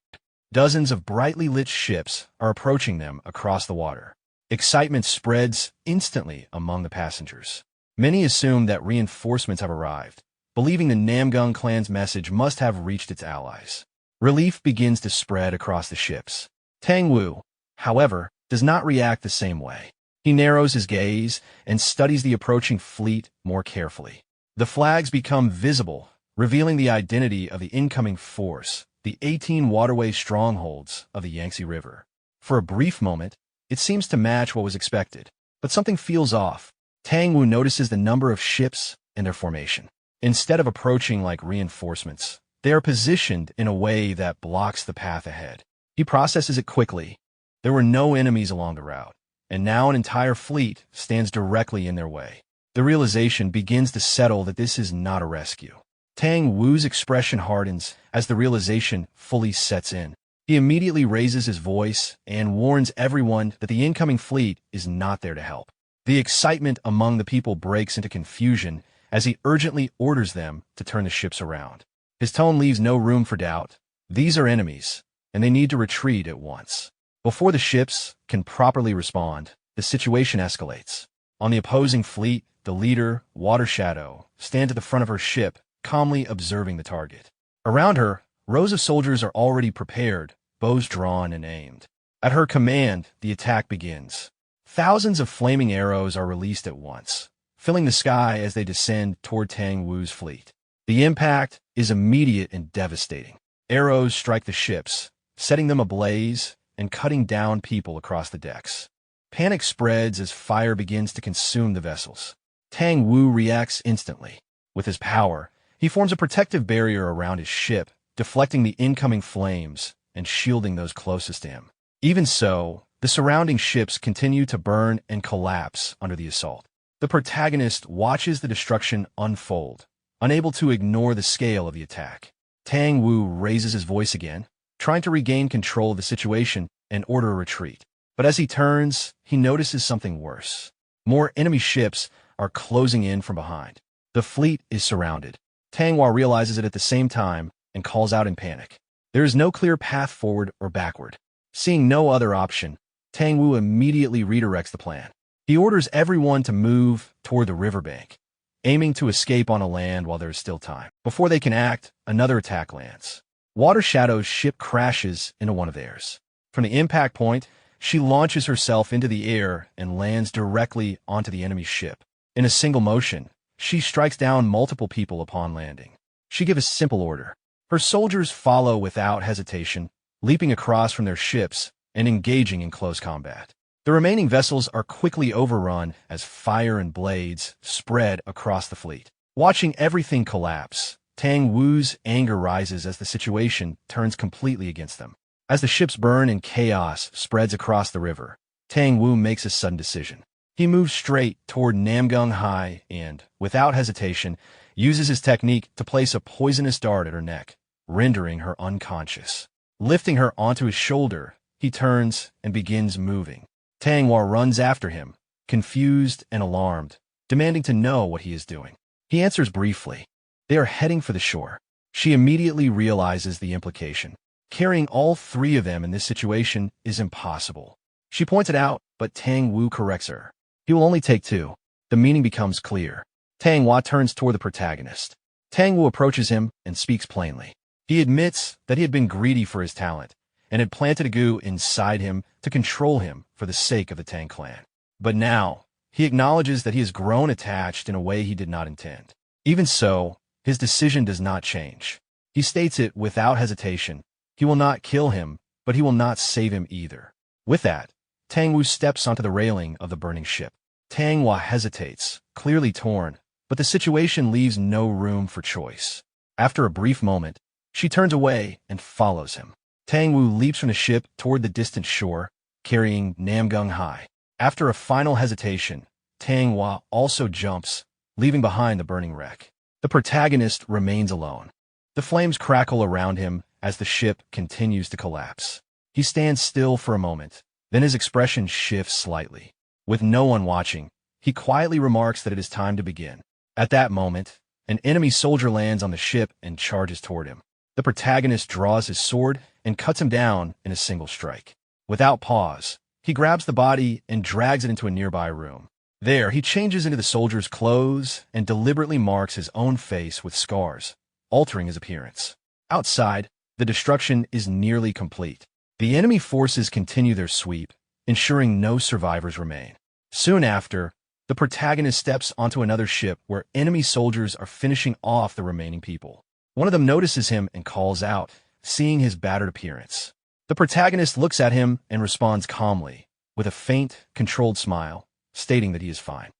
Dozens of brightly lit ships are approaching them across the water. Excitement spreads instantly among the passengers. Many assume that reinforcements have arrived, believing the Namgung clan's message must have reached its allies. Relief begins to spread across the ships. Tang Wu, however, does not react the same way. He narrows his gaze and studies the approaching fleet more carefully. The flags become visible, revealing the identity of the incoming force, the 18 waterway strongholds of the Yangtze River. For a brief moment, it seems to match what was expected, but something feels off. Tang Wu notices the number of ships and their formation. Instead of approaching like reinforcements, they are positioned in a way that blocks the path ahead. He processes it quickly. There were no enemies along the route, and now an entire fleet stands directly in their way. The realization begins to settle that this is not a rescue. Tang Wu's expression hardens as the realization fully sets in. He immediately raises his voice and warns everyone that the incoming fleet is not there to help. The excitement among the people breaks into confusion as he urgently orders them to turn the ships around. His tone leaves no room for doubt. These are enemies, and they need to retreat at once. Before the ships can properly respond, the situation escalates. On the opposing fleet, the leader, Water Shadow, stands at the front of her ship, calmly observing the target. Around her, rows of soldiers are already prepared, bows drawn and aimed. At her command, the attack begins. Thousands of flaming arrows are released at once, filling the sky as they descend toward Tang Wu's fleet. The impact is immediate and devastating. Arrows strike the ships, setting them ablaze and cutting down people across the decks. Panic spreads as fire begins to consume the vessels. Tang Wu reacts instantly. With his power, he forms a protective barrier around his ship, deflecting the incoming flames and shielding those closest to him. Even so, the surrounding ships continue to burn and collapse under the assault. The protagonist watches the destruction unfold, unable to ignore the scale of the attack. Tang Wu raises his voice again, trying to regain control of the situation and order a retreat. But as he turns, he notices something worse. More enemy ships are closing in from behind. The fleet is surrounded. Tang Hua realizes it at the same time and calls out in panic. There is no clear path forward or backward. Seeing no other option, Tang Wu immediately redirects the plan. He orders everyone to move toward the riverbank, aiming to escape on a land while there is still time. Before they can act, another attack lands. Water Shadow's ship crashes into one of theirs. From the impact point, she launches herself into the air and lands directly onto the enemy's ship. In a single motion, she strikes down multiple people upon landing. She gives a simple order. Her soldiers follow without hesitation, leaping across from their ships and engaging in close combat. The remaining vessels are quickly overrun as fire and blades spread across the fleet. Watching everything collapse, Tang Wu's anger rises as the situation turns completely against them. As the ships burn and chaos spreads across the river, Tang Wu makes a sudden decision. He moves straight toward Namgung Hai and, without hesitation, uses his technique to place a poisonous dart at her neck, rendering her unconscious. Lifting her onto his shoulder, he turns and begins moving. Tang Wu runs after him, confused and alarmed, demanding to know what he is doing. He answers briefly. They are heading for the shore. She immediately realizes the implication. Carrying all three of them in this situation is impossible. She points it out, but Tang Wu corrects her. He will only take two. The meaning becomes clear. Tang Wu turns toward the protagonist. Tang Wu approaches him and speaks plainly. He admits that he had been greedy for his talent and had planted a goo inside him to control him for the sake of the Tang clan. But now, he acknowledges that he has grown attached in a way he did not intend. Even so, his decision does not change. He states it without hesitation. He will not kill him, but he will not save him either. With that, Tang Wu steps onto the railing of the burning ship. Tang Wu hesitates, clearly torn, but the situation leaves no room for choice. After a brief moment, she turns away and follows him. Tang Wu leaps from the ship toward the distant shore, carrying Namgung Hai. After a final hesitation, Tang Wu also jumps, leaving behind the burning wreck. The protagonist remains alone. The flames crackle around him as the ship continues to collapse. He stands still for a moment, then his expression shifts slightly. With no one watching, he quietly remarks that it is time to begin. At that moment, an enemy soldier lands on the ship and charges toward him. The protagonist draws his sword and cuts him down in a single strike. Without pause, he grabs the body and drags it into a nearby room. There, he changes into the soldier's clothes and deliberately marks his own face with scars, altering his appearance. Outside, the destruction is nearly complete. The enemy forces continue their sweep, ensuring no survivors remain. Soon after, the protagonist steps onto another ship where enemy soldiers are finishing off the remaining people. One of them notices him and calls out, seeing his battered appearance. The protagonist looks at him and responds calmly, with a faint, controlled smile, stating that he is fine.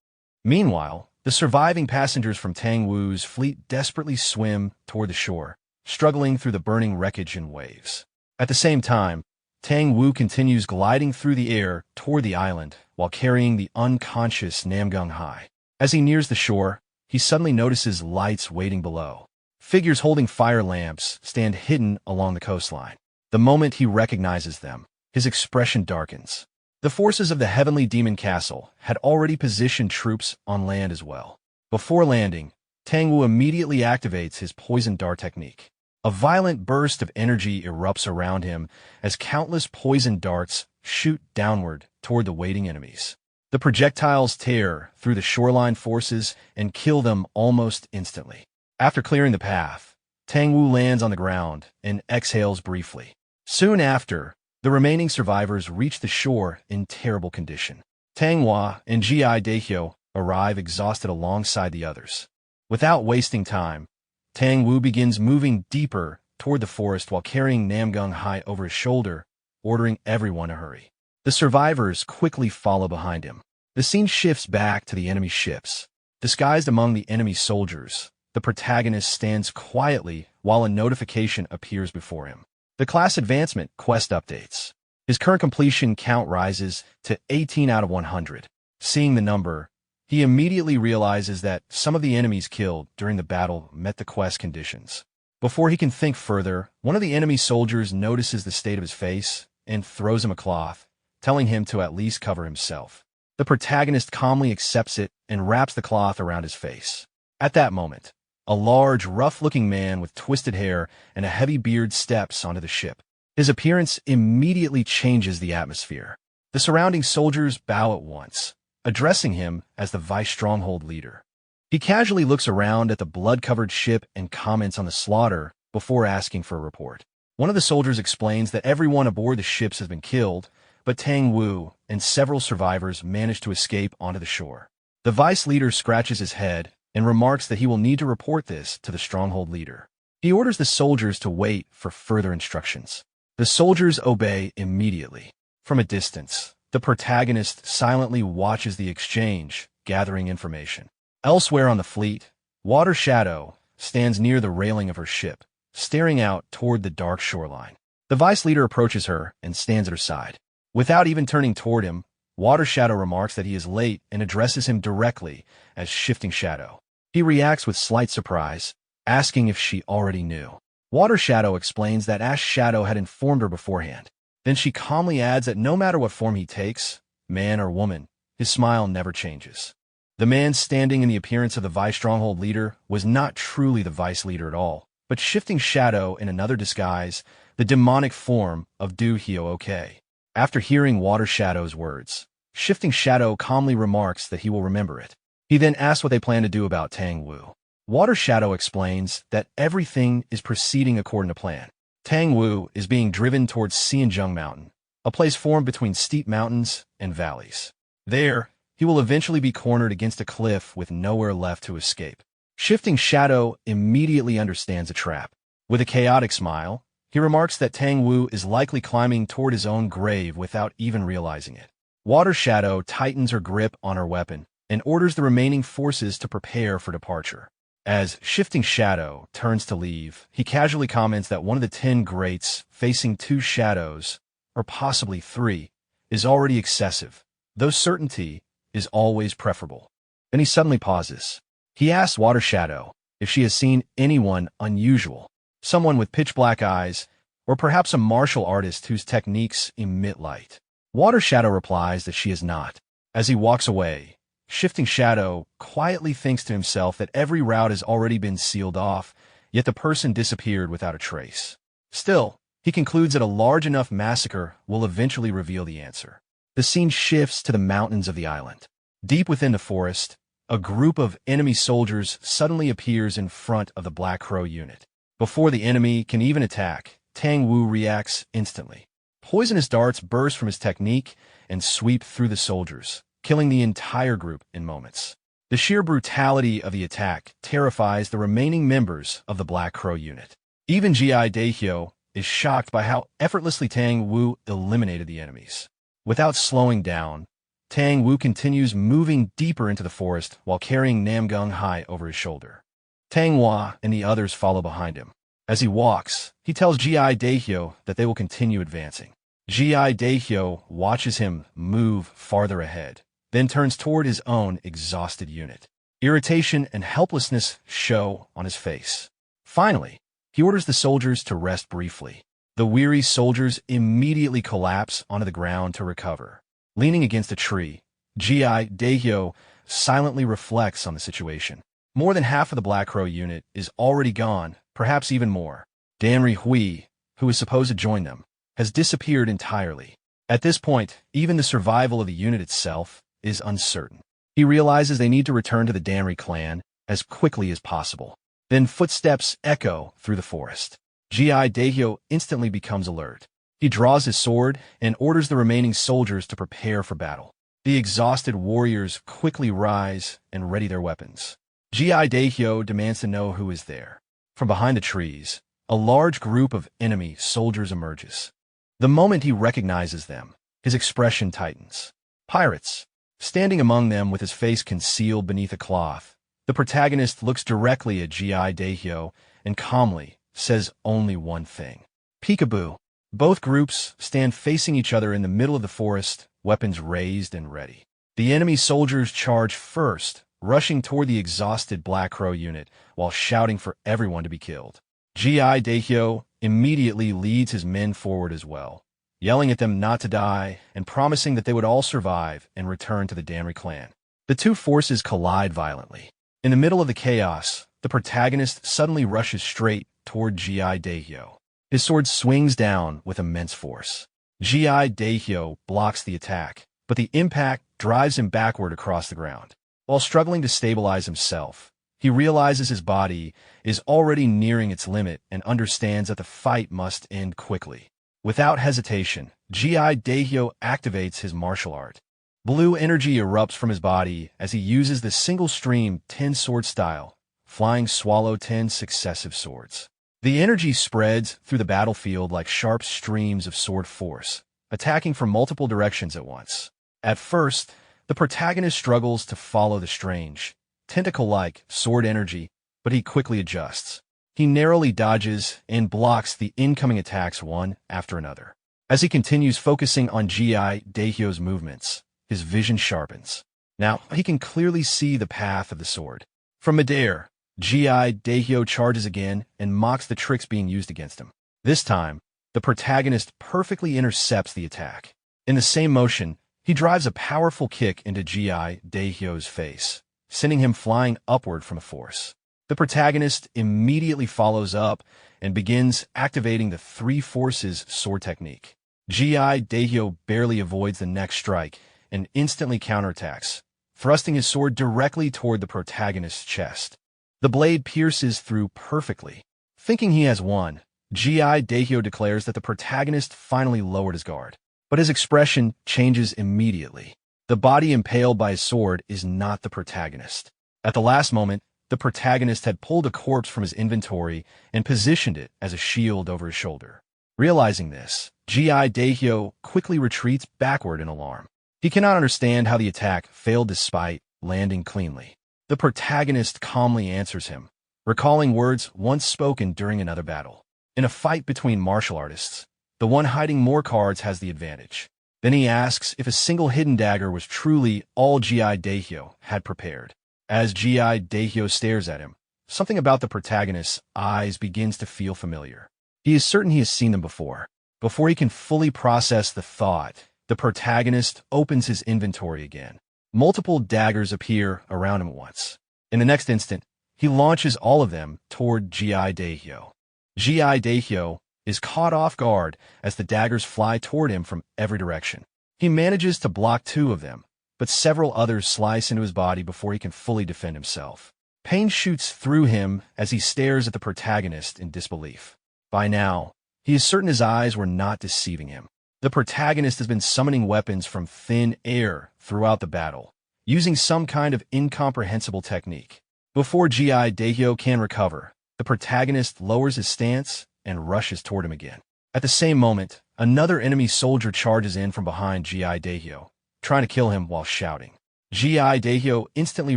Meanwhile, the surviving passengers from Tang Wu's fleet desperately swim toward the shore, struggling through the burning wreckage and waves. At the same time, Tang Wu continues gliding through the air toward the island while carrying the unconscious Namgung Hai. As he nears the shore, he suddenly notices lights waiting below. Figures holding fire lamps stand hidden along the coastline. The moment he recognizes them, his expression darkens. The forces of the Heavenly Demon Castle had already positioned troops on land as well. Before landing, Tang Wu immediately activates his poison dart technique. A violent burst of energy erupts around him as countless poison darts shoot downward toward the waiting enemies. The projectiles tear through the shoreline forces and kill them almost instantly. After clearing the path, Tang Wu lands on the ground and exhales briefly. Soon after, the remaining survivors reach the shore in terrible condition. Tang Wu and Ji Daehyo arrive exhausted alongside the others. Without wasting time, Tang Wu begins moving deeper toward the forest while carrying Namgung Hai over his shoulder, ordering everyone to hurry. The survivors quickly follow behind him. The scene shifts back to the enemy ships. Disguised among the enemy soldiers, the protagonist stands quietly while a notification appears before him. The class advancement quest updates. His current completion count rises to 18 out of 100. Seeing the number, he immediately realizes that some of the enemies killed during the battle met the quest conditions. Before he can think further, one of the enemy soldiers notices the state of his face and throws him a cloth, telling him to at least cover himself. The protagonist calmly accepts it and wraps the cloth around his face. At that moment, a large, rough-looking man with twisted hair and a heavy beard steps onto the ship. His appearance immediately changes the atmosphere. The surrounding soldiers bow at once, addressing him as the Vice Stronghold leader. He casually looks around at the blood-covered ship and comments on the slaughter before asking for a report. One of the soldiers explains that everyone aboard the ships has been killed, but Tang Wu and several survivors managed to escape onto the shore. The vice leader scratches his head and remarks that he will need to report this to the stronghold leader. He orders the soldiers to wait for further instructions. The soldiers obey immediately. From a distance, the protagonist silently watches the exchange, gathering information. Elsewhere on the fleet, Water Shadow stands near the railing of her ship, staring out toward the dark shoreline. The vice leader approaches her and stands at her side. Without even turning toward him, Water Shadow remarks that he is late and addresses him directly as Shifting Shadow. He reacts with slight surprise, asking if she already knew. Water Shadow explains that Ash Shadow had informed her beforehand. Then she calmly adds that no matter what form he takes, man or woman, his smile never changes. The man standing in the appearance of the Vice Stronghold leader was not truly the Vice leader at all, but Shifting Shadow in another disguise, the demonic form of Du Hyo-ok. After hearing Water Shadow's words, Shifting Shadow calmly remarks that he will remember it. He then asks what they plan to do about Tang Wu. Water Shadow explains that everything is proceeding according to plan. Tang Wu is being driven towards Xianzheng Mountain, a place formed between steep mountains and valleys. There, he will eventually be cornered against a cliff with nowhere left to escape. Shifting Shadow immediately understands the trap. With a chaotic smile, he remarks that Tang Wu is likely climbing toward his own grave without even realizing it. Water Shadow tightens her grip on her weapon and orders the remaining forces to prepare for departure. As Shifting Shadow turns to leave, he casually comments that one of the 10 greats facing 2 shadows, or possibly 3, is already excessive, though certainty is always preferable. Then he suddenly pauses. He asks Water Shadow if she has seen anyone unusual, someone with pitch-black eyes, or perhaps a martial artist whose techniques emit light. Water Shadow replies that she is not. As he walks away, Shifting Shadow quietly thinks to himself that every route has already been sealed off, yet the person disappeared without a trace. Still, he concludes that a large enough massacre will eventually reveal the answer. The scene shifts to the mountains of the island. Deep within the forest, a group of enemy soldiers suddenly appears in front of the Black Crow unit. Before the enemy can even attack, Tang Wu reacts instantly. Poisonous darts burst from his technique and sweep through the soldiers, killing the entire group in moments. The sheer brutality of the attack terrifies the remaining members of the Black Crow unit. Even G.I. Daehyo is shocked by how effortlessly Tang Wu eliminated the enemies. Without slowing down, Tang Wu continues moving deeper into the forest while carrying Namgung high over his shoulder. Tang Hua and the others follow behind him. As he walks, he tells G.I. Daehyo that they will continue advancing. G.I. Daehyo watches him move farther ahead, then turns toward his own exhausted unit. Irritation and helplessness show on his face. Finally, he orders the soldiers to rest briefly. The weary soldiers immediately collapse onto the ground to recover. Leaning against a tree, G.I. Daehyo silently reflects on the situation. More than half of the Black Crow unit is already gone, perhaps even more. Danri Hui, who is supposed to join them, has disappeared entirely. At this point, even the survival of the unit itself is uncertain. He realizes they need to return to the Danri clan as quickly as possible. Then footsteps echo through the forest. G.I. Daehyo instantly becomes alert. He draws his sword and orders the remaining soldiers to prepare for battle. The exhausted warriors quickly rise and ready their weapons. G.I. Daehyo demands to know who is there. From behind the trees, a large group of enemy soldiers emerges. The moment he recognizes them, his expression tightens. Pirates. Standing among them with his face concealed beneath a cloth, the protagonist looks directly at G.I. Daehyo and calmly says only one thing. Peekaboo. Both groups stand facing each other in the middle of the forest, weapons raised and ready. The enemy soldiers charge first, rushing toward the exhausted Black Crow unit while shouting for everyone to be killed. G.I. Daehyo immediately leads his men forward as well, yelling at them not to die and promising that they would all survive and return to the Danri clan. The two forces collide violently. In the middle of the chaos, the protagonist suddenly rushes straight toward G.I. Daehyo. His sword swings down with immense force. Daehyo blocks the attack, but the impact drives him backward across the ground. While struggling to stabilize himself, he realizes his body is already nearing its limit and understands that the fight must end quickly. Without hesitation, Daehyo activates his martial art. Blue energy erupts from his body as he uses the single-stream 10-sword style, flying swallow 10 successive swords. The energy spreads through the battlefield like sharp streams of sword force, attacking from multiple directions at once. At first, the protagonist struggles to follow the strange, tentacle-like sword energy, but he quickly adjusts. He narrowly dodges and blocks the incoming attacks one after another. As he continues focusing on Daehyo's movements, his vision sharpens. Now, he can clearly see the path of the sword. From midair, Daehyo charges again and mocks the tricks being used against him. This time, the protagonist perfectly intercepts the attack. In the same motion, he drives a powerful kick into Daehyo's face, sending him flying upward from a force. The protagonist immediately follows up and begins activating the three forces sword technique. Daehyo barely avoids the next strike and instantly counterattacks, thrusting his sword directly toward the protagonist's chest. The blade pierces through perfectly. Thinking he has won, Daehyo declares that the protagonist finally lowered his guard. But his expression changes immediately. The body impaled by his sword is not the protagonist. At the last moment, the protagonist had pulled a corpse from his inventory and positioned it as a shield over his shoulder. Realizing this, Daehyo quickly retreats backward in alarm. He cannot understand how the attack failed despite landing cleanly. The protagonist calmly answers him, recalling words once spoken during another battle. In a fight between martial artists, the one hiding more cards has the advantage. Then he asks if a single hidden dagger was truly all Daehyo had prepared. As Daehyo stares at him, something about the protagonist's eyes begins to feel familiar. He is certain he has seen them before. Before he can fully process the thought, the protagonist opens his inventory again. Multiple daggers appear around him at once. In the next instant, he launches all of them toward Daehyo. Daehyo is caught off guard as the daggers fly toward him from every direction. He manages to block two of them, but several others slice into his body before he can fully defend himself. Pain shoots through him as he stares at the protagonist in disbelief. By now, he is certain his eyes were not deceiving him. The protagonist has been summoning weapons from thin air throughout the battle, using some kind of incomprehensible technique. Before Daehyo can recover, the protagonist lowers his stance and rushes toward him again. At the same moment, another enemy soldier charges in from behind Daehyo, trying to kill him while shouting. Daehyo instantly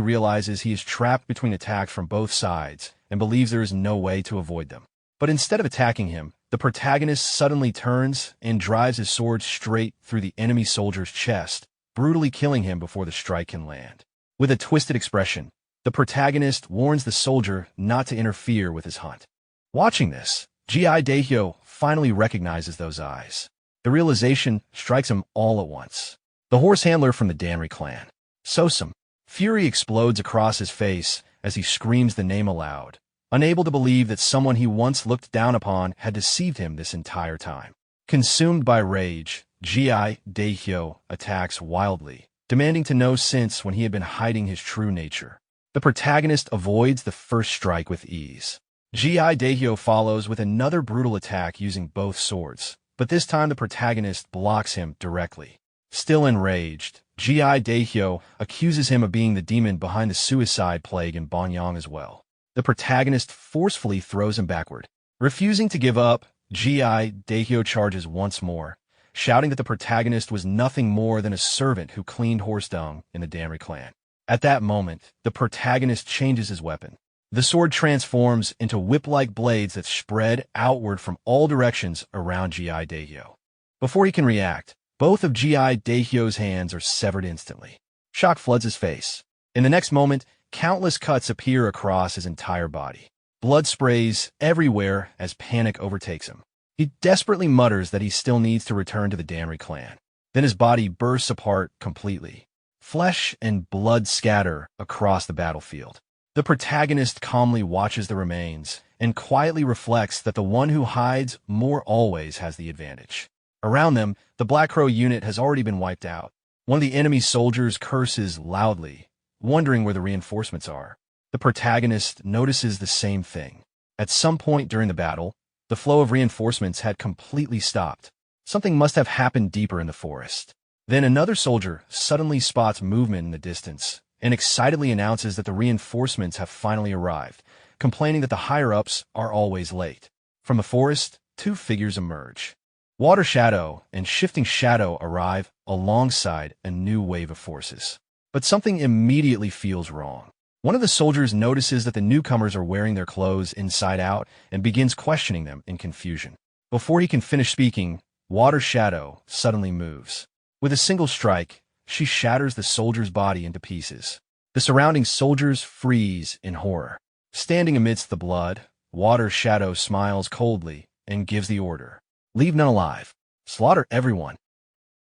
realizes he is trapped between attacks from both sides and believes there is no way to avoid them. But instead of attacking him, the protagonist suddenly turns and drives his sword straight through the enemy soldier's chest, brutally killing him before the strike can land. With a twisted expression, the protagonist warns the soldier not to interfere with his hunt. Watching this, Daehyo finally recognizes those eyes. The realization strikes him all at once. The horse handler from the Danri clan. Sosum. Fury explodes across his face as he screams the name aloud, unable to believe that someone he once looked down upon had deceived him this entire time. Consumed by rage, Daehyo attacks wildly, demanding to know since when he had been hiding his true nature. The protagonist avoids the first strike with ease. Daehyo follows with another brutal attack using both swords, but this time the protagonist blocks him directly. Still enraged, Daehyo accuses him of being the demon behind the suicide plague in Bonyang as well. The protagonist forcefully throws him backward. Refusing to give up, Daehyo charges once more, shouting that the protagonist was nothing more than a servant who cleaned horse dung in the Danri clan. At that moment, the protagonist changes his weapon. The sword transforms into whip-like blades that spread outward from all directions around Daehyo. Before he can react, both of Daehyo's hands are severed instantly. Shock floods his face. In the next moment, countless cuts appear across his entire body. Blood sprays everywhere as panic overtakes him. He desperately mutters that he still needs to return to the Danri clan. Then his body bursts apart completely. Flesh and blood scatter across the battlefield. The protagonist calmly watches the remains and quietly reflects that the one who hides more always has the advantage. Around them, the Black Crow unit has already been wiped out. One of the enemy soldiers curses loudly, wondering where the reinforcements are. The protagonist notices the same thing. At some point during the battle, the flow of reinforcements had completely stopped. Something must have happened deeper in the forest. Then another soldier suddenly spots movement in the distance and excitedly announces that the reinforcements have finally arrived, complaining that the higher-ups are always late. From the forest, two figures emerge. Water Shadow and Shifting Shadow arrive alongside a new wave of forces. But something immediately feels wrong. One of the soldiers notices that the newcomers are wearing their clothes inside out and begins questioning them in confusion. Before he can finish speaking, Water Shadow suddenly moves. With a single strike, she shatters the soldier's body into pieces. The surrounding soldiers freeze in horror. Standing amidst the blood, Water Shadow smiles coldly and gives the order. Leave none alive. Slaughter everyone.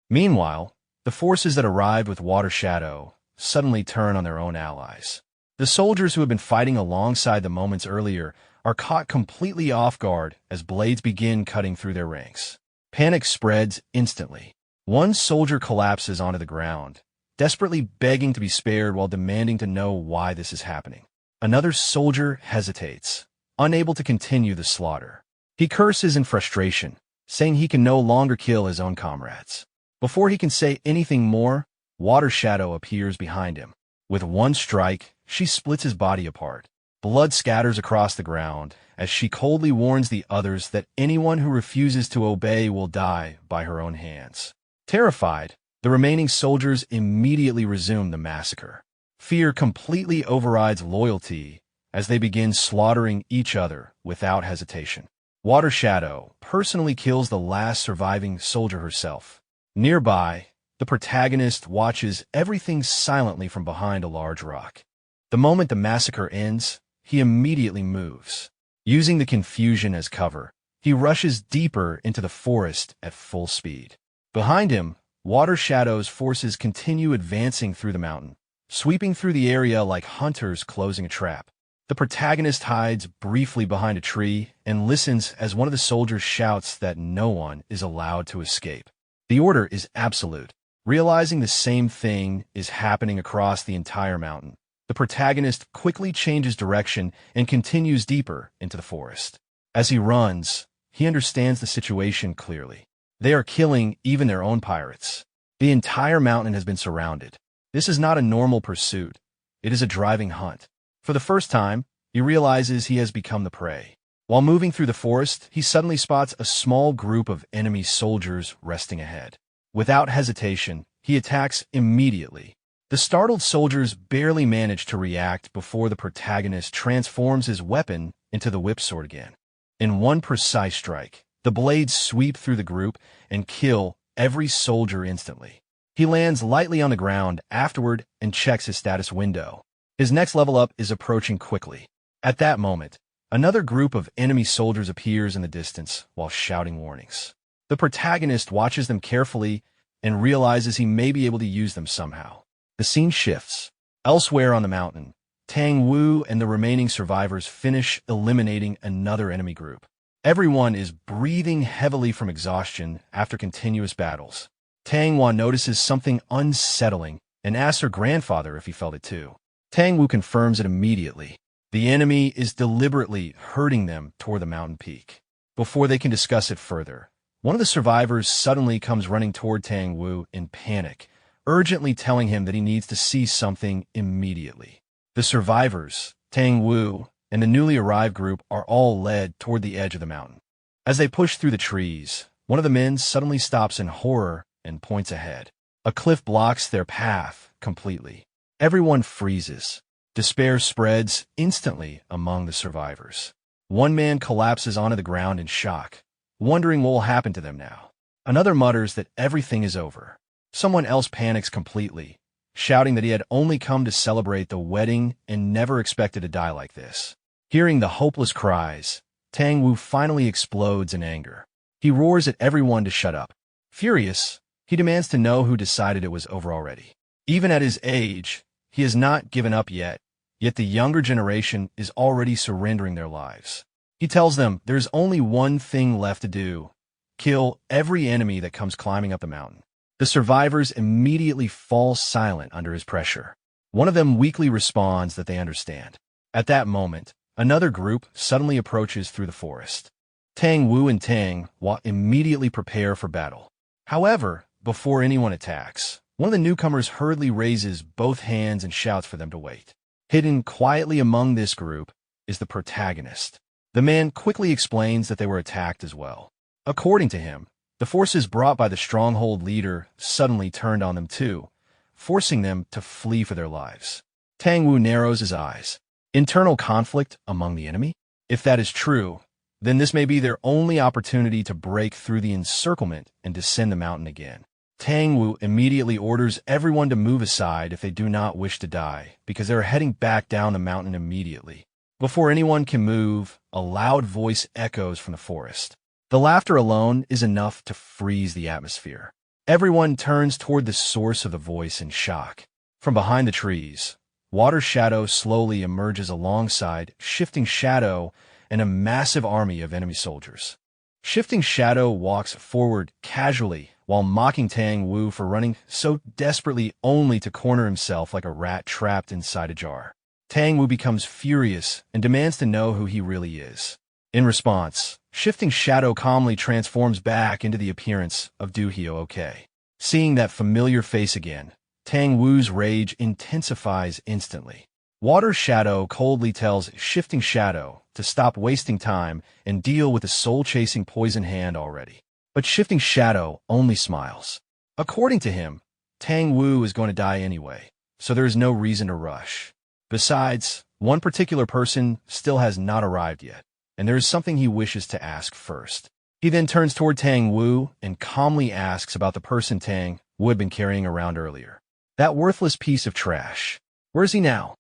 Meanwhile, the forces that arrived with Water Shadow suddenly turn on their own allies. The soldiers who had been fighting alongside them moments earlier are caught completely off guard as blades begin cutting through their ranks. Panic spreads instantly. One soldier collapses onto the ground, desperately begging to be spared while demanding to know why this is happening. Another soldier hesitates, unable to continue the slaughter. He curses in frustration, saying he can no longer kill his own comrades. Before he can say anything more, Water Shadow appears behind him. With one strike, she splits his body apart. Blood scatters across the ground as she coldly warns the others that anyone who refuses to obey will die by her own hands. Terrified, the remaining soldiers immediately resume the massacre. Fear completely overrides loyalty as they begin slaughtering each other without hesitation. Water Shadow personally kills the last surviving soldier herself. Nearby, the protagonist watches everything silently from behind a large rock. The moment the massacre ends, he immediately moves. Using the confusion as cover, he rushes deeper into the forest at full speed. Behind him, Water Shadow's forces continue advancing through the mountain, sweeping through the area like hunters closing a trap. The protagonist hides briefly behind a tree and listens as one of the soldiers shouts that no one is allowed to escape. The order is absolute. Realizing the same thing is happening across the entire mountain, the protagonist quickly changes direction and continues deeper into the forest. As he runs, he understands the situation clearly. They are killing even their own pirates. The entire mountain has been surrounded. This is not a normal pursuit. It is a driving hunt. For the first time, he realizes he has become the prey. While moving through the forest, he suddenly spots a small group of enemy soldiers resting ahead. Without hesitation, he attacks immediately. The startled soldiers barely manage to react before the protagonist transforms his weapon into the whip sword again. In one precise strike, the blades sweep through the group and kill every soldier instantly. He lands lightly on the ground afterward and checks his status window. His next level up is approaching quickly. At that moment, another group of enemy soldiers appears in the distance while shouting warnings. The protagonist watches them carefully and realizes he may be able to use them somehow. The scene shifts. Elsewhere on the mountain, Tang Wu and the remaining survivors finish eliminating another enemy group. Everyone is breathing heavily from exhaustion after continuous battles. Tang Wu notices something unsettling and asks her grandfather if he felt it too. Tang Wu confirms it immediately. The enemy is deliberately herding them toward the mountain peak. Before they can discuss it further, one of the survivors suddenly comes running toward Tang Wu in panic, urgently telling him that he needs to see something immediately. The survivors, Tang Wu, and the newly arrived group are all led toward the edge of the mountain. As they push through the trees, one of the men suddenly stops in horror and points ahead. A cliff blocks their path completely. Everyone freezes. Despair spreads instantly among the survivors. One man collapses onto the ground in shock, wondering what will happen to them now. Another mutters that everything is over. Someone else panics completely, shouting that he had only come to celebrate the wedding and never expected to die like this. Hearing the hopeless cries, Tang Wu finally explodes in anger. He roars at everyone to shut up. Furious, he demands to know who decided it was over already. Even at his age, he has not given up yet the younger generation is already surrendering their lives. He tells them there's only one thing left to do, kill every enemy that comes climbing up the mountain. The survivors immediately fall silent under his pressure. One of them weakly responds that they understand. At that moment, another group suddenly approaches through the forest. Tang Wu and Tang Hua immediately prepare for battle. However, before anyone attacks, one of the newcomers hurriedly raises both hands and shouts for them to wait. Hidden quietly among this group is the protagonist. The man quickly explains that they were attacked as well. According to him, the forces brought by the stronghold leader suddenly turned on them too, forcing them to flee for their lives. Tang Wu narrows his eyes. Internal conflict among the enemy? If that is true, then this may be their only opportunity to break through the encirclement and descend the mountain again. Tang Wu immediately orders everyone to move aside if they do not wish to die, because they are heading back down the mountain immediately. Before anyone can move, a loud voice echoes from the forest. The laughter alone is enough to freeze the atmosphere. Everyone turns toward the source of the voice in shock. From behind the trees, Water Shadow slowly emerges alongside Shifting Shadow and a massive army of enemy soldiers. Shifting Shadow walks forward casually while mocking Tang Wu for running so desperately only to corner himself like a rat trapped inside a jar. Tang Wu becomes furious and demands to know who he really is. In response, Shifting Shadow calmly transforms back into the appearance of Du Hyo-ok. Seeing that familiar face again, Tang Wu's rage intensifies instantly. Water Shadow coldly tells Shifting Shadow to stop wasting time and deal with the soul-chasing poison hand already. But Shifting Shadow only smiles. According to him, Tang Wu is going to die anyway, so there is no reason to rush. Besides, one particular person still has not arrived yet, and there is something he wishes to ask first. He then turns toward Tang Wu and calmly asks about the person Tang Wu had been carrying around earlier. That worthless piece of trash. Where is he now?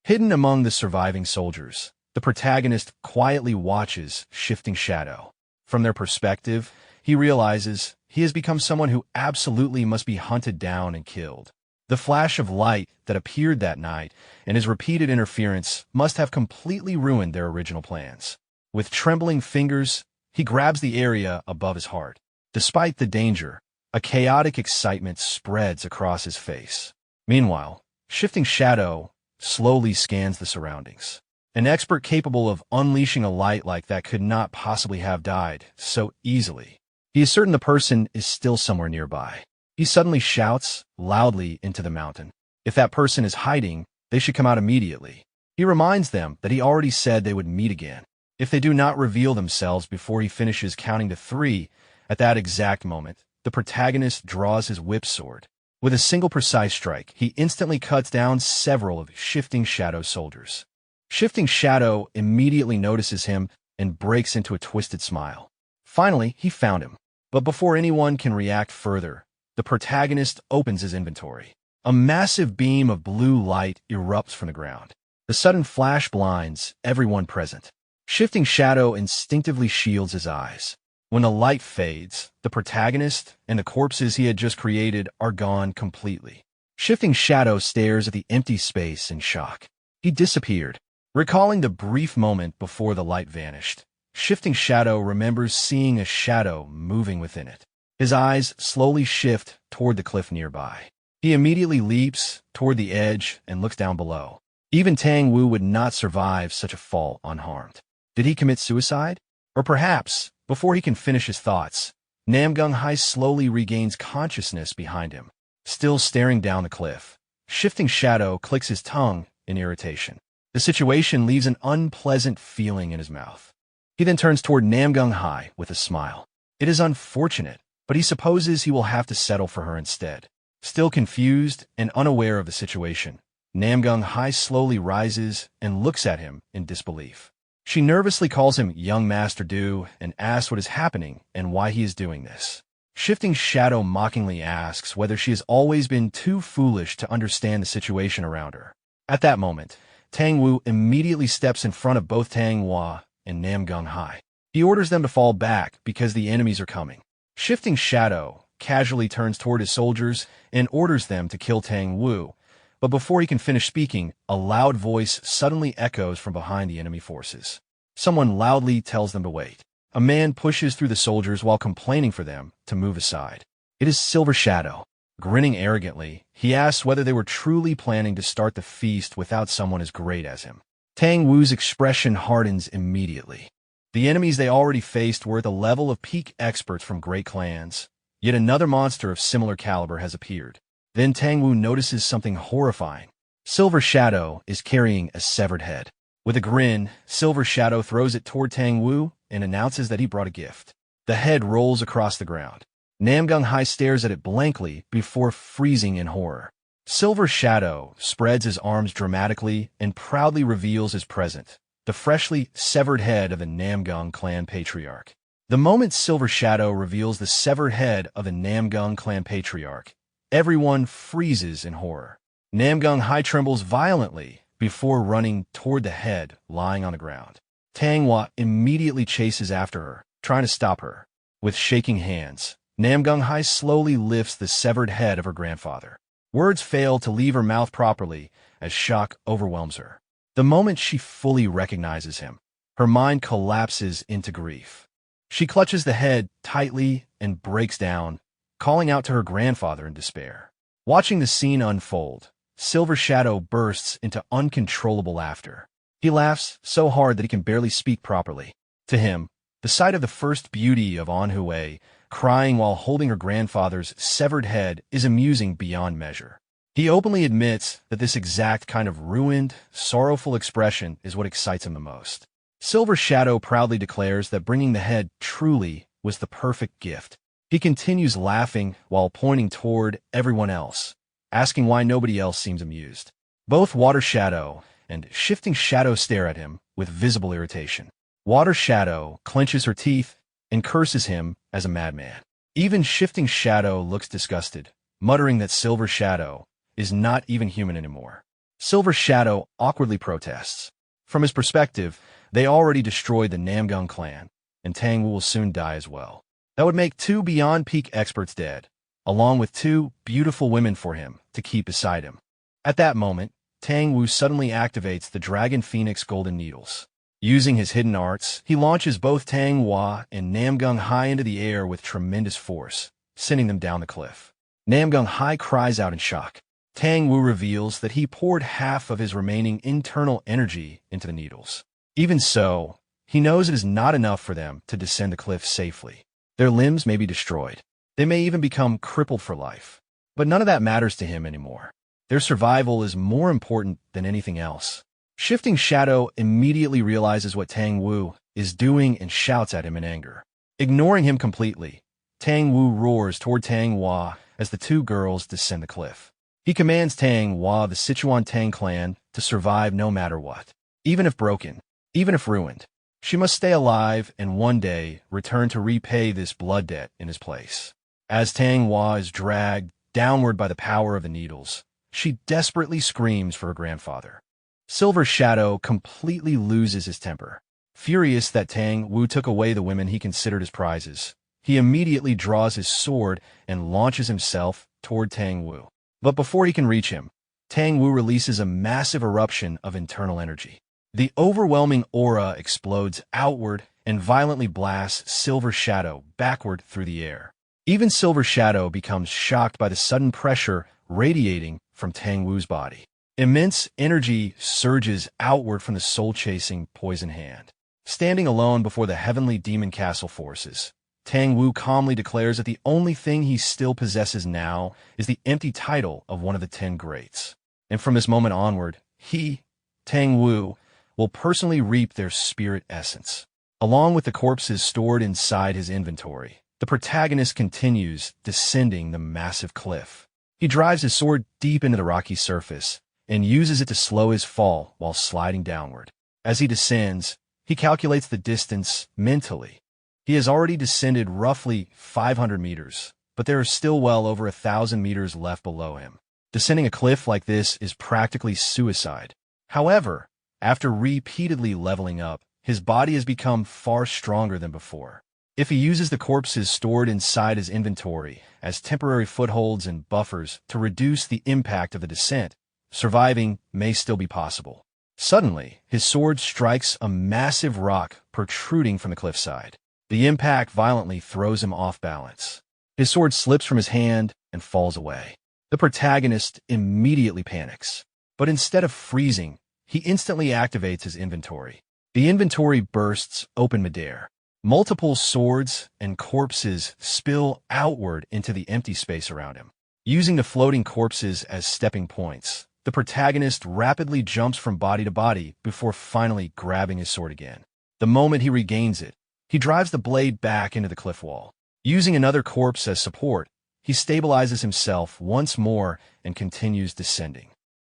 Hidden among the surviving soldiers, the protagonist quietly watches Shifting Shadow. From their perspective, he realizes he has become someone who absolutely must be hunted down and killed. The flash of light that appeared that night and his repeated interference must have completely ruined their original plans. With trembling fingers, he grabs the area above his heart. Despite the danger, a chaotic excitement spreads across his face. Meanwhile, Shifting Shadow slowly scans the surroundings. An expert capable of unleashing a light like that could not possibly have died so easily. He is certain the person is still somewhere nearby. He suddenly shouts loudly into the mountain. If that person is hiding, they should come out immediately. He reminds them that he already said they would meet again. If they do not reveal themselves before he finishes counting to 3, at that exact moment, the protagonist draws his whip sword. With a single precise strike, he instantly cuts down several of Shifting Shadow's soldiers. Shifting Shadow immediately notices him and breaks into a twisted smile. Finally, he found him. But before anyone can react further, the protagonist opens his inventory. A massive beam of blue light erupts from the ground. The sudden flash blinds everyone present. Shifting Shadow instinctively shields his eyes. When the light fades, the protagonist and the corpses he had just created are gone completely. Shifting Shadow stares at the empty space in shock. He disappeared. Recalling the brief moment before the light vanished, Shifting Shadow remembers seeing a shadow moving within it. His eyes slowly shift toward the cliff nearby. He immediately leaps toward the edge and looks down below. Even Tang Wu would not survive such a fall unharmed. Did he commit suicide? Or perhaps, before he can finish his thoughts, Namgung Hai slowly regains consciousness behind him. Still staring down the cliff, Shifting Shadow clicks his tongue in irritation. The situation leaves an unpleasant feeling in his mouth. He then turns toward Namgung Hai with a smile. It is unfortunate, but he supposes he will have to settle for her instead. Still confused and unaware of the situation, Namgung Hai slowly rises and looks at him in disbelief. She nervously calls him Young Master Du and asks what is happening and why he is doing this. Shifting Shadow mockingly asks whether she has always been too foolish to understand the situation around her. At that moment, Tang Wu immediately steps in front of both Tang Hua and Namgung Hai. He orders them to fall back because the enemies are coming. Shifting Shadow casually turns toward his soldiers and orders them to kill Tang Wu, but before he can finish speaking, a loud voice suddenly echoes from behind the enemy forces. Someone loudly tells them to wait. a man pushes through the soldiers while complaining for them to move aside. It is Silver Shadow. Grinning arrogantly, he asks whether they were truly planning to start the feast without someone as great as him. Tang Wu's expression hardens immediately. The enemies they already faced were at the level of peak experts from great clans, yet another monster of similar caliber has appeared. Then Tang Wu notices something horrifying. Silver Shadow is carrying a severed head. With a grin, Silver Shadow throws it toward Tang Wu and announces that he brought a gift. The head rolls across the ground. Namgung Hai stares at it blankly before freezing in horror. Silver Shadow spreads his arms dramatically and proudly reveals his present, the freshly severed head of the Namgung clan patriarch. The moment Silver Shadow reveals the severed head of the Namgung clan patriarch, everyone freezes in horror. Namgung Hai trembles violently before running toward the head lying on the ground. Tang Hua immediately chases after her, trying to stop her. With shaking hands, Namgung Hai slowly lifts the severed head of her grandfather. Words fail to leave her mouth properly as shock overwhelms her. The moment she fully recognizes him, her mind collapses into grief. She clutches the head tightly and breaks down, calling out to her grandfather in despair. Watching the scene unfold, Silver Shadow bursts into uncontrollable laughter. He laughs so hard that he can barely speak properly. To him, the sight of the first beauty of Anhui crying while holding her grandfather's severed head is amusing beyond measure. He openly admits that this exact kind of ruined, sorrowful expression is what excites him the most. Silver Shadow proudly declares that bringing the head truly was the perfect gift. He continues laughing while pointing toward everyone else, asking why nobody else seems amused. Both Water Shadow and Shifting Shadow stare at him with visible irritation. Water Shadow clenches her teeth and curses him as a madman. Even Shifting Shadow looks disgusted, muttering that Silver Shadow is not even human anymore. Silver Shadow awkwardly protests. From his perspective, they already destroyed the Namgung clan, and Tang Wu will soon die as well. That would make 2 beyond peak experts dead, along with 2 beautiful women for him to keep beside him. At that moment, Tang Wu suddenly activates the Dragon Phoenix Golden Needles. Using his hidden arts, he launches both Tang Hua and Namgung Hai into the air with tremendous force, sending them down the cliff. Namgung Hai cries out in shock. Tang Wu reveals that he poured half of his remaining internal energy into the needles. Even so, he knows it is not enough for them to descend the cliff safely. Their limbs may be destroyed. They may even become crippled for life. But none of that matters to him anymore. Their survival is more important than anything else. Shifting Shadow immediately realizes what Tang Wu is doing and shouts at him in anger. Ignoring him completely, Tang Wu roars toward Tang Hua as the 2 girls descend the cliff. He commands Tang Hua of the Sichuan Tang clan to survive no matter what. Even if broken, even if ruined, she must stay alive and one day return to repay this blood debt in his place. As Tang Hua is dragged downward by the power of the needles, she desperately screams for her grandfather. Silver Shadow completely loses his temper. Furious that Tang Wu took away the women he considered his prizes, he immediately draws his sword and launches himself toward Tang Wu. But before he can reach him, Tang Wu releases a massive eruption of internal energy. The overwhelming aura explodes outward and violently blasts Silver Shadow backward through the air. Even Silver Shadow becomes shocked by the sudden pressure radiating from Tang Wu's body. Immense energy surges outward from the soul-chasing poison hand. Standing alone before the heavenly demon castle forces, Tang Wu calmly declares that the only thing he still possesses now is the empty title of one of the 10 greats. And from this moment onward, he, Tang Wu, will personally reap their spirit essence. Along with the corpses stored inside his inventory, the protagonist continues descending the massive cliff. He drives his sword deep into the rocky surface and uses it to slow his fall while sliding downward. As he descends, he calculates the distance mentally. He has already descended roughly 500 meters, but there are still well over 1,000 meters left below him. Descending a cliff like this is practically suicide. However, after repeatedly leveling up, his body has become far stronger than before. If he uses the corpses stored inside his inventory as temporary footholds and buffers to reduce the impact of the descent, surviving may still be possible. Suddenly, his sword strikes a massive rock protruding from the cliffside. The impact violently throws him off balance. His sword slips from his hand and falls away. The protagonist immediately panics. But instead of freezing, he instantly activates his inventory. The inventory bursts open midair. Multiple swords and corpses spill outward into the empty space around him. Using the floating corpses as stepping points, the protagonist rapidly jumps from body to body before finally grabbing his sword again. The moment he regains it, he drives the blade back into the cliff wall. Using another corpse as support, he stabilizes himself once more and continues descending.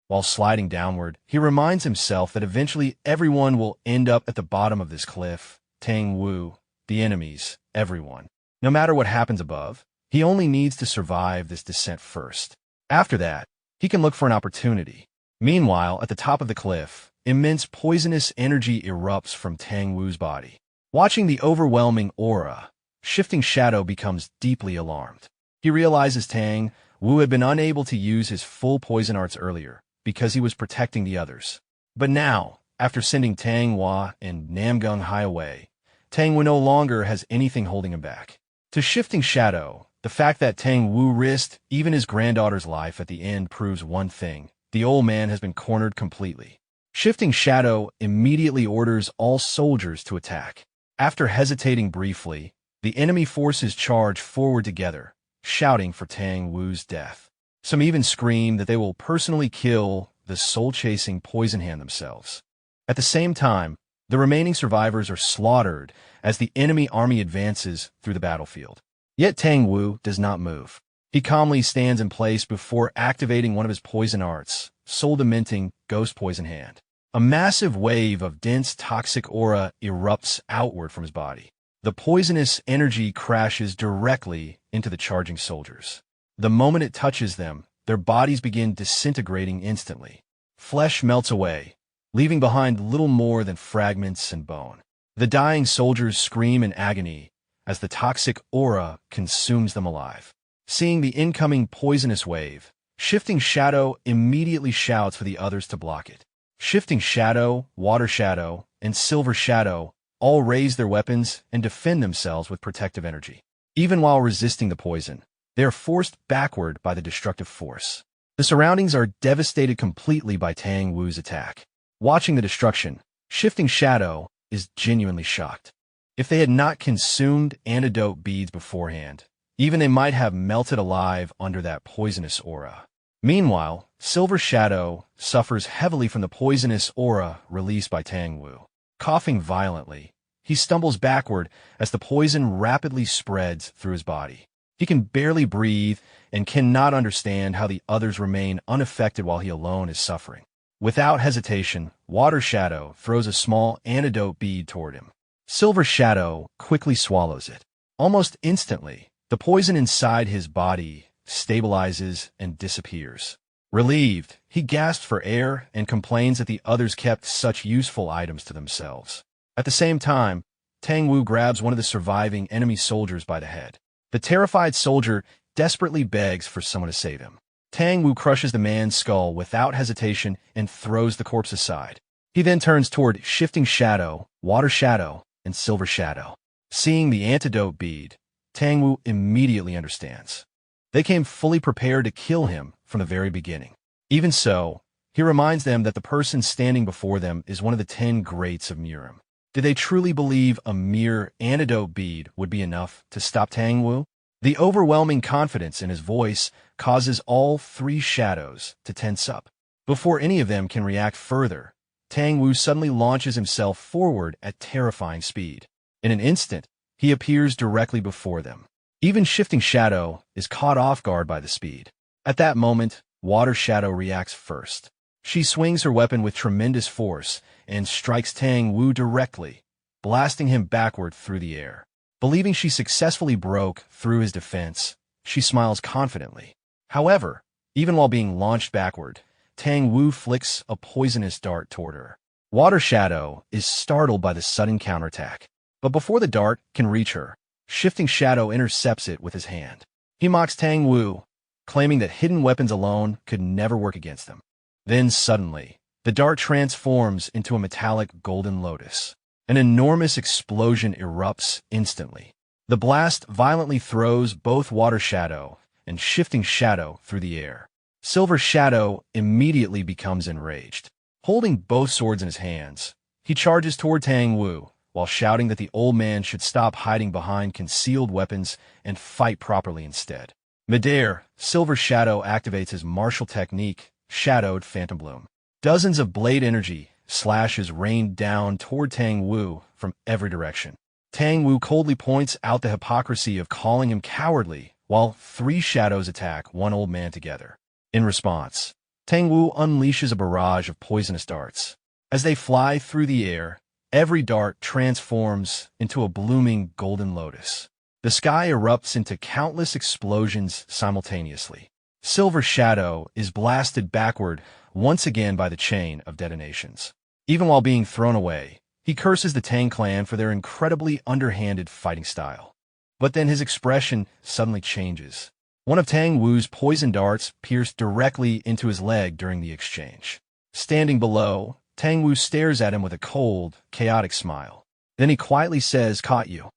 While sliding downward, he reminds himself that eventually everyone will end up at the bottom of this cliff. Tang Wu, the enemies, everyone. No matter what happens above, he only needs to survive this descent first. After that, he can look for an opportunity. Meanwhile, at the top of the cliff, immense poisonous energy erupts from Tang Wu's body. Watching the overwhelming aura, Shifting Shadow becomes deeply alarmed. He realizes Tang Wu had been unable to use his full poison arts earlier because he was protecting the others. But now, after sending Tang Hua and Namgung Hai away, Tang Wu no longer has anything holding him back. To Shifting Shadow, the fact that Tang Wu risked even his granddaughter's life at the end proves one thing: the old man has been cornered completely. Shifting Shadow immediately orders all soldiers to attack. After hesitating briefly, the enemy forces charge forward together, shouting for Tang Wu's death. Some even scream that they will personally kill the soul-chasing poison hand themselves. At the same time, the remaining survivors are slaughtered as the enemy army advances through the battlefield. Yet Tang Wu does not move. He calmly stands in place before activating one of his poison arts, soul-dementing Ghost Poison Hand. A massive wave of dense toxic aura erupts outward from his body. The poisonous energy crashes directly into the charging soldiers. The moment it touches them, their bodies begin disintegrating instantly. Flesh melts away, leaving behind little more than fragments and bone. The dying soldiers scream in agony as the toxic aura consumes them alive. Seeing the incoming poisonous wave, Shifting Shadow immediately shouts for the others to block it. Shifting Shadow, Water Shadow, and Silver Shadow all raise their weapons and defend themselves with protective energy. Even while resisting the poison, they are forced backward by the destructive force. The surroundings are devastated completely by Tang Wu's attack. Watching the destruction, Shifting Shadow is genuinely shocked. If they had not consumed antidote beads beforehand, even they might have melted alive under that poisonous aura. Meanwhile, Silver Shadow suffers heavily from the poisonous aura released by Tang Wu. Coughing violently, he stumbles backward as the poison rapidly spreads through his body. He can barely breathe and cannot understand how the others remain unaffected while he alone is suffering. Without hesitation, Water Shadow throws a small antidote bead toward him. Silver Shadow quickly swallows it. Almost instantly, the poison inside his body stabilizes and disappears. Relieved, he gasps for air and complains that the others kept such useful items to themselves. At the same time, Tang Wu grabs one of the surviving enemy soldiers by the head. The terrified soldier desperately begs for someone to save him. Tang Wu crushes the man's skull without hesitation and throws the corpse aside. He then turns toward Shifting Shadow, Water Shadow, and Silver Shadow. Seeing the antidote bead, Tang Wu immediately understands. They came fully prepared to kill him from the very beginning. Even so, he reminds them that the person standing before them is one of the 10 greats of Murim. Did they truly believe a mere antidote bead would be enough to stop Tang Wu? The overwhelming confidence in his voice causes all 3 shadows to tense up. Before any of them can react further, Tang Wu suddenly launches himself forward at terrifying speed. In an instant, he appears directly before them. Even Shifting Shadow is caught off guard by the speed. At that moment, Water Shadow reacts first. She swings her weapon with tremendous force and strikes Tang Wu directly, blasting him backward through the air. Believing she successfully broke through his defense, she smiles confidently. However, even while being launched backward, Tang Wu flicks a poisonous dart toward her. Water Shadow is startled by the sudden counterattack. But before the dart can reach her, Shifting Shadow intercepts it with his hand. He mocks Tang Wu, claiming that hidden weapons alone could never work against them. Then suddenly, the dart transforms into a metallic golden lotus. An enormous explosion erupts instantly. The blast violently throws both Water Shadow and Shifting Shadow through the air. Silver Shadow immediately becomes enraged. Holding both swords in his hands, he charges toward Tang Wu, while shouting that the old man should stop hiding behind concealed weapons and fight properly instead. Midair, Silver Shadow activates his martial technique, Shadowed Phantom Bloom. Dozens of blade energy slashes rain down toward Tang Wu from every direction. Tang Wu coldly points out the hypocrisy of calling him cowardly, while 3 shadows attack one old man together. In response, Tang Wu unleashes a barrage of poisonous darts. As they fly through the air, every dart transforms into a blooming golden lotus. The sky erupts into countless explosions simultaneously. Silver Shadow is blasted backward once again by the chain of detonations. Even while being thrown away, he curses the Tang clan for their incredibly underhanded fighting style. But then his expression suddenly changes. One of Tang Wu's poison darts pierced directly into his leg during the exchange. Standing below, Tang Wu stares at him with a cold, chaotic smile. Then he quietly says, "Caught you."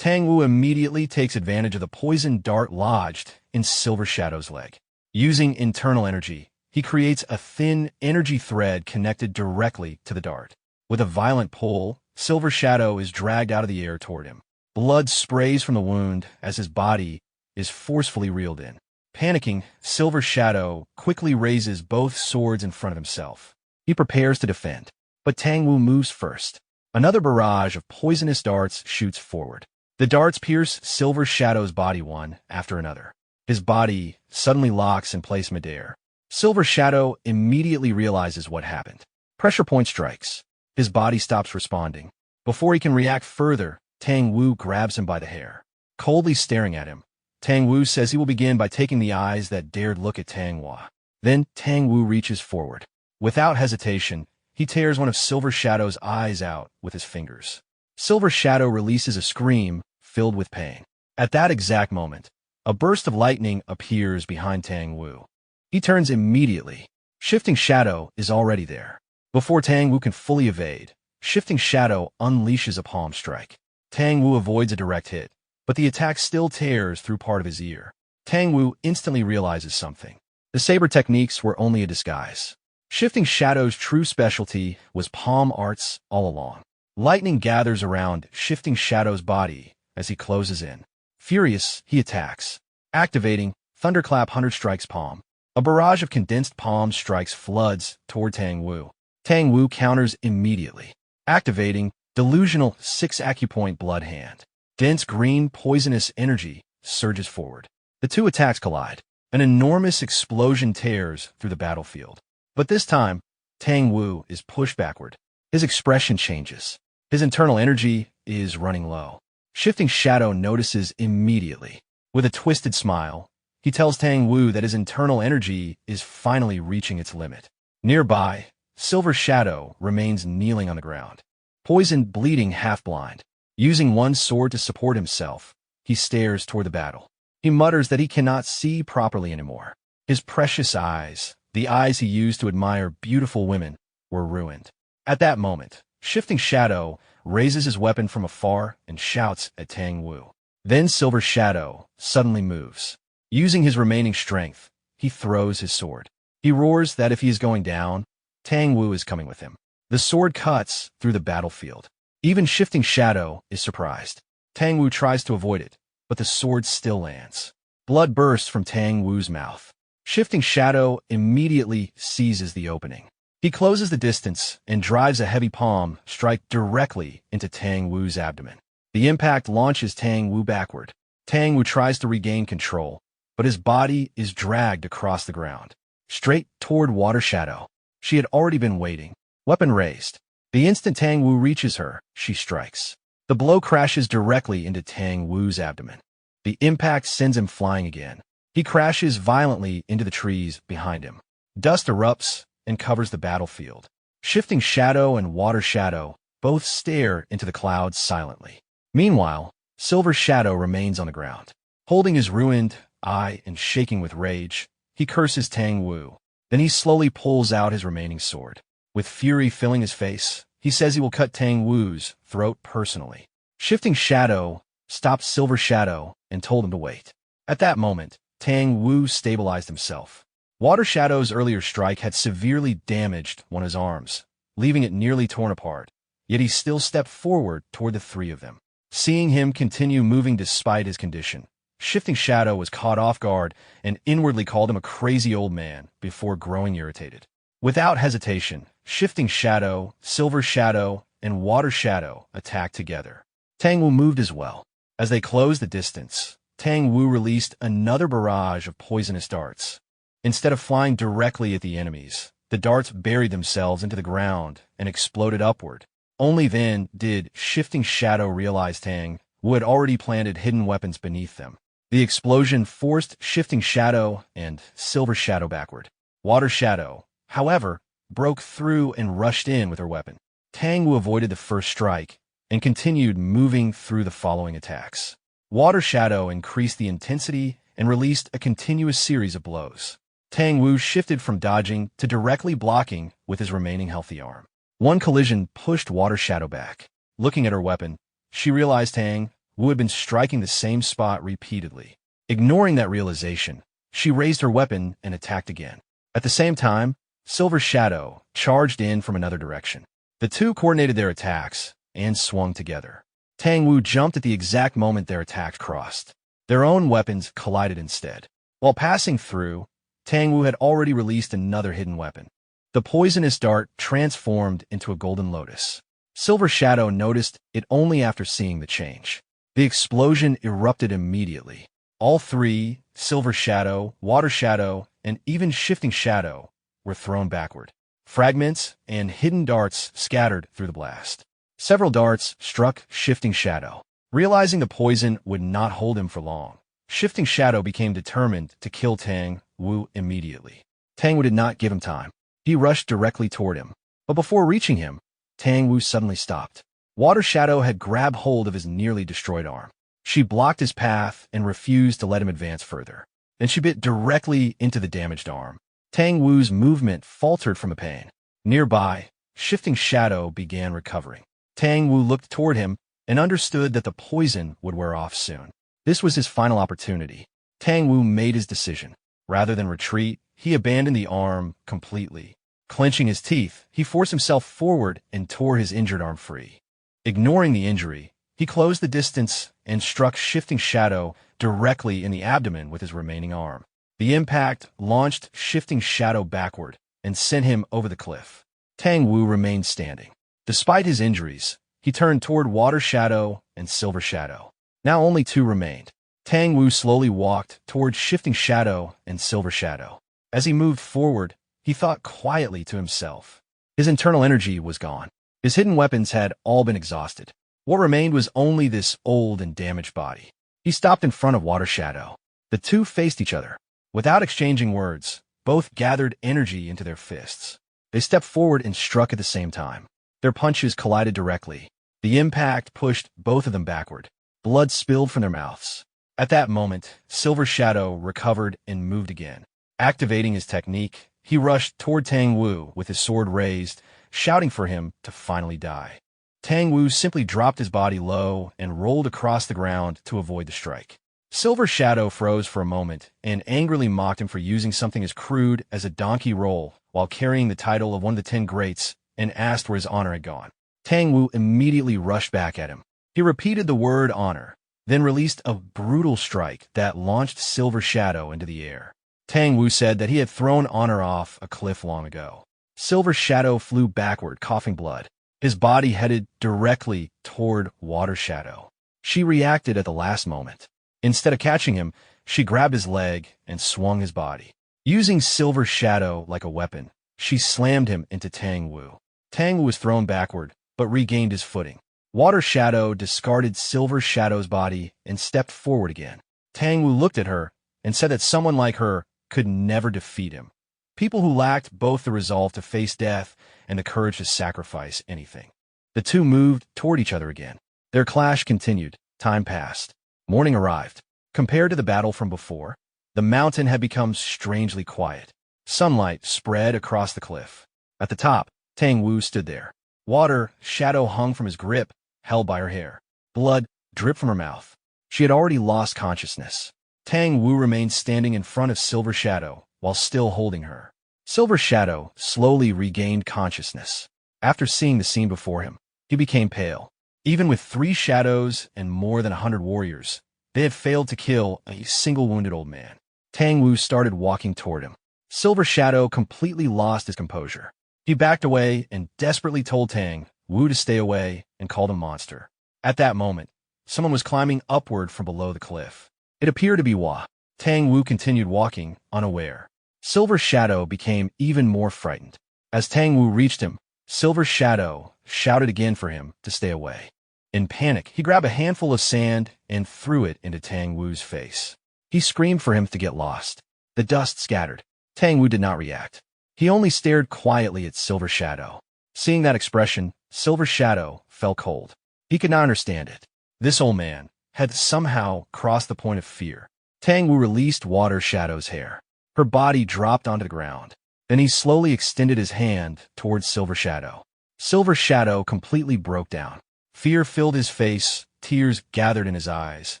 Tang Wu immediately takes advantage of the poison dart lodged in Silver Shadow's leg. Using internal energy, he creates a thin energy thread connected directly to the dart. With a violent pull, Silver Shadow is dragged out of the air toward him. Blood sprays from the wound as his body is forcefully reeled in. Panicking, Silver Shadow quickly raises both swords in front of himself. He prepares to defend, but Tang Wu moves first. Another barrage of poisonous darts shoots forward. The darts pierce Silver Shadow's body one after another. His body suddenly locks in place midair. Silver Shadow immediately realizes what happened. Pressure point strikes. His body stops responding. Before he can react further, Tang Wu grabs him by the hair. Coldly staring at him, Tang Wu says he will begin by taking the eyes that dared look at Tang Hua. Then Tang Wu reaches forward. Without hesitation, he tears one of Silver Shadow's eyes out with his fingers. Silver Shadow releases a scream filled with pain. At that exact moment, a burst of lightning appears behind Tang Wu. He turns immediately. Shifting Shadow is already there. Before Tang Wu can fully evade, Shifting Shadow unleashes a palm strike. Tang Wu avoids a direct hit, but the attack still tears through part of his ear. Tang Wu instantly realizes something. The saber techniques were only a disguise. Shifting Shadow's true specialty was palm arts all along. Lightning gathers around Shifting Shadow's body as he closes in. Furious, he attacks. Activating Thunderclap 100 Strikes Palm. A barrage of condensed palm strikes floods toward Tang Wu. Tang Wu counters immediately. Activating Delusional 6 Acupoint Blood Hand. Dense green poisonous energy surges forward. The two attacks collide. An enormous explosion tears through the battlefield. But this time, Tang Wu is pushed backward. His expression changes. His internal energy is running low. Shifting Shadow notices immediately. With a twisted smile, he tells Tang Wu that his internal energy is finally reaching its limit. Nearby, Silver Shadow remains kneeling on the ground. Poisoned, bleeding, half-blind. Using one sword to support himself, he stares toward the battle. He mutters that he cannot see properly anymore. His precious eyes, the eyes he used to admire beautiful women, were ruined. At that moment, Shifting Shadow raises his weapon from afar and shouts at Tang Wu. Then Silver Shadow suddenly moves. Using his remaining strength, he throws his sword. He roars that if he is going down, Tang Wu is coming with him. The sword cuts through the battlefield. Even Shifting Shadow is surprised. Tang Wu tries to avoid it, but the sword still lands. Blood bursts from Tang Wu's mouth. Shifting Shadow immediately seizes the opening. He closes the distance and drives a heavy palm strike directly into Tang Wu's abdomen. The impact launches Tang Wu backward. Tang Wu tries to regain control, but his body is dragged across the ground, straight toward Water Shadow. She had already been waiting, weapon raised. The instant Tang Wu reaches her, she strikes. The blow crashes directly into Tang Wu's abdomen. The impact sends him flying again. He crashes violently into the trees behind him. Dust erupts and covers the battlefield. Shifting Shadow and Water Shadow both stare into the clouds silently. Meanwhile, Silver Shadow remains on the ground. Holding his ruined eye and shaking with rage, he curses Tang Wu. Then he slowly pulls out his remaining sword. With fury filling his face, he says he will cut Tang Wu's throat personally. Shifting Shadow stopped Silver Shadow and told him to wait. At that moment, Tang Wu stabilized himself. Water Shadow's earlier strike had severely damaged one of his arms, leaving it nearly torn apart. Yet he still stepped forward toward the three of them. Seeing him continue moving despite his condition, Shifting Shadow was caught off guard and inwardly called him a crazy old man before growing irritated. Without hesitation, Shifting Shadow, Silver Shadow, and Water Shadow attacked together. Tang Wu moved as well. As they closed the distance, Tang Wu released another barrage of poisonous darts. Instead of flying directly at the enemies, the darts buried themselves into the ground and exploded upward. Only then did Shifting Shadow realize Tang Wu had already planted hidden weapons beneath them. The explosion forced Shifting Shadow and Silver Shadow backward. Water Shadow, however, broke through and rushed in with her weapon. Tang Wu avoided the first strike and continued moving through the following attacks. Water Shadow increased the intensity and released a continuous series of blows. Tang Wu shifted from dodging to directly blocking with his remaining healthy arm. One collision pushed Water Shadow back. Looking at her weapon, she realized Tang Wu had been striking the same spot repeatedly. Ignoring that realization, she raised her weapon and attacked again. At the same time, Silver Shadow charged in from another direction. The two coordinated their attacks and swung together. Tang Wu jumped at the exact moment their attacks crossed. Their own weapons collided instead. While passing through, Tang Wu had already released another hidden weapon. The poisonous dart transformed into a golden lotus. Silver Shadow noticed it only after seeing the change. The explosion erupted immediately. All three, Silver Shadow, Water Shadow, and even Shifting Shadow, were thrown backward. Fragments and hidden darts scattered through the blast. Several darts struck Shifting Shadow. Realizing the poison would not hold him for long, Shifting Shadow became determined to kill Tang Wu immediately. Tang Wu did not give him time. He rushed directly toward him. But before reaching him, Tang Wu suddenly stopped. Water Shadow had grabbed hold of his nearly destroyed arm. She blocked his path and refused to let him advance further. Then she bit directly into the damaged arm. Tang Wu's movement faltered from the pain. Nearby, Shifting Shadow began recovering. Tang Wu looked toward him and understood that the poison would wear off soon. This was his final opportunity. Tang Wu made his decision. Rather than retreat, he abandoned the arm completely. Clenching his teeth, he forced himself forward and tore his injured arm free. Ignoring the injury, he closed the distance and struck Shifting Shadow directly in the abdomen with his remaining arm. The impact launched Shifting Shadow backward and sent him over the cliff. Tang Wu remained standing. Despite his injuries, he turned toward Water Shadow and Silver Shadow. Now only two remained. Tang Wu slowly walked toward Shifting Shadow and Silver Shadow. As he moved forward, he thought quietly to himself. His internal energy was gone. His hidden weapons had all been exhausted. What remained was only this old and damaged body. He stopped in front of Water Shadow. The two faced each other. Without exchanging words, both gathered energy into their fists. They stepped forward and struck at the same time. Their punches collided directly. The impact pushed both of them backward. Blood spilled from their mouths. At that moment, Silver Shadow recovered and moved again. Activating his technique, he rushed toward Tang Wu with his sword raised, shouting for him to finally die. Tang Wu simply dropped his body low and rolled across the ground to avoid the strike. Silver Shadow froze for a moment and angrily mocked him for using something as crude as a donkey roll while carrying the title of one of the 10 greats, and asked where his honor had gone. Tang Wu immediately rushed back at him. He repeated the word honor, then released a brutal strike that launched Silver Shadow into the air. Tang Wu said that he had thrown honor off a cliff long ago. Silver Shadow flew backward, coughing blood. His body headed directly toward Water Shadow. She reacted at the last moment. Instead of catching him, she grabbed his leg and swung his body. Using Silver Shadow like a weapon, she slammed him into Tang Wu. Tang Wu was thrown backward, but regained his footing. Water Shadow discarded Silver Shadow's body and stepped forward again. Tang Wu looked at her and said that someone like her could never defeat him. People who lacked both the resolve to face death and the courage to sacrifice anything. The two moved toward each other again. Their clash continued. Time passed. Morning arrived. Compared to the battle from before, the mountain had become strangely quiet. Sunlight spread across the cliff. At the top, Tang Wu stood there. Water, shadow hung from his grip, held by her hair. Blood dripped from her mouth. She had already lost consciousness. Tang Wu remained standing in front of Silver Shadow while still holding her. Silver Shadow slowly regained consciousness. After seeing the scene before him, he became pale. Even with 3 shadows and more than 100 warriors, they had failed to kill a single wounded old man. Tang Wu started walking toward him. Silver Shadow completely lost his composure. He backed away and desperately told Tang Wu to stay away and called him monster. At that moment, someone was climbing upward from below the cliff. It appeared to be Hua. Tang Wu continued walking, unaware. Silver Shadow became even more frightened. As Tang Wu reached him, Silver Shadow shouted again for him to stay away. In panic, he grabbed a handful of sand and threw it into Tang Wu's face. He screamed for him to get lost. The dust scattered. Tang Wu did not react. He only stared quietly at Silver Shadow. Seeing that expression, Silver Shadow felt cold. He could not understand it. This old man had somehow crossed the point of fear. Tang Wu released Water Shadow's hair. Her body dropped onto the ground. Then he slowly extended his hand towards Silver Shadow. Silver Shadow completely broke down. Fear filled his face, tears gathered in his eyes,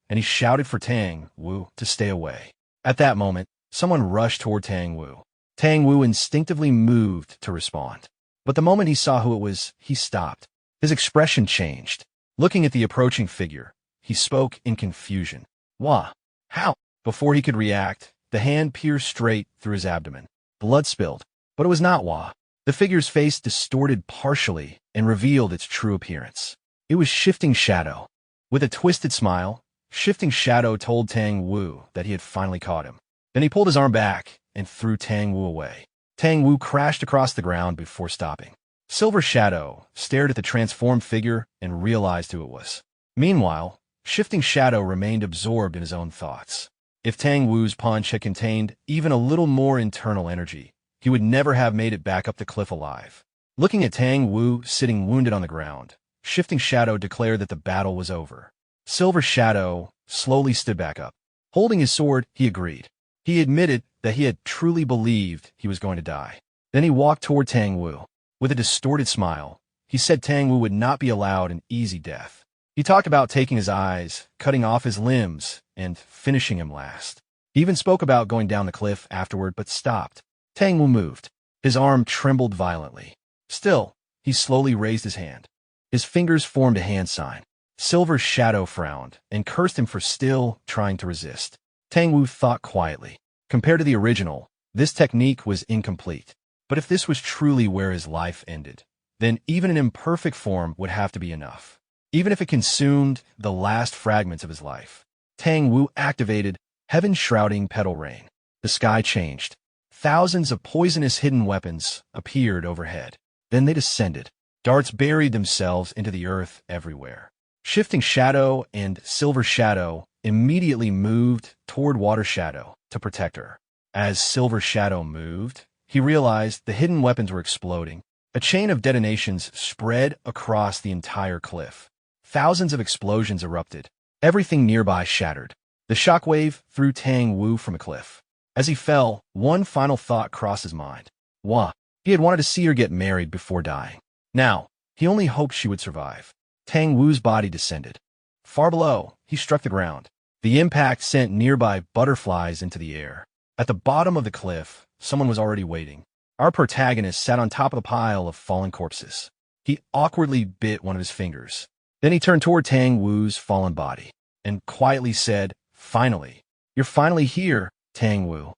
and he shouted for Tang Wu to stay away. At that moment, someone rushed toward Tang Wu. Tang Wu instinctively moved to respond. But the moment he saw who it was, he stopped. His expression changed. Looking at the approaching figure, he spoke in confusion. Wha? How? Before he could react, the hand pierced straight through his abdomen. Blood spilled, but it was not Hua. The figure's face distorted partially and revealed its true appearance. It was Shifting Shadow. With a twisted smile, Shifting Shadow told Tang Wu that he had finally caught him. Then he pulled his arm back and threw Tang Wu away. Tang Wu crashed across the ground before stopping. Silver Shadow stared at the transformed figure and realized who it was. Meanwhile, Shifting Shadow remained absorbed in his own thoughts. If Tang Wu's punch had contained even a little more internal energy, he would never have made it back up the cliff alive. Looking at Tang Wu sitting wounded on the ground, Shifting Shadow declared that the battle was over. Silver Shadow slowly stood back up. Holding his sword, he agreed. He admitted that he had truly believed he was going to die. Then he walked toward Tang Wu. With a distorted smile, he said Tang Wu would not be allowed an easy death. He talked about taking his eyes, cutting off his limbs, and finishing him last. He even spoke about going down the cliff afterward, but stopped. Tang Wu moved. His arm trembled violently. Still, he slowly raised his hand. His fingers formed a hand sign. Silver Shadow frowned and cursed him for still trying to resist. Tang Wu thought quietly. Compared to the original, this technique was incomplete. But if this was truly where his life ended, then even an imperfect form would have to be enough. Even if it consumed the last fragments of his life. Tang Wu activated heaven-shrouding petal rain. The sky changed. Thousands of poisonous hidden weapons appeared overhead. Then they descended. Darts buried themselves into the earth everywhere. Shifting Shadow and Silver Shadow immediately moved toward Water Shadow to protect her. As Silver Shadow moved, he realized the hidden weapons were exploding. A chain of detonations spread across the entire cliff. Thousands of explosions erupted. Everything nearby shattered. The shockwave threw Tang Wu from a cliff. As he fell, one final thought crossed his mind. Wha? He had wanted to see her get married before dying. Now, he only hoped she would survive. Tang Wu's body descended. Far below, he struck the ground. The impact sent nearby butterflies into the air. At the bottom of the cliff, someone was already waiting. Our protagonist sat on top of the pile of fallen corpses. He awkwardly bit one of his fingers. Then he turned toward Tang Wu's fallen body and quietly said, "Finally, you're finally here, Tang Wu."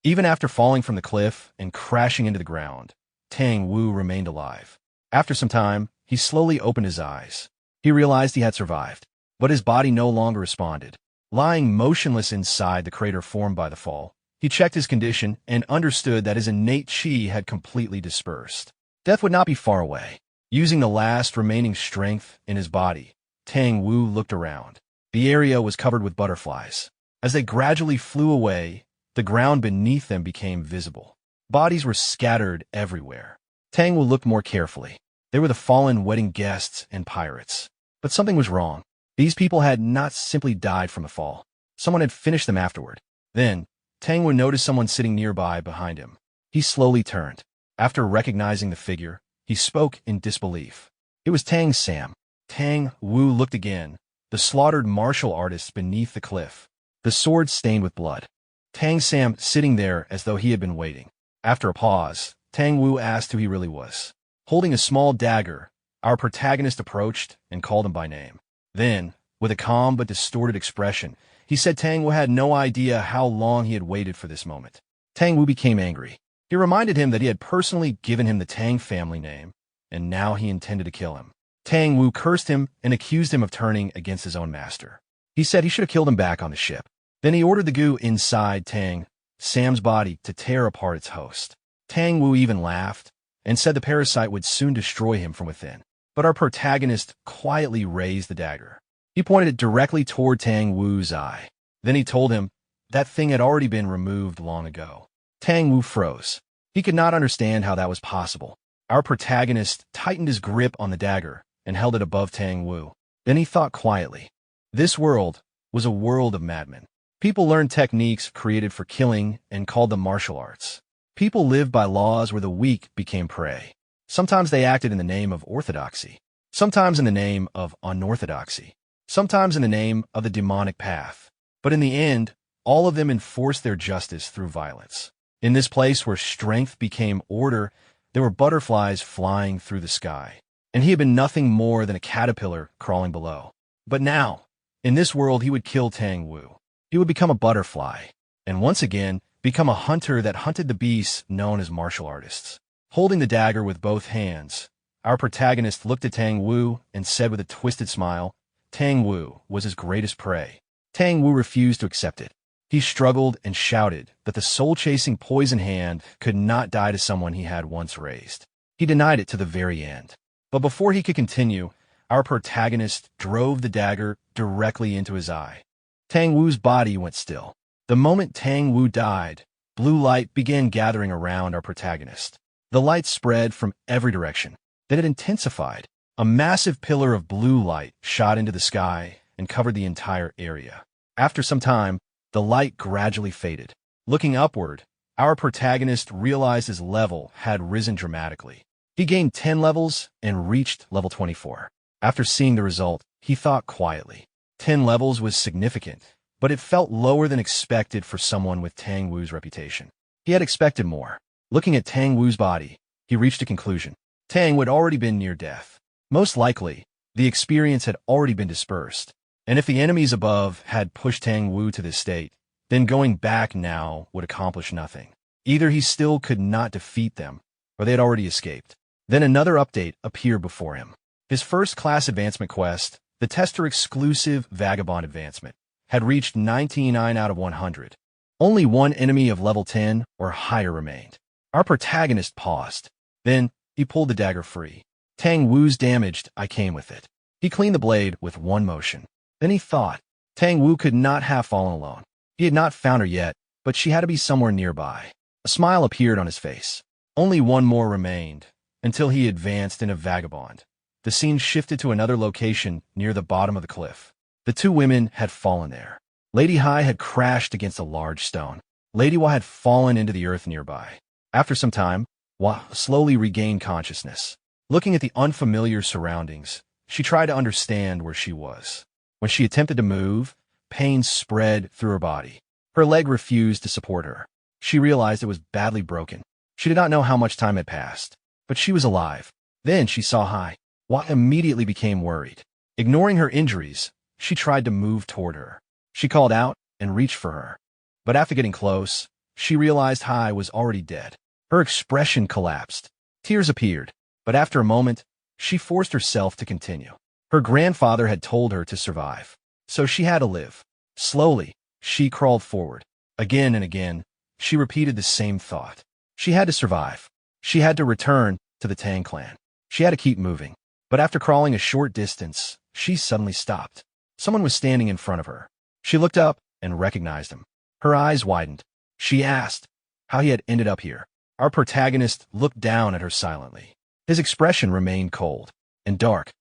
Even after falling from the cliff and crashing into the ground, Tang Wu remained alive. After some time, he slowly opened his eyes. He realized he had survived, but his body no longer responded. Lying motionless inside the crater formed by the fall, he checked his condition and understood that his innate chi had completely dispersed. Death would not be far away. Using the last remaining strength in his body, Tang Wu looked around. The area was covered with butterflies. As they gradually flew away, the ground beneath them became visible. Bodies were scattered everywhere. Tang Wu looked more carefully. They were the fallen wedding guests and pirates. But something was wrong. These people had not simply died from a fall. Someone had finished them afterward. Then, Tang Wu noticed someone sitting nearby behind him. He slowly turned. After recognizing the figure, He spoke in disbelief. It was Tang Sam. Tang Wu looked again. The slaughtered martial artists beneath the cliff. The sword stained with blood. Tang Sam sitting there as though he had been waiting. After a pause, Tang Wu asked who he really was. Holding a small dagger, our protagonist approached and called him by name. Then, with a calm but distorted expression, he said Tang Wu had no idea how long he had waited for this moment. Tang Wu became angry. He reminded him that he had personally given him the Tang family name, and now he intended to kill him. Tang Wu cursed him and accused him of turning against his own master. He said he should have killed him back on the ship. Then he ordered the goo inside Tang Sam's body to tear apart its host. Tang Wu even laughed and said the parasite would soon destroy him from within. But our protagonist quietly raised the dagger. He pointed it directly toward Tang Wu's eye. Then he told him that thing had already been removed long ago. Tang Wu froze. He could not understand how that was possible. Our protagonist tightened his grip on the dagger and held it above Tang Wu. Then he thought quietly. This world was a world of madmen. People learned techniques created for killing and called them martial arts. People lived by laws where the weak became prey. Sometimes they acted in the name of orthodoxy, sometimes in the name of unorthodoxy, sometimes in the name of the demonic path. But in the end, all of them enforced their justice through violence. In this place where strength became order, there were butterflies flying through the sky, and he had been nothing more than a caterpillar crawling below. But now, in this world, he would kill Tang Wu. He would become a butterfly, and once again, become a hunter that hunted the beasts known as martial artists. Holding the dagger with both hands, our protagonist looked at Tang Wu and said with a twisted smile, Tang Wu was his greatest prey. Tang Wu refused to accept it. He struggled and shouted that the soul-chasing poison hand could not die to someone he had once raised. He denied it to the very end. But before he could continue, our protagonist drove the dagger directly into his eye. Tang Wu's body went still. The moment Tang Wu died, blue light began gathering around our protagonist. The light spread from every direction. Then it intensified. A massive pillar of blue light shot into the sky and covered the entire area. After some time, the light gradually faded. Looking upward, our protagonist realized his level had risen dramatically. He gained 10 levels and reached level 24. After seeing the result, he thought quietly. 10 levels was significant, but it felt lower than expected for someone with Tang Wu's reputation. He had expected more. Looking at Tang Wu's body, he reached a conclusion. Tang Wu had already been near death. Most likely, the experience had already been dispersed, and if the enemies above had pushed Tang Wu to this state, then going back now would accomplish nothing. Either he still could not defeat them, or they had already escaped. Then another update appeared before him. His first class advancement quest, the Tester Exclusive Vagabond Advancement, had reached 99 out of 100. Only one enemy of level 10 or higher remained. Our protagonist paused. Then, he pulled the dagger free. Tang Wu's damaged, I came with it. He cleaned the blade with one motion. Then he thought, Tang Wu could not have fallen alone. He had not found her yet, but she had to be somewhere nearby. A smile appeared on his face. Only one more remained, until he advanced in a vagabond. The scene shifted to another location near the bottom of the cliff. The two women had fallen there. Lady Hai had crashed against a large stone. Lady Hua had fallen into the earth nearby. After some time, Hua slowly regained consciousness. Looking at the unfamiliar surroundings, she tried to understand where she was. When she attempted to move, pain spread through her body. Her leg refused to support her. She realized it was badly broken. She did not know how much time had passed, but she was alive. Then she saw Hai. Hua immediately became worried. Ignoring her injuries, she tried to move toward her. She called out and reached for her. But after getting close, she realized Hai was already dead. Her expression collapsed. Tears appeared, but after a moment, she forced herself to continue. Her grandfather had told her to survive, so she had to live. Slowly, she crawled forward. Again and again, she repeated the same thought. She had to survive. She had to return to the Tang clan. She had to keep moving. But after crawling a short distance, she suddenly stopped. Someone was standing in front of her. She looked up and recognized him. Her eyes widened. She asked how he had ended up here. Our protagonist looked down at her silently. His expression remained cold and dark.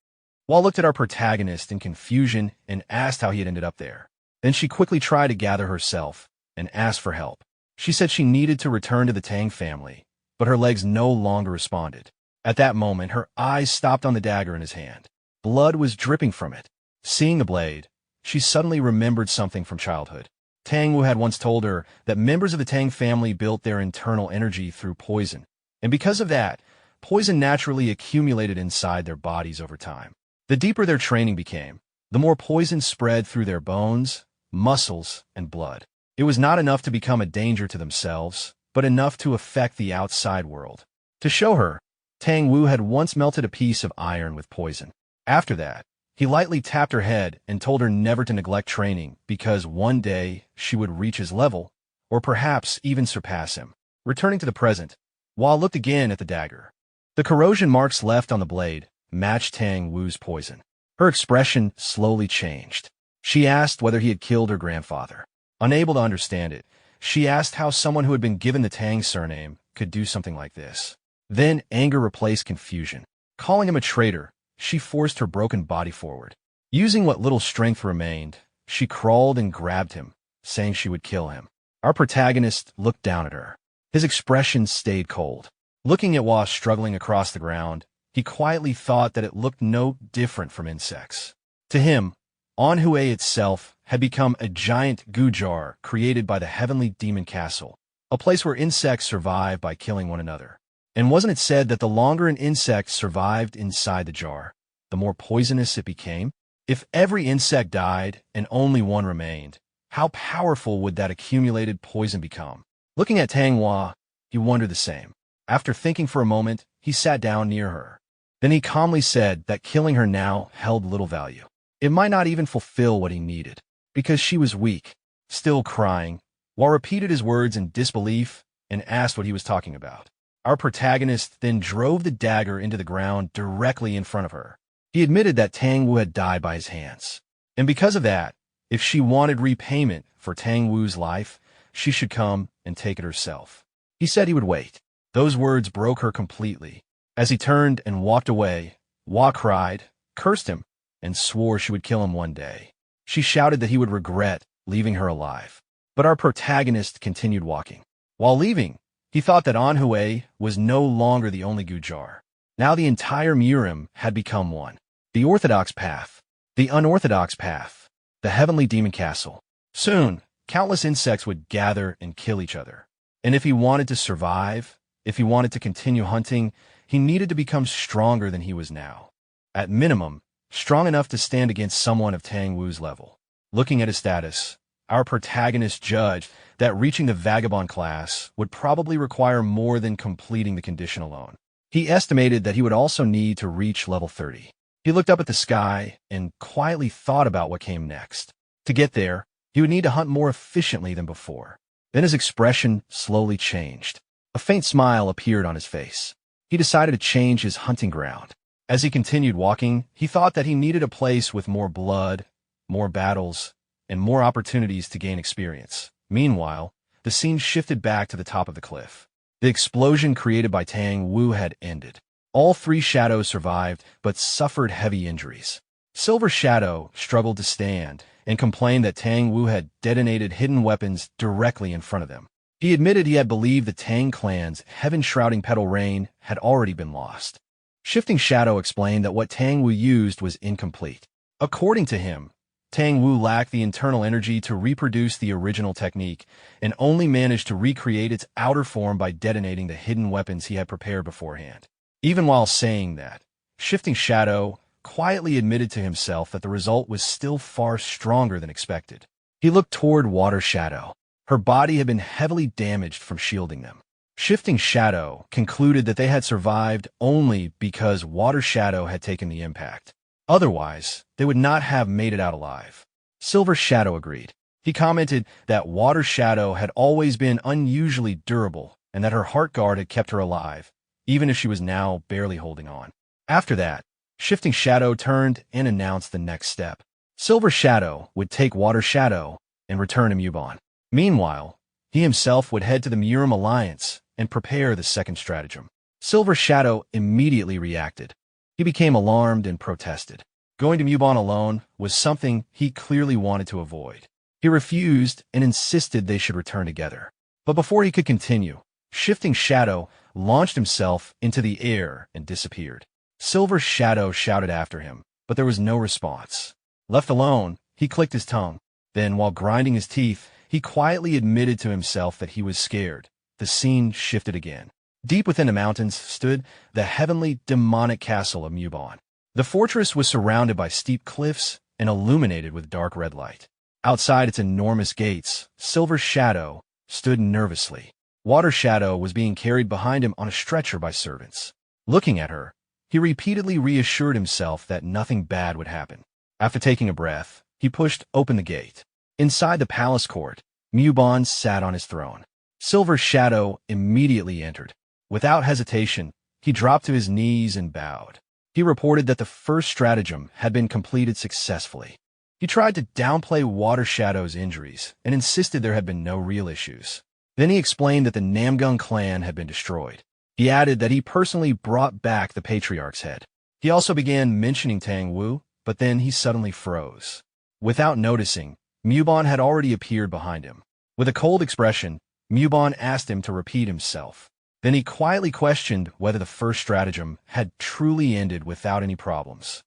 Hua looked at our protagonist in confusion and asked how he had ended up there. Then she quickly tried to gather herself and asked for help. She said she needed to return to the Tang family, but her legs no longer responded. At that moment, her eyes stopped on the dagger in his hand. Blood was dripping from it. Seeing the blade, she suddenly remembered something from childhood. Tang Wu had once told her that members of the Tang family built their internal energy through poison, and because of that, poison naturally accumulated inside their bodies over time. The deeper their training became, the more poison spread through their bones, muscles, and blood. It was not enough to become a danger to themselves, but enough to affect the outside world. To show her, Tang Wu had once melted a piece of iron with poison. After that, he lightly tapped her head and told her never to neglect training because one day she would reach his level, or perhaps even surpass him. Returning to the present, Hua looked again at the dagger. The corrosion marks left on the blade matched Tang Wu's poison. Her expression slowly changed. She asked whether he had killed her grandfather. Unable to understand it, she asked how someone who had been given the Tang surname could do something like this. Then anger replaced confusion. Calling him a traitor, she forced her broken body forward. Using what little strength remained, she crawled and grabbed him, saying she would kill him. Our protagonist looked down at her. His expression stayed cold. Looking at Hua struggling across the ground, he quietly thought that it looked no different from insects. To him, Anhui itself had become a giant goo jar created by the heavenly demon castle, a place where insects survive by killing one another. And wasn't it said that the longer an insect survived inside the jar, the more poisonous it became? If every insect died and only one remained, how powerful would that accumulated poison become? Looking at Tang Hua, he wondered the same. After thinking for a moment, he sat down near her. Then he calmly said that killing her now held little value. It might not even fulfill what he needed, because she was weak. Still crying, Hua repeated his words in disbelief and asked what he was talking about. Our protagonist then drove the dagger into the ground directly in front of her. He admitted that Tang Wu had died by his hands. And because of that, if she wanted repayment for Tang Wu's life, she should come and take it herself. He said he would wait. Those words broke her completely. As he turned and walked away, Hua cried, cursed him, and swore she would kill him one day. She shouted that he would regret leaving her alive. But our protagonist continued walking. While leaving, he thought that Anhui was no longer the only goo jar. Now the entire Murim had become one. The orthodox path, the unorthodox path, the heavenly demon castle. Soon, countless insects would gather and kill each other. And if he wanted to survive, if he wanted to continue hunting, he needed to become stronger than he was now. At minimum, strong enough to stand against someone of Tang Wu's level. Looking at his status, our protagonist judged that reaching the vagabond class would probably require more than completing the condition alone. He estimated that he would also need to reach level 30. He looked up at the sky and quietly thought about what came next. To get there, he would need to hunt more efficiently than before. Then his expression slowly changed. A faint smile appeared on his face. He decided to change his hunting ground. As he continued walking, he thought that he needed a place with more blood, more battles, and more opportunities to gain experience. Meanwhile, the scene shifted back to the top of the cliff. The explosion created by Tang Wu had ended. All three shadows survived, but suffered heavy injuries. Silver Shadow struggled to stand and complained that Tang Wu had detonated hidden weapons directly in front of them. He admitted he had believed the Tang clan's heaven-shrouding petal rain had already been lost. Shifting Shadow explained that what Tang Wu used was incomplete. According to him, Tang Wu lacked the internal energy to reproduce the original technique and only managed to recreate its outer form by detonating the hidden weapons he had prepared beforehand. Even while saying that, Shifting Shadow quietly admitted to himself that the result was still far stronger than expected. He looked toward Water Shadow. Her body had been heavily damaged from shielding them. Shifting Shadow concluded that they had survived only because Water Shadow had taken the impact. Otherwise, they would not have made it out alive. Silver Shadow agreed. He commented that Water Shadow had always been unusually durable and that her heart guard had kept her alive, even if she was now barely holding on. After that, Shifting Shadow turned and announced the next step. Silver Shadow would take Water Shadow and return to Mubon. Meanwhile, he himself would head to the Murim Alliance and prepare the second stratagem. Silver Shadow immediately reacted. He became alarmed and protested. Going to Mubon alone was something he clearly wanted to avoid. He refused and insisted they should return together. But before he could continue, Shifting Shadow launched himself into the air and disappeared. Silver Shadow shouted after him, but there was no response. Left alone, he clicked his tongue. Then, while grinding his teeth, he quietly admitted to himself that he was scared. The scene shifted again. Deep within the mountains stood the heavenly demonic castle of Muban. The fortress was surrounded by steep cliffs and illuminated with dark red light. Outside its enormous gates, Silver Shadow stood nervously. Water Shadow was being carried behind him on a stretcher by servants. Looking at her, he repeatedly reassured himself that nothing bad would happen. After taking a breath, he pushed open the gate. Inside the palace court, Muban sat on his throne. Silver Shadow immediately entered. Without hesitation, he dropped to his knees and bowed. He reported that the first stratagem had been completed successfully. He tried to downplay Water Shadow's injuries and insisted there had been no real issues. Then he explained that the Namgung clan had been destroyed. He added that he personally brought back the patriarch's head. He also began mentioning Tang Wu, but then he suddenly froze. Without noticing, Muban had already appeared behind him. With a cold expression, Muban asked him to repeat himself. Then he quietly questioned whether the first stratagem had truly ended without any problems.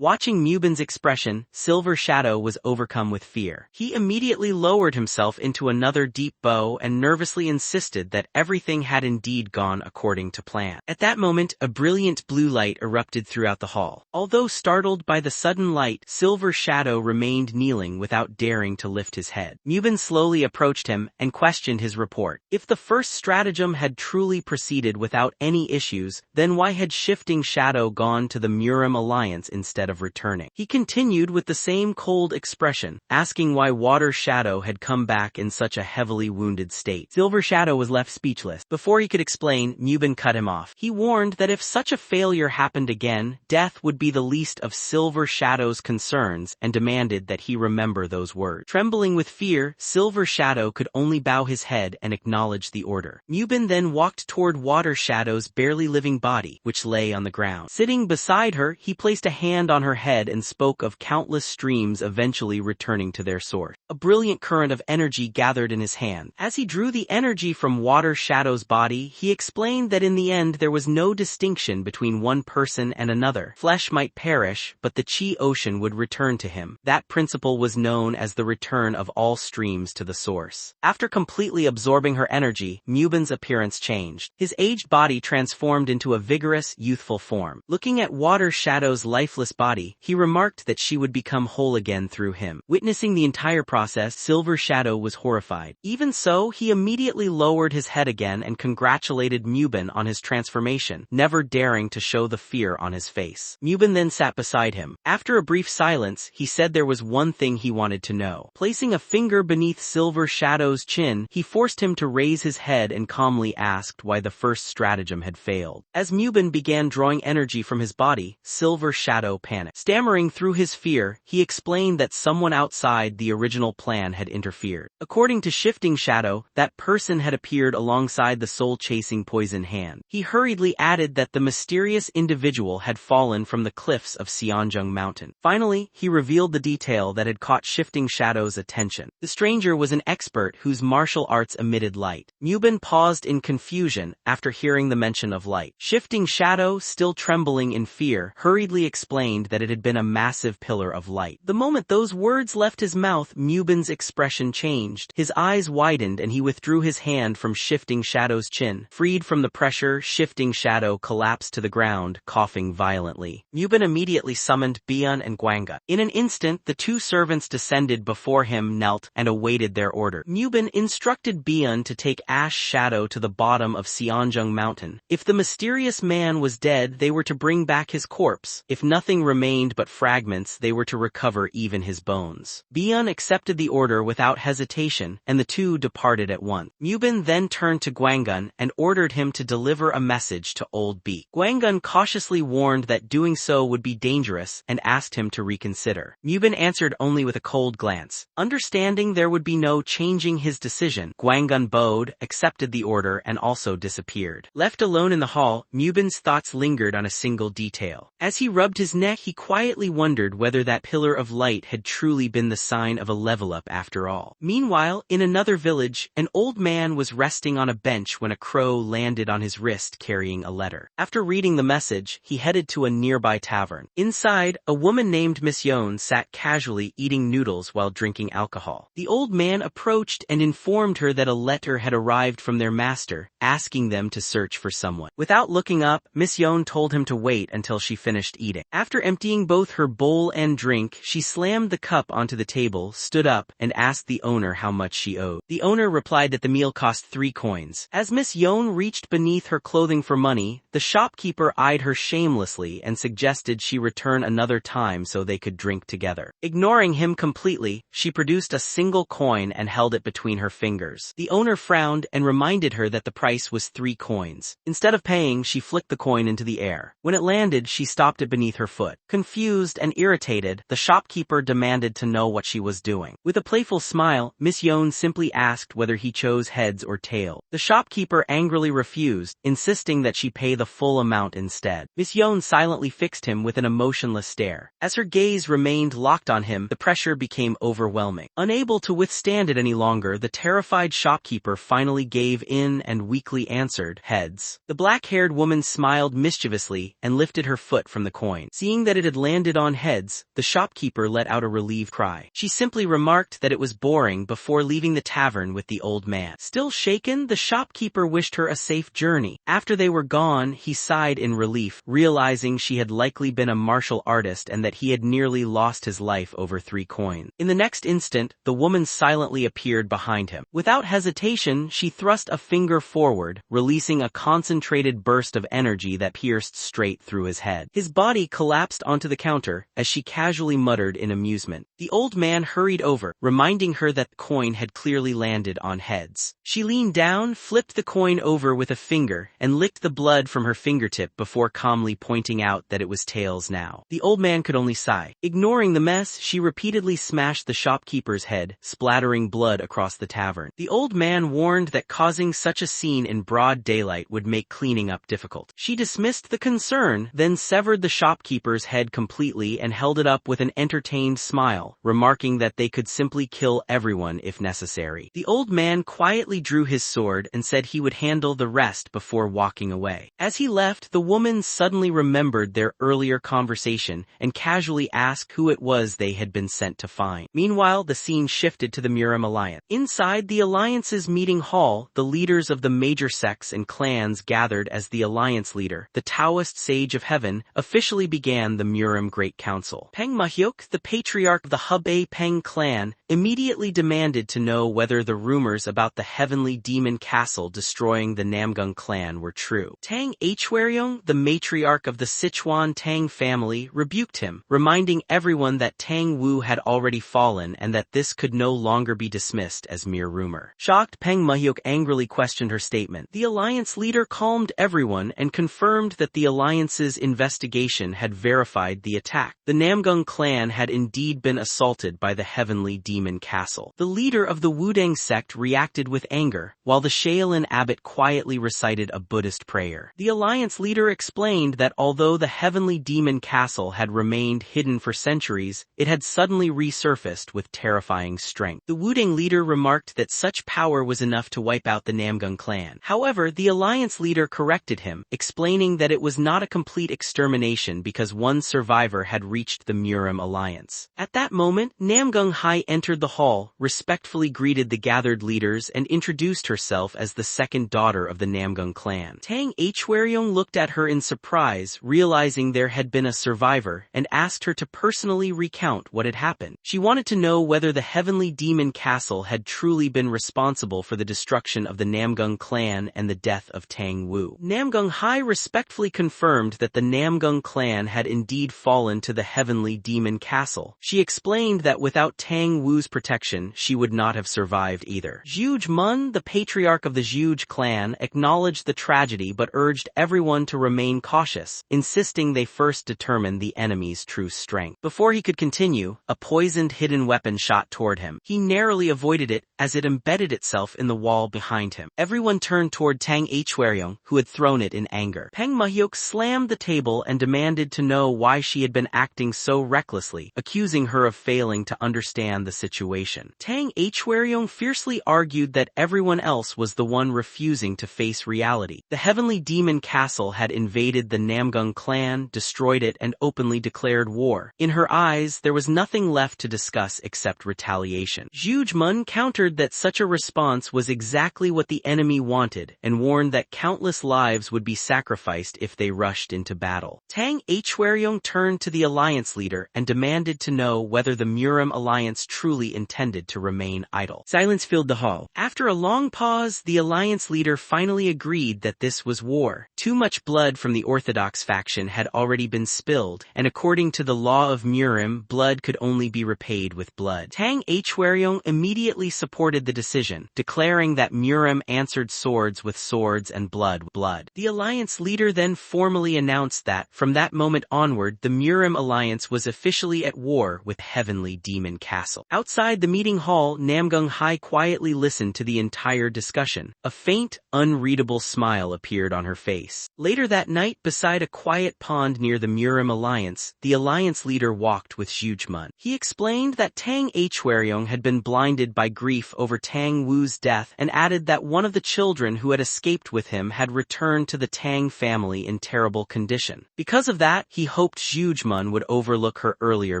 Watching Muban's expression, Silver Shadow was overcome with fear. He immediately lowered himself into another deep bow and nervously insisted that everything had indeed gone according to plan. At that moment, a brilliant blue light erupted throughout the hall. Although startled by the sudden light, Silver Shadow remained kneeling without daring to lift his head. Muban slowly approached him and questioned his report. If the first stratagem had truly proceeded without any issues, then why had Shifting Shadow gone to the Murim Alliance instead of returning? He continued with the same cold expression, asking why Water Shadow had come back in such a heavily wounded state. Silver Shadow was left speechless. Before he could explain, Muban cut him off. He warned that if such a failure happened again, death would be the least of Silver Shadow's concerns and demanded that he remember those words. Trembling with fear, Silver Shadow could only bow his head and acknowledge the order. Muban then walked toward Water Shadow's barely living body, which lay on the ground. Sitting beside her, he placed a hand on her head and spoke of countless streams eventually returning to their source. A brilliant current of energy gathered in his hand. As he drew the energy from Water Shadow's body, he explained that in the end there was no distinction between one person and another. Flesh might perish, but the Chi Ocean would return to him. That principle was known as the return of all streams to the source. After completely absorbing her energy, Muban's appearance changed. His aged body transformed into a vigorous, youthful form. Looking at Water Shadow's lifeless body, he remarked that she would become whole again through him. Witnessing the entire process, Silver Shadow was horrified. Even so, he immediately lowered his head again and congratulated Muban on his transformation, never daring to show the fear on his face. Muban then sat beside him. After a brief silence, he said there was one thing he wanted to know. Placing a finger beneath Silver Shadow's chin, he forced him to raise his head and calmly asked why the first stratagem had failed. As Muban began drawing energy from his body, Silver Shadow panicked. Stammering through his fear, he explained that someone outside the original plan had interfered. According to Shifting Shadow, that person had appeared alongside the soul-chasing poison hand. He hurriedly added that the mysterious individual had fallen from the cliffs of Seonjung Mountain. Finally, he revealed the detail that had caught Shifting Shadow's attention. The stranger was an expert whose martial arts emitted light. Muban paused in confusion after hearing the mention of light. Shifting Shadow, still trembling in fear, hurriedly explained that it had been a massive pillar of light. The moment those words left his mouth, Muban's expression changed. His eyes widened and he withdrew his hand from Shifting Shadow's chin. Freed from the pressure, Shifting Shadow collapsed to the ground, coughing violently. Muban immediately summoned Bian and Gwanga. In an instant, the two servants descended before him, knelt, and awaited their order. Muban instructed Bian to take Ash Shadow to the bottom of Seonjung Mountain. If the mysterious man was dead, they were to bring back his corpse. If nothing remained but fragments, they were to recover even his bones. Bian accepted the order without hesitation, and the two departed at once. Muban then turned to Gwangun and ordered him to deliver a message to Old Beak. Gwangun cautiously warned that doing so would be dangerous and asked him to reconsider. Muban answered only with a cold glance. Understanding there would be no changing his decision, Gwangun bowed, accepted the order, and also disappeared. Left alone in the hall, Muban's thoughts lingered on a single detail. As he rubbed his neck, back he quietly wondered whether that pillar of light had truly been the sign of a level up after all. Meanwhile, in another village, an old man was resting on a bench when a crow landed on his wrist carrying a letter. After reading the message, he headed to a nearby tavern. Inside, a woman named Miss Yon sat casually eating noodles while drinking alcohol. The old man approached and informed her that a letter had arrived from their master, asking them to search for someone. Without looking up, Miss Yon told him to wait until she finished eating. After emptying both her bowl and drink, she slammed the cup onto the table, stood up, and asked the owner how much she owed. The owner replied that the meal cost 3 coins. As Miss Yon reached beneath her clothing for money, the shopkeeper eyed her shamelessly and suggested she return another time so they could drink together. Ignoring him completely, she produced a single coin and held it between her fingers. The owner frowned and reminded her that the price was 3 coins. Instead of paying, she flicked the coin into the air. When it landed, she stopped it beneath her foot. Confused and irritated, the shopkeeper demanded to know what she was doing. With a playful smile, Miss Yon simply asked whether he chose heads or tail. The shopkeeper angrily refused, insisting that she pay the full amount instead. Miss Yon silently fixed him with an emotionless stare. As her gaze remained locked on him, the pressure became overwhelming. Unable to withstand it any longer, the terrified shopkeeper finally gave in and weakly answered, heads. The black-haired woman smiled mischievously and lifted her foot from the coin. Seeing that it had landed on heads, the shopkeeper let out a relieved cry. She simply remarked that it was boring before leaving the tavern with the old man. Still shaken, the shopkeeper wished her a safe journey. After they were gone, he sighed in relief, realizing she had likely been a martial artist and that he had nearly lost his life over 3 coins. In the next instant, the woman silently appeared behind him. Without hesitation, she thrust a finger forward, releasing a concentrated burst of energy that pierced straight through his head. His body collapsed onto the counter as she casually muttered in amusement. The old man hurried over, reminding her that the coin had clearly landed on heads. She leaned down, flipped the coin over with a finger, and licked the blood from her fingertip before calmly pointing out that it was tails now. The old man could only sigh. Ignoring the mess, she repeatedly smashed the shopkeeper's head, splattering blood across the tavern. The old man warned that causing such a scene in broad daylight would make cleaning up difficult. She dismissed the concern, then severed the shopkeeper's head completely and held it up with an entertained smile, remarking that they could simply kill everyone if necessary. The old man quietly drew his sword and said he would handle the rest before walking away. As he left, the woman suddenly remembered their earlier conversation and casually asked who it was they had been sent to find. Meanwhile, the scene shifted to the Murim Alliance. Inside the Alliance's meeting hall, the leaders of the major sects and clans gathered as the Alliance leader, the Taoist Sage of Heaven, officially began the Murim Great Council. Peng Mahyok, the patriarch of the Hubei Peng clan, immediately demanded to know whether the rumors about the heavenly demon castle destroying the Namgung clan were true. Tang Hweryong, the matriarch of the Sichuan Tang family, rebuked him, reminding everyone that Tang Wu had already fallen and that this could no longer be dismissed as mere rumor. Shocked, Peng Mahyok angrily questioned her statement. The Alliance leader calmed everyone and confirmed that the Alliance's investigation had verified the attack. The Namgung clan had indeed been assaulted by the heavenly demon castle. The leader of the Wudang sect reacted with anger, while the Shaolin abbot quietly recited a Buddhist prayer. The Alliance leader explained that although the heavenly demon castle had remained hidden for centuries, it had suddenly resurfaced with terrifying strength. The Wudang leader remarked that such power was enough to wipe out the Namgung clan. However, the Alliance leader corrected him, explaining that it was not a complete extermination because one survivor had reached the Murim Alliance. At that moment, Namgung Hai entered the hall, respectfully greeted the gathered leaders and introduced herself as the second daughter of the Namgung clan. Tang Hweryong looked at her in surprise, realizing there had been a survivor, and asked her to personally recount what had happened. She wanted to know whether the heavenly demon castle had truly been responsible for the destruction of the Namgung clan and the death of Tang Wu. Namgung Hai respectfully confirmed that the Namgung clan had indeed fallen to the heavenly demon castle. She explained that without Tang Wu's protection, she would not have survived either. Zhuge Mun, the patriarch of the Zhuge clan, acknowledged the tragedy but urged everyone to remain cautious, insisting they first determine the enemy's true strength. Before he could continue, a poisoned hidden weapon shot toward him. He narrowly avoided it as it embedded itself in the wall behind him. Everyone turned toward Tang Hweryong, who had thrown it in anger. Peng Mahyok slammed the table and demanded to know why she had been acting so recklessly, accusing her of failing to understand the situation. Tang Hweryong fiercely argued that everyone else was the one refusing to face reality. The Heavenly Demon Castle had invaded the Namgung clan, destroyed it, and openly declared war. In her eyes, there was nothing left to discuss except retaliation. Jujmun countered that such a response was exactly what the enemy wanted, and warned that countless lives would be sacrificed if they rushed into battle. Tang Hweryong turned to the alliance leader and demanded to know whether the Murim alliance truly intended to remain idle. Silence filled the hall. After a long pause, the alliance leader finally agreed that this was war. Too much blood from the Orthodox faction had already been spilled, and according to the law of Murim, blood could only be repaid with blood. Tang Hweryong immediately supported the decision, declaring that Murim answered swords with swords and blood with blood. The alliance leader then formally announced that, from that moment onward, the Murim alliance was officially at war with Heavenly Demon Castle. Outside the meeting hall, Namgung Hai quietly listened to the entire discussion. A faint, unreadable smile appeared on her face. Later that night, beside a quiet pond near the Murim alliance, the alliance leader walked with Jujmun. He explained that Tang Hweryong had been blinded by grief over Tang Wu's death and added that one of the children who had escaped with him had returned to the Tang family in terrible condition. Because of that, he hoped Jujmun would overlook her earlier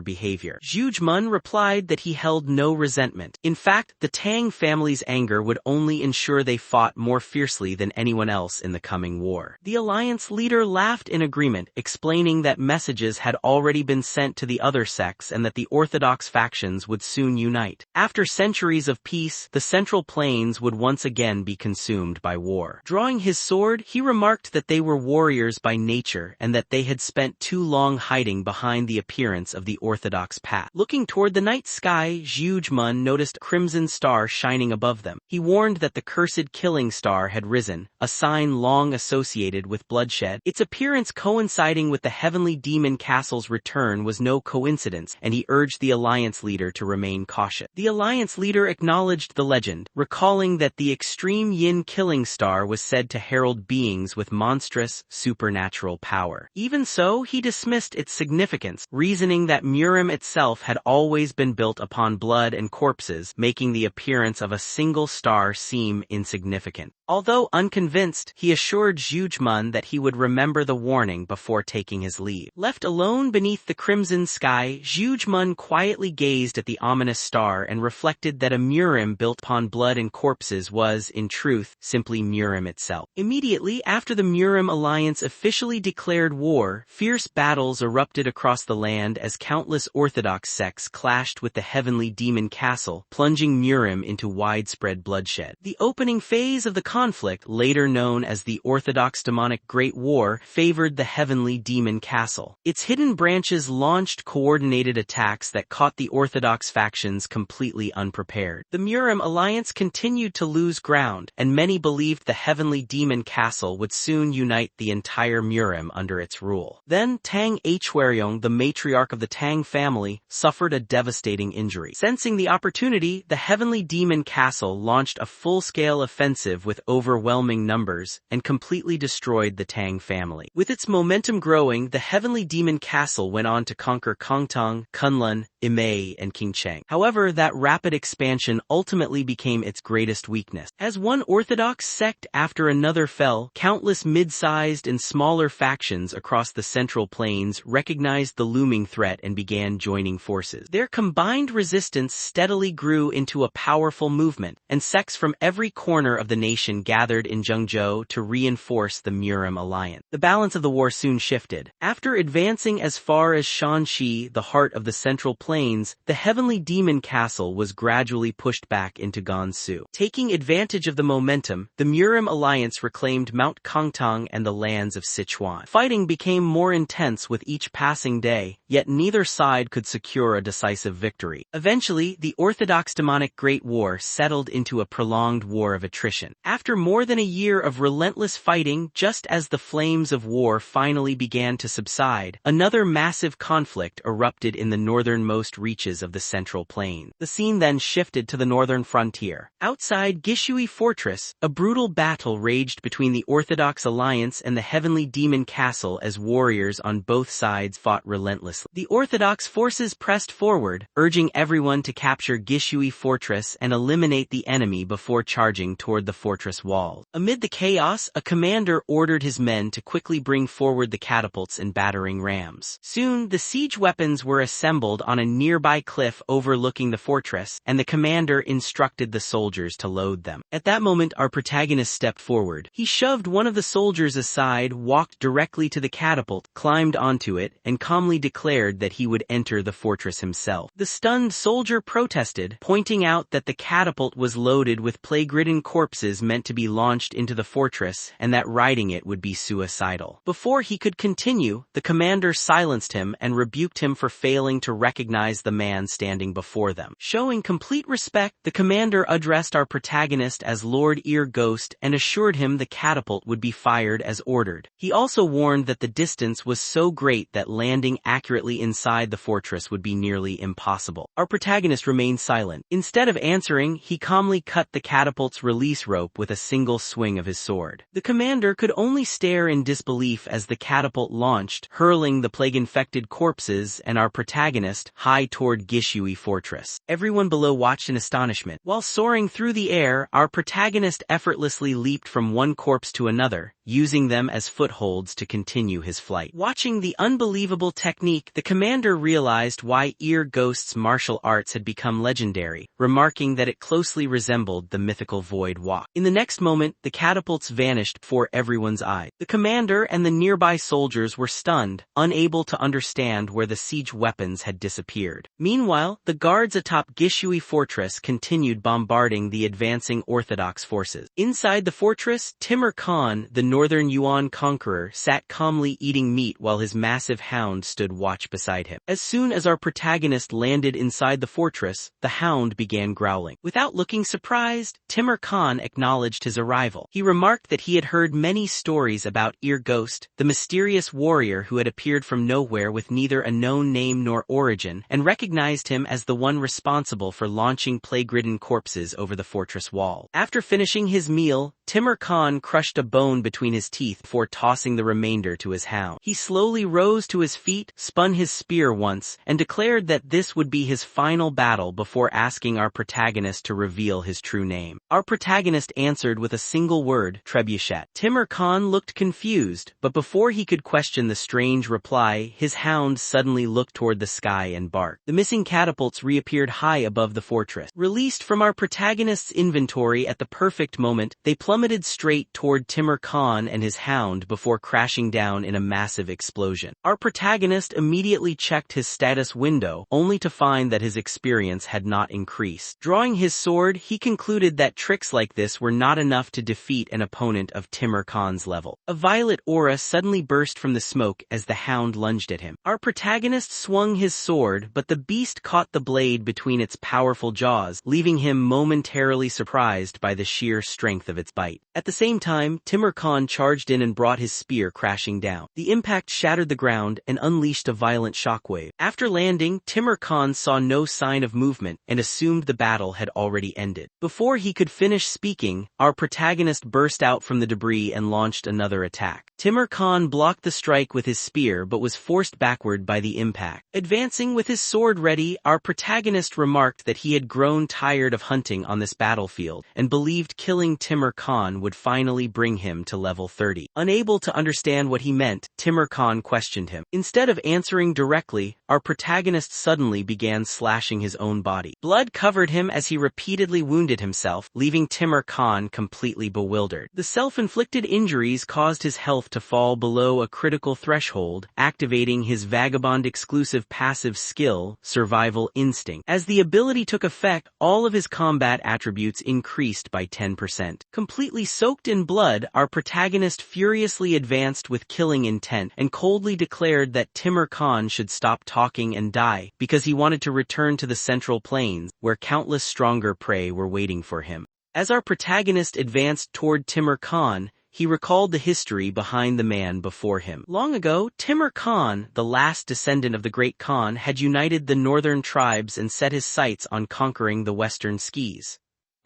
behavior. Jujmun replied that he held no resentment. In fact, the Tang family's anger would only ensure they fought more fiercely than anyone else in the coming war. The alliance leader laughed in agreement, explaining that messages had already been sent to the other sects and that the Orthodox factions would soon unite. After centuries of peace, the Central Plains would once again be consumed by war. Drawing his sword, he remarked that they were warriors by nature and that they had spent too long hiding behind the appearance of the Orthodox path. Looking toward the night sky, Jujmun noticed a crimson star shining above them. He warned that the cursed killing star had risen, a sign long associated with bloodshed. Its appearance coinciding with the Heavenly Demon Castle's return was no coincidence, and he urged the alliance leader to remain cautious. The alliance leader acknowledged the legend, recalling that the extreme yin killing star was said to herald beings with monstrous, supernatural power. Even so, he dismissed its significance, reasoning that Murim itself had always been built upon blood and corpses, making the appearance of a single star seem insignificant. Although unconvinced, he assured Jujmun that he would remember the warning before taking his leave. Left alone beneath the crimson sky, Jujmun quietly gazed at the ominous star and reflected that a Murim built upon blood and corpses was, in truth, simply Murim itself. Immediately after the Murim alliance officially declared war, fierce battles erupted across the land as countless Orthodox sects clashed with the Heavenly Demon Castle, plunging Murim into widespread bloodshed. The opening phase of the conflict, later known as the Orthodox Demonic Great War, favored the Heavenly Demon Castle. Its hidden branches launched coordinated attacks that caught the Orthodox factions completely unprepared. The Murim alliance continued to lose ground, and many believed the Heavenly Demon Castle would soon unite the entire Murim under its rule. Then Tang Hweryong, the matriarch of the Tang family, suffered a devastating injury. Sensing the opportunity, the Heavenly Demon Castle launched a full-scale offensive with overwhelming numbers and completely destroyed the Tang family. With its momentum growing, the Heavenly Demon Castle went on to conquer Kongtong, Kunlun, Imei, and Qingcheng. However, that rapid expansion ultimately became its greatest weakness. As one Orthodox sect after another fell, countless mid-sized and smaller factions across the Central Plains recognized the looming threat and began joining forces. Their combined resistance steadily grew into a powerful movement, and sects from every corner of the nation gathered in Zhengzhou to reinforce the Murim alliance. The balance of the war soon shifted. After advancing as far as Shanxi, the heart of the Central Plains, the Heavenly Demon Castle was gradually pushed back into Gansu. Taking advantage of the momentum, the Murim alliance reclaimed Mount Kongtong and the lands of Sichuan. Fighting became more intense with each passing day, yet neither side could secure a decisive victory. Eventually, the Orthodox Demonic Great War settled into a prolonged war of attrition. After more than a year of relentless fighting, just as the flames of war finally began to subside, another massive conflict erupted in the northernmost reaches of the Central Plain. The scene then shifted to the northern frontier. Outside Gishui Fortress, a brutal battle raged between the Orthodox Alliance and the Heavenly Demon Castle as warriors on both sides fought relentlessly. The Orthodox forces pressed forward, urging everyone to capture Gishui Fortress and eliminate the enemy before charging toward the fortress walls. Amid the chaos, a commander ordered his men to quickly bring forward the catapults and battering rams. Soon, the siege weapons were assembled on a nearby cliff overlooking the fortress, and the commander instructed the soldiers to load them. At that moment, our protagonist stepped forward. He shoved one of the soldiers aside, walked directly to the catapult, climbed onto it, and calmly declared that he would enter the fortress himself. The stunned soldier protested, pointing out that the catapult was loaded with plague-ridden corpses meant to be launched into the fortress, and that riding it would be suicidal. Before he could continue, the commander silenced him and rebuked him for failing to recognize the man standing before them. Showing complete respect, the commander addressed our protagonist as Lord Ear Ghost and assured him the catapult would be fired as ordered. He also warned that the distance was so great that landing accurately inside the fortress would be nearly impossible. Our protagonist remained silent. Instead of answering, he calmly cut the catapult's release rope with a single swing of his sword. The commander could only stare in disbelief as the catapult launched, hurling the plague-infected corpses and our protagonist high toward Gishui Fortress. Everyone below watched in astonishment. While soaring through the air, our protagonist effortlessly leaped from one corpse to another, using them as footholds to continue his flight. Watching the unbelievable technique, the commander realized why Ear Ghost's martial arts had become legendary, remarking that it closely resembled the mythical Void Walk. In the next moment, the catapults vanished before everyone's eyes. The commander and the nearby soldiers were stunned, unable to understand where the siege weapons had disappeared. Meanwhile, the guards atop Gishui Fortress continued bombarding the advancing Orthodox forces. Inside the fortress, Timur Khan, the Northern Yuan conqueror, sat calmly eating meat while his massive hound stood watch beside him. As soon as our protagonist landed inside the fortress, the hound began growling. Without looking surprised, Timur Khan acknowledged his arrival. He remarked that he had heard many stories about Ear Ghost, the mysterious warrior who had appeared from nowhere with neither a known name nor origin, and recognized him as the one responsible for launching plague-ridden corpses over the fortress wall. After finishing his meal, Timur Khan crushed a bone between his teeth before tossing the remainder to his hound. He slowly rose to his feet, spun his spear once, and declared that this would be his final battle before asking our protagonist to reveal his true name. Our protagonist answered with a single word, Trebuchet. Timur Khan looked confused, but before he could question the strange reply, his hound suddenly looked toward the sky and barked. The missing catapults reappeared high above the fortress. Released from our protagonist's inventory at the perfect moment, they plummeted straight toward Timur Khan and his hound before crashing down in a massive explosion. Our protagonist immediately checked his status window, only to find that his experience had not increased. Drawing his sword, he concluded that tricks like this were not enough to defeat an opponent of Timur Khan's level. A violet aura suddenly burst from the smoke as the hound lunged at him. Our protagonist swung his sword, but the beast caught the blade between its powerful jaws, leaving him momentarily surprised by the sheer strength of its bite. At the same time, Timur Khan charged in and brought his spear crashing down. The impact shattered the ground and unleashed a violent shockwave. After landing, Timur Khan saw no sign of movement and assumed the battle had already ended. Before he could finish speaking, our protagonist burst out from the debris and launched another attack. Timur Khan blocked the strike with his spear but was forced backward by the impact. Advancing with his sword ready, our protagonist remarked that he had grown tired of hunting on this battlefield and believed killing Timur Khan would finally bring him to level 30. Unable to understand what he meant, Timur Khan questioned him. Instead of answering directly, our protagonist suddenly began slashing his own body. Blood covered him as he repeatedly wounded himself, leaving Timur Khan completely bewildered. The self-inflicted injuries caused his health to fall below a critical threshold, activating his vagabond-exclusive passive skill, Survival Instinct. As the ability took effect, all of his combat attributes increased by 10%. Completely soaked in blood, our protagonist furiously advanced with killing intent and coldly declared that Timur Khan should stop talking and die because he wanted to return to the Central Plains, where countless stronger prey were waiting for him. As our protagonist advanced toward Timur Khan, he recalled the history behind the man before him. Long ago, Timur Khan, the last descendant of the Great Khan, had united the northern tribes and set his sights on conquering the western skis.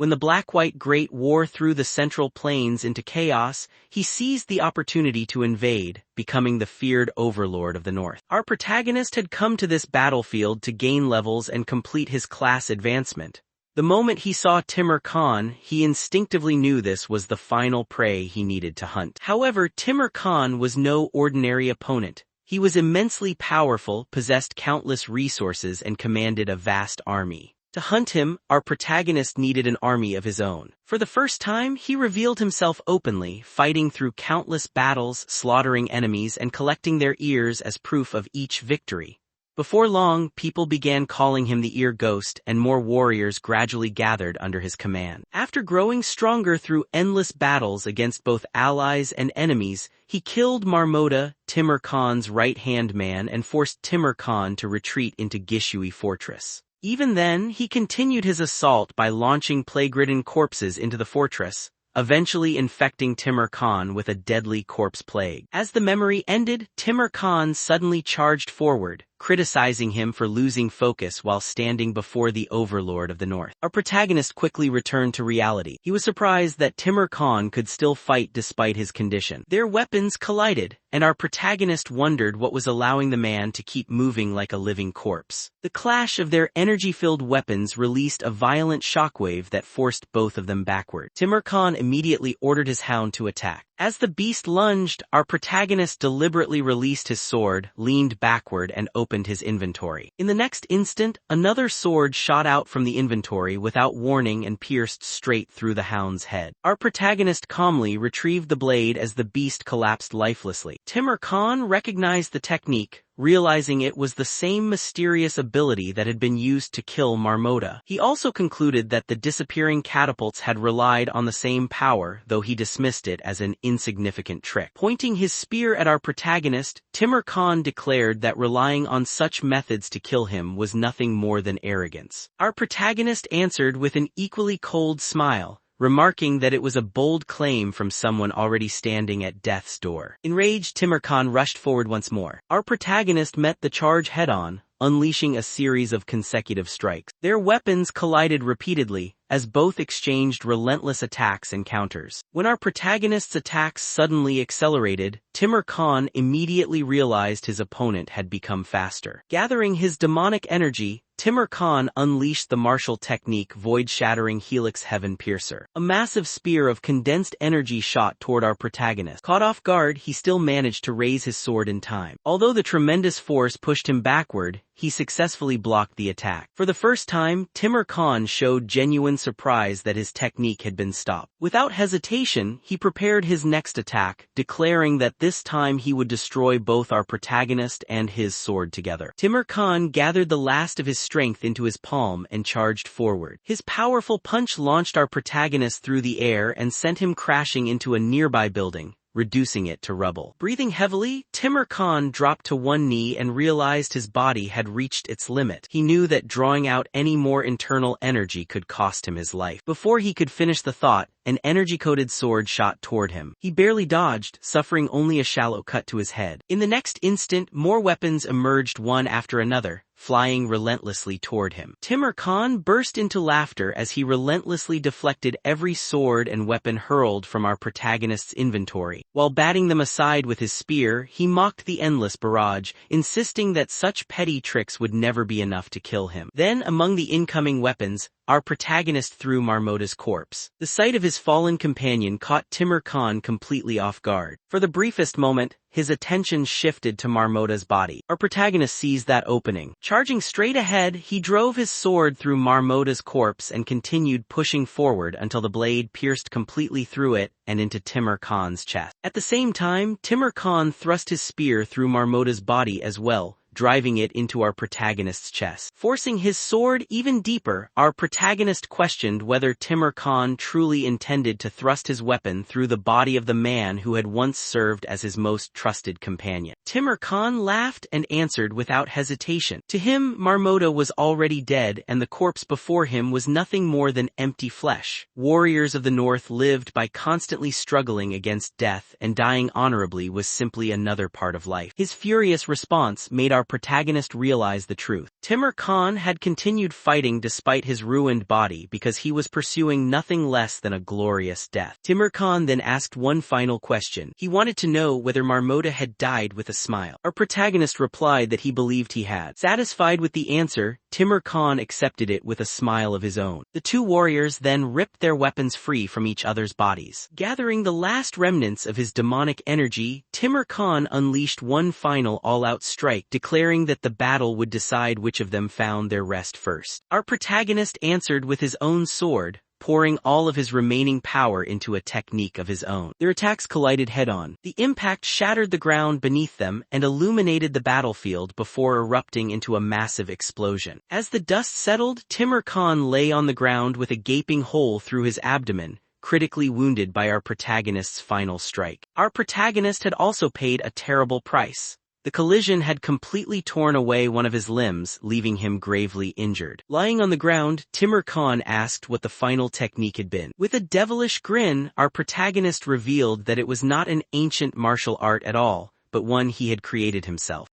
When the Black-White Great War threw the Central Plains into chaos, he seized the opportunity to invade, becoming the feared overlord of the North. Our protagonist had come to this battlefield to gain levels and complete his class advancement. The moment he saw Timur Khan, he instinctively knew this was the final prey he needed to hunt. However, Timur Khan was no ordinary opponent. He was immensely powerful, possessed countless resources, and commanded a vast army. To hunt him, our protagonist needed an army of his own. For the first time, he revealed himself openly, fighting through countless battles, slaughtering enemies, and collecting their ears as proof of each victory. Before long, people began calling him the Ear Ghost, and more warriors gradually gathered under his command. After growing stronger through endless battles against both allies and enemies, he killed Marmota, Timur Khan's right-hand man, and forced Timur Khan to retreat into Gishui Fortress. Even then, he continued his assault by launching plague-ridden corpses into the fortress, eventually infecting Timur Khan with a deadly corpse plague. As the memory ended, Timur Khan suddenly charged forward, criticizing him for losing focus while standing before the overlord of the North. Our protagonist quickly returned to reality. He was surprised that Timur Khan could still fight despite his condition. Their weapons collided, and our protagonist wondered what was allowing the man to keep moving like a living corpse. The clash of their energy-filled weapons released a violent shockwave that forced both of them backward. Timur Khan immediately ordered his hound to attack. As the beast lunged, our protagonist deliberately released his sword, leaned backward, and opened his inventory. In the next instant, another sword shot out from the inventory without warning and pierced straight through the hound's head. Our protagonist calmly retrieved the blade as the beast collapsed lifelessly. Timur Khan recognized the technique, realizing it was the same mysterious ability that had been used to kill Marmota. He also concluded that the disappearing catapults had relied on the same power, though he dismissed it as an insignificant trick. Pointing his spear at our protagonist, Timur Khan declared that relying on such methods to kill him was nothing more than arrogance. Our protagonist answered with an equally cold smile, remarking that it was a bold claim from someone already standing at death's door. Enraged, Timur Khan rushed forward once more. Our protagonist met the charge head-on, unleashing a series of consecutive strikes. Their weapons collided repeatedly, as both exchanged relentless attacks and counters. When our protagonist's attacks suddenly accelerated, Timur Khan immediately realized his opponent had become faster. Gathering his demonic energy, Timur Khan unleashed the martial technique Void-Shattering Helix Heaven Piercer. A massive spear of condensed energy shot toward our protagonist. Caught off guard, he still managed to raise his sword in time. Although the tremendous force pushed him backward, he successfully blocked the attack. For the first time, Timur Khan showed genuine surprise that his technique had been stopped. Without hesitation, he prepared his next attack, declaring that this time he would destroy both our protagonist and his sword together. Timur Khan gathered the last of his strength into his palm and charged forward. His powerful punch launched our protagonist through the air and sent him crashing into a nearby building, reducing it to rubble. Breathing heavily, Timur Khan dropped to one knee and realized his body had reached its limit. He knew that drawing out any more internal energy could cost him his life. Before he could finish the thought, an energy-coated sword shot toward him. He barely dodged, suffering only a shallow cut to his head. In the next instant, more weapons emerged one after another, flying relentlessly toward him. Timur Khan burst into laughter as he relentlessly deflected every sword and weapon hurled from our protagonist's inventory. While batting them aside with his spear, he mocked the endless barrage, insisting that such petty tricks would never be enough to kill him. Then, among the incoming weapons, our protagonist threw Marmota's corpse. The sight of his fallen companion caught Timur Khan completely off guard. For the briefest moment, his attention shifted to Marmota's body. Our protagonist seized that opening. Charging straight ahead, he drove his sword through Marmota's corpse and continued pushing forward until the blade pierced completely through it and into Timur Khan's chest. At the same time, Timur Khan thrust his spear through Marmota's body as well, driving it into our protagonist's chest. Forcing his sword even deeper, our protagonist questioned whether Timur Khan truly intended to thrust his weapon through the body of the man who had once served as his most trusted companion. Timur Khan laughed and answered without hesitation. To him, Marmota was already dead and the corpse before him was nothing more than empty flesh. Warriors of the North lived by constantly struggling against death, and dying honorably was simply another part of life. His furious response made our our protagonist realize the truth. Timur Khan had continued fighting despite his ruined body because he was pursuing nothing less than a glorious death. Timur Khan then asked one final question. He wanted to know whether Marmota had died with a smile. Our protagonist replied that he believed he had. Satisfied with the answer, Timur Khan accepted it with a smile of his own. The two warriors then ripped their weapons free from each other's bodies. Gathering the last remnants of his demonic energy, Timur Khan unleashed one final all-out strike, declaring that the battle would decide which of them found their rest first. Our protagonist answered with his own sword, pouring all of his remaining power into a technique of his own. Their attacks collided head-on. The impact shattered the ground beneath them and illuminated the battlefield before erupting into a massive explosion. As the dust settled, Timur Khan lay on the ground with a gaping hole through his abdomen, critically wounded by our protagonist's final strike. Our protagonist had also paid a terrible price. The collision had completely torn away one of his limbs, leaving him gravely injured. Lying on the ground, Timur Khan asked what the final technique had been. With a devilish grin, our protagonist revealed that it was not an ancient martial art at all, but one he had created himself.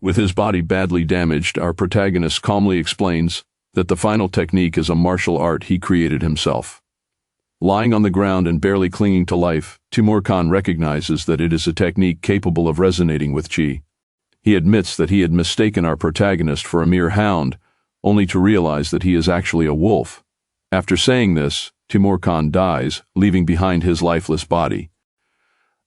With his body badly damaged, our protagonist calmly explains that the final technique is a martial art he created himself. Lying on the ground and barely clinging to life, Timur Khan recognizes that it is a technique capable of resonating with chi. He admits that he had mistaken our protagonist for a mere hound, only to realize that he is actually a wolf. After saying this, Timur Khan dies, leaving behind his lifeless body.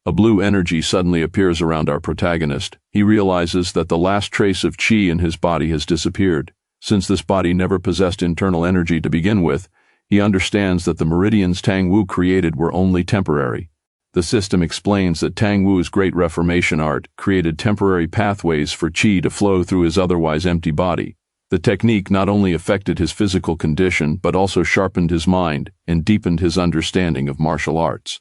A blue energy suddenly appears around our protagonist. He realizes that the last trace of chi in his body has disappeared. Since this body never possessed internal energy to begin with, he understands that the meridians Tang Wu created were only temporary. The system explains that Tang Wu's great reformation art created temporary pathways for qi to flow through his otherwise empty body. The technique not only affected his physical condition but also sharpened his mind and deepened his understanding of martial arts.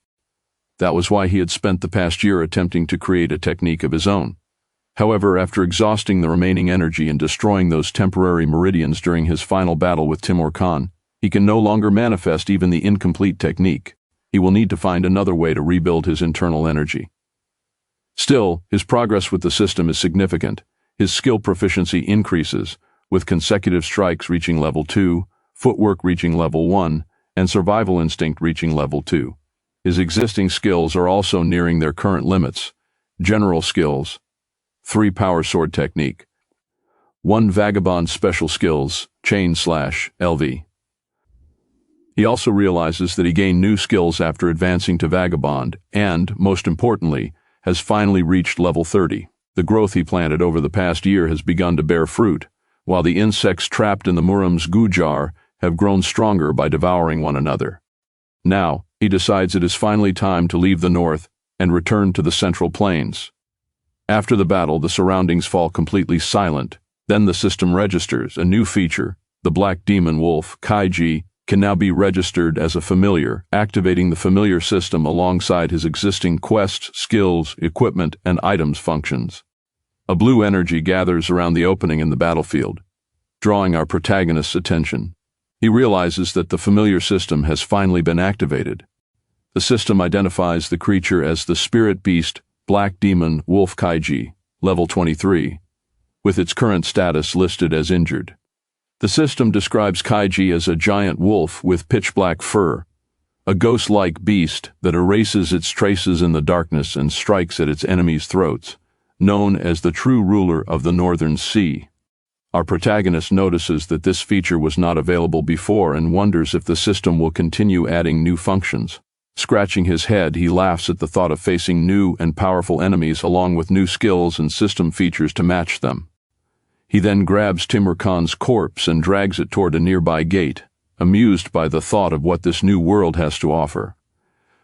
That was why he had spent the past year attempting to create a technique of his own. However, after exhausting the remaining energy and destroying those temporary meridians during his final battle with Timur Khan, he can no longer manifest even the incomplete technique. He will need to find another way to rebuild his internal energy. Still, his progress with the system is significant. His skill proficiency increases, with consecutive strikes reaching level 2, footwork reaching level 1, and survival instinct reaching level 2. His existing skills are also nearing their current limits. General skills: 3 power sword technique, 1 vagabond special skills, chain/LV. He also realizes that he gained new skills after advancing to Vagabond and, most importantly, has finally reached level 30. The growth he planted over the past year has begun to bear fruit, while the insects trapped in the Murim's goo jar have grown stronger by devouring one another. Now, he decides it is finally time to leave the north and return to the central plains. After the battle, the surroundings fall completely silent. Then the system registers a new feature. The black demon wolf, Kaiji, can now be registered as a familiar, activating the familiar system alongside his existing quests, skills, equipment, and items functions. A blue energy gathers around the opening in the battlefield, drawing our protagonist's attention. He realizes that the familiar system has finally been activated. The system identifies the creature as the spirit beast, black demon wolf Kaiji, level 23, with its current status listed as injured. The system describes Kaiji as a giant wolf with pitch-black fur, a ghost-like beast that erases its traces in the darkness and strikes at its enemies' throats, known as the true ruler of the Northern Sea. Our protagonist notices that this feature was not available before and wonders if the system will continue adding new functions. Scratching his head, he laughs at the thought of facing new and powerful enemies along with new skills and system features to match them. He then grabs Timur Khan's corpse and drags it toward a nearby gate, amused by the thought of what this new world has to offer.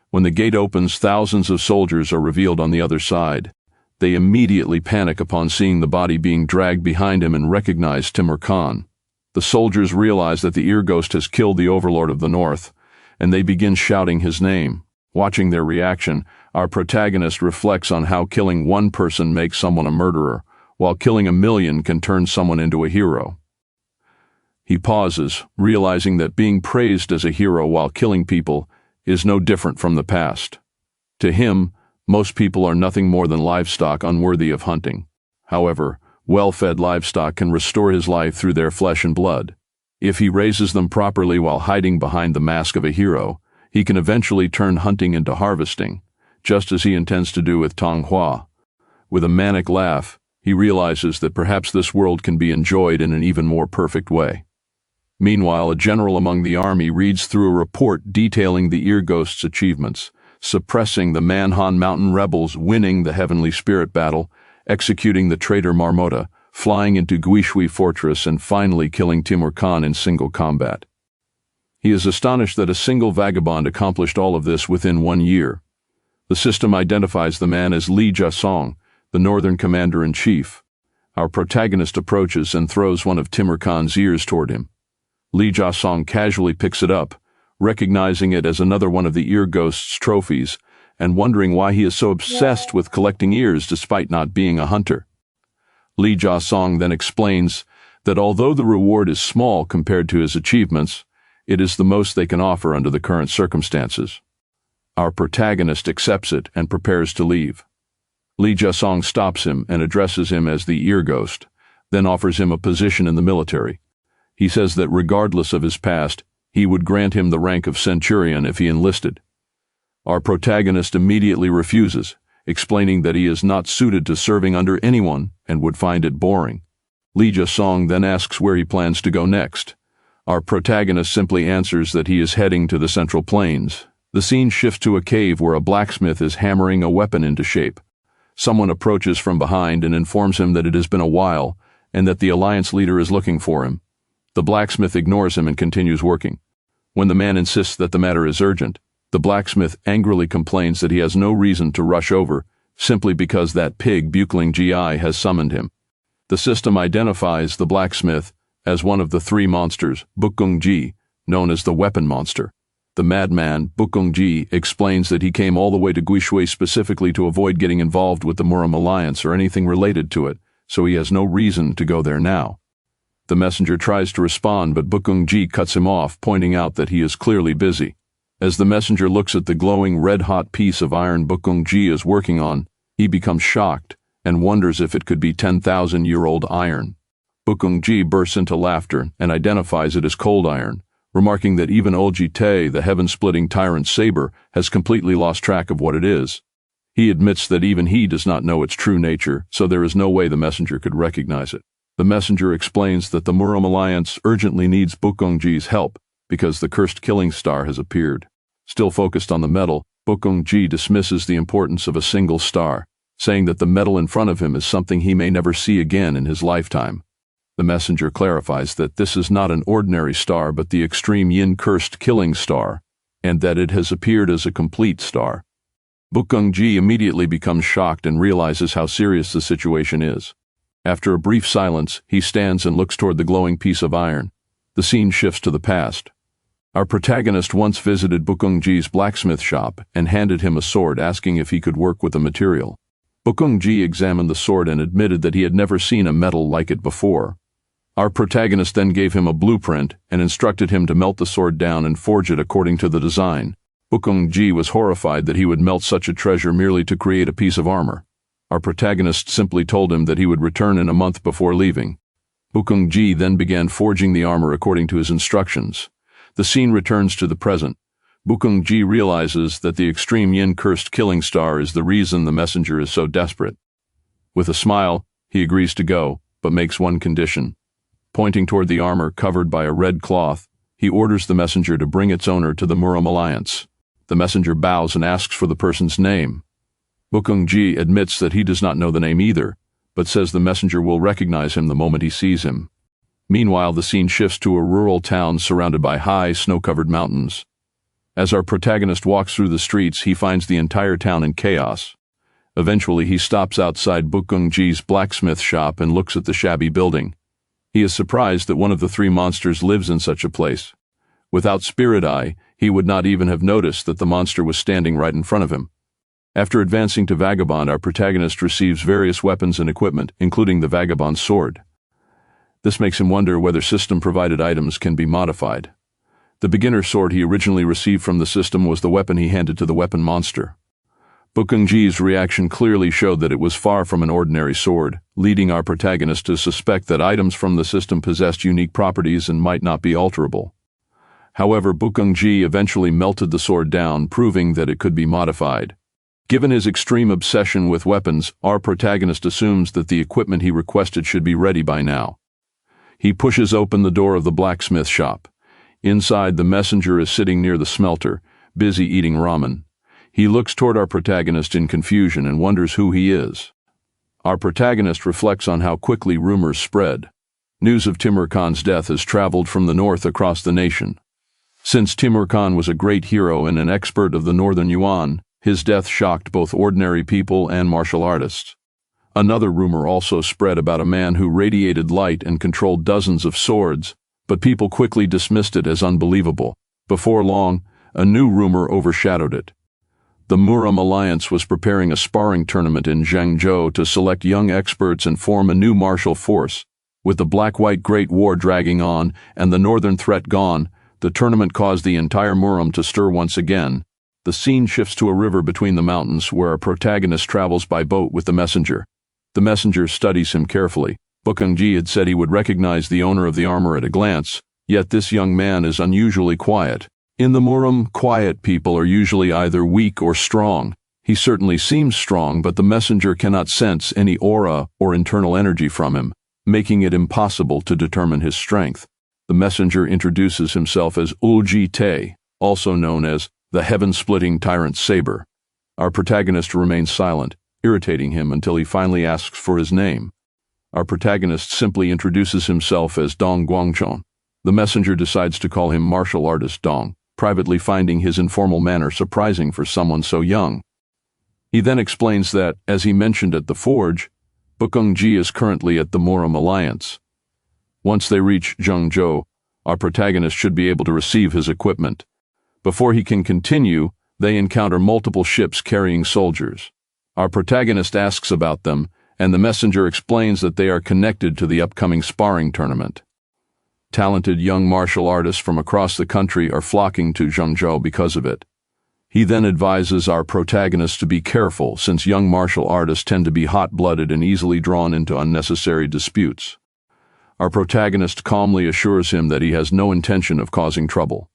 When the gate opens, thousands of soldiers are revealed on the other side. They immediately panic upon seeing the body being dragged behind him and recognize Timur Khan. The soldiers realize that the ear ghost has killed the overlord of the north, and they begin shouting his name. Watching their reaction, our protagonist reflects on how killing one person makes someone a murderer, while killing 1,000,000 can turn someone into a hero. He pauses, realizing that being praised as a hero while killing people is no different from the past. To him, most people are nothing more than livestock unworthy of hunting. However, Well-fed livestock can restore his life through their flesh and blood. If he raises them properly while hiding behind the mask of a hero, he can eventually turn hunting into harvesting, just as he intends to do with Tong Hua. With a manic laugh, he realizes that perhaps this world can be enjoyed in an even more perfect way. Meanwhile, a general among the army reads through a report detailing the ear ghost's achievements, suppressing the Manhan Mountain rebels, winning the Heavenly Spirit battle, executing the traitor Marmota, flying into Guishui Fortress, and finally killing Timur Khan in single combat. He is astonished that a single vagabond accomplished all of this within 1 year. The system identifies the man as Li Jiasong, the northern commander-in-chief. Our protagonist approaches and throws one of Timur Khan's ears toward him. Li Jiasong casually picks it up, recognizing it as another one of the ear ghost's trophies, and wondering why he is so obsessed with collecting ears despite not being a hunter. Li Jiasong then explains that although the reward is small compared to his achievements, it is the most they can offer under the current circumstances. Our protagonist accepts it and prepares to leave. Li Jiasong stops him and addresses him as the ear ghost, then offers him a position in the military. He says that regardless of his past, he would grant him the rank of centurion if he enlisted. Our protagonist immediately refuses, explaining that he is not suited to serving under anyone and would find it boring. Li Jiasong then asks where he plans to go next. Our protagonist simply answers that he is heading to the Central Plains. The scene shifts to a cave where a blacksmith is hammering a weapon into shape. Someone approaches from behind and informs him that it has been a while and that the Alliance leader is looking for him. The blacksmith ignores him and continues working. When the man insists that the matter is urgent, the blacksmith angrily complains that he has no reason to rush over simply because that pig Buckling GI has summoned him. The system identifies the blacksmith as one of the 3 monsters, Bukung Ji, known as the weapon monster. The madman, Bukung Ji, explains that he came all the way to Guishui specifically to avoid getting involved with the Murim Alliance or anything related to it, so he has no reason to go there now. The messenger tries to respond, but Bukung Ji cuts him off, pointing out that he is clearly busy. As the messenger looks at the glowing red-hot piece of iron Bukung Ji is working on, he becomes shocked and wonders if it could be 10,000-year-old iron. Bukung Ji bursts into laughter and identifies it as cold iron, remarking that even Olji Tae, the heaven-splitting tyrant saber, has completely lost track of what it is. He admits that even he does not know its true nature, so there is no way the messenger could recognize it. The messenger explains that the Murim Alliance urgently needs Bukung Ji's help because the cursed killing star has appeared. Still focused on the metal, Bukung Ji dismisses the importance of a single star, saying that the metal in front of him is something he may never see again in his lifetime. The messenger clarifies that this is not an ordinary star but the extreme yin cursed killing star, and that it has appeared as a complete star. Bukung Ji immediately becomes shocked and realizes how serious the situation is. After a brief silence, he stands and looks toward the glowing piece of iron. The scene shifts to the past. Our protagonist once visited Bukung Ji's blacksmith shop and handed him a sword, asking if he could work with the material. Bukung Ji examined the sword and admitted that he had never seen a metal like it before. Our protagonist then gave him a blueprint and instructed him to melt the sword down and forge it according to the design. Bukung Ji was horrified that he would melt such a treasure merely to create a piece of armor. Our protagonist simply told him that he would return in a month before leaving. Bukung Ji then began forging the armor according to his instructions. The scene returns to the present. Bukung Ji realizes that the extreme yin-cursed killing star is the reason the messenger is so desperate. With a smile, he agrees to go, but makes one condition. Pointing toward the armor covered by a red cloth, he orders the messenger to bring its owner to the Murim Alliance. The messenger bows and asks for the person's name. Bukung Ji admits that he does not know the name either, but says the messenger will recognize him the moment he sees him. Meanwhile, the scene shifts to a rural town surrounded by high, snow-covered mountains. As our protagonist walks through the streets, he finds the entire town in chaos. Eventually, he stops outside Bukung Ji's blacksmith shop and looks at the shabby building. He is surprised that one of the 3 monsters lives in such a place. Without spirit eye, he would not even have noticed that the monster was standing right in front of him. After advancing to Vagabond, our protagonist receives various weapons and equipment, including the Vagabond's sword. This makes him wonder whether system-provided items can be modified. The beginner sword he originally received from the system was the weapon he handed to the weapon monster. Bokungji's reaction clearly showed that it was far from an ordinary sword, leading our protagonist to suspect that items from the system possessed unique properties and might not be alterable. However, Bokungji eventually melted the sword down, proving that it could be modified. Given his extreme obsession with weapons, our protagonist assumes that the equipment he requested should be ready by now. He pushes open the door of the blacksmith shop. Inside, the messenger is sitting near the smelter, busy eating ramen. He looks toward our protagonist in confusion and wonders who he is. Our protagonist reflects on how quickly rumors spread. News of Timur Khan's death has traveled from the north across the nation. Since Timur Khan was a great hero and an expert of the northern Yuan, his death shocked both ordinary people and martial artists. Another rumor also spread about a man who radiated light and controlled dozens of swords, but people quickly dismissed it as unbelievable. Before long, a new rumor overshadowed it. The Murim Alliance was preparing a sparring tournament in Zhengzhou to select young experts and form a new martial force. With the Black-White Great War dragging on and the northern threat gone, the tournament caused the entire Murim to stir once again. The scene shifts to a river between the mountains where our protagonist travels by boat with the messenger. The messenger studies him carefully. Bokungji had said he would recognize the owner of the armor at a glance, yet this young man is unusually quiet. In the Murim, quiet people are usually either weak or strong. He certainly seems strong, but the messenger cannot sense any aura or internal energy from him, making it impossible to determine his strength. The messenger introduces himself as Ulji Te, also known as the heaven-splitting tyrant saber. Our protagonist remains silent, irritating him until he finally asks for his name. Our protagonist simply introduces himself as Dong Guangchon. The messenger decides to call him martial artist Dong, privately finding his informal manner surprising for someone so young. He then explains that, as he mentioned at the forge, Bokungji is currently at the Murim Alliance. Once they reach Zhengzhou, our protagonist should be able to receive his equipment. Before he can continue, they encounter multiple ships carrying soldiers. Our protagonist asks about them, and the messenger explains that they are connected to the upcoming sparring tournament. Talented young martial artists from across the country are flocking to Zhengzhou because of it. He then advises our protagonist to be careful, since young martial artists tend to be hot-blooded and easily drawn into unnecessary disputes. Our protagonist calmly assures him that he has no intention of causing trouble.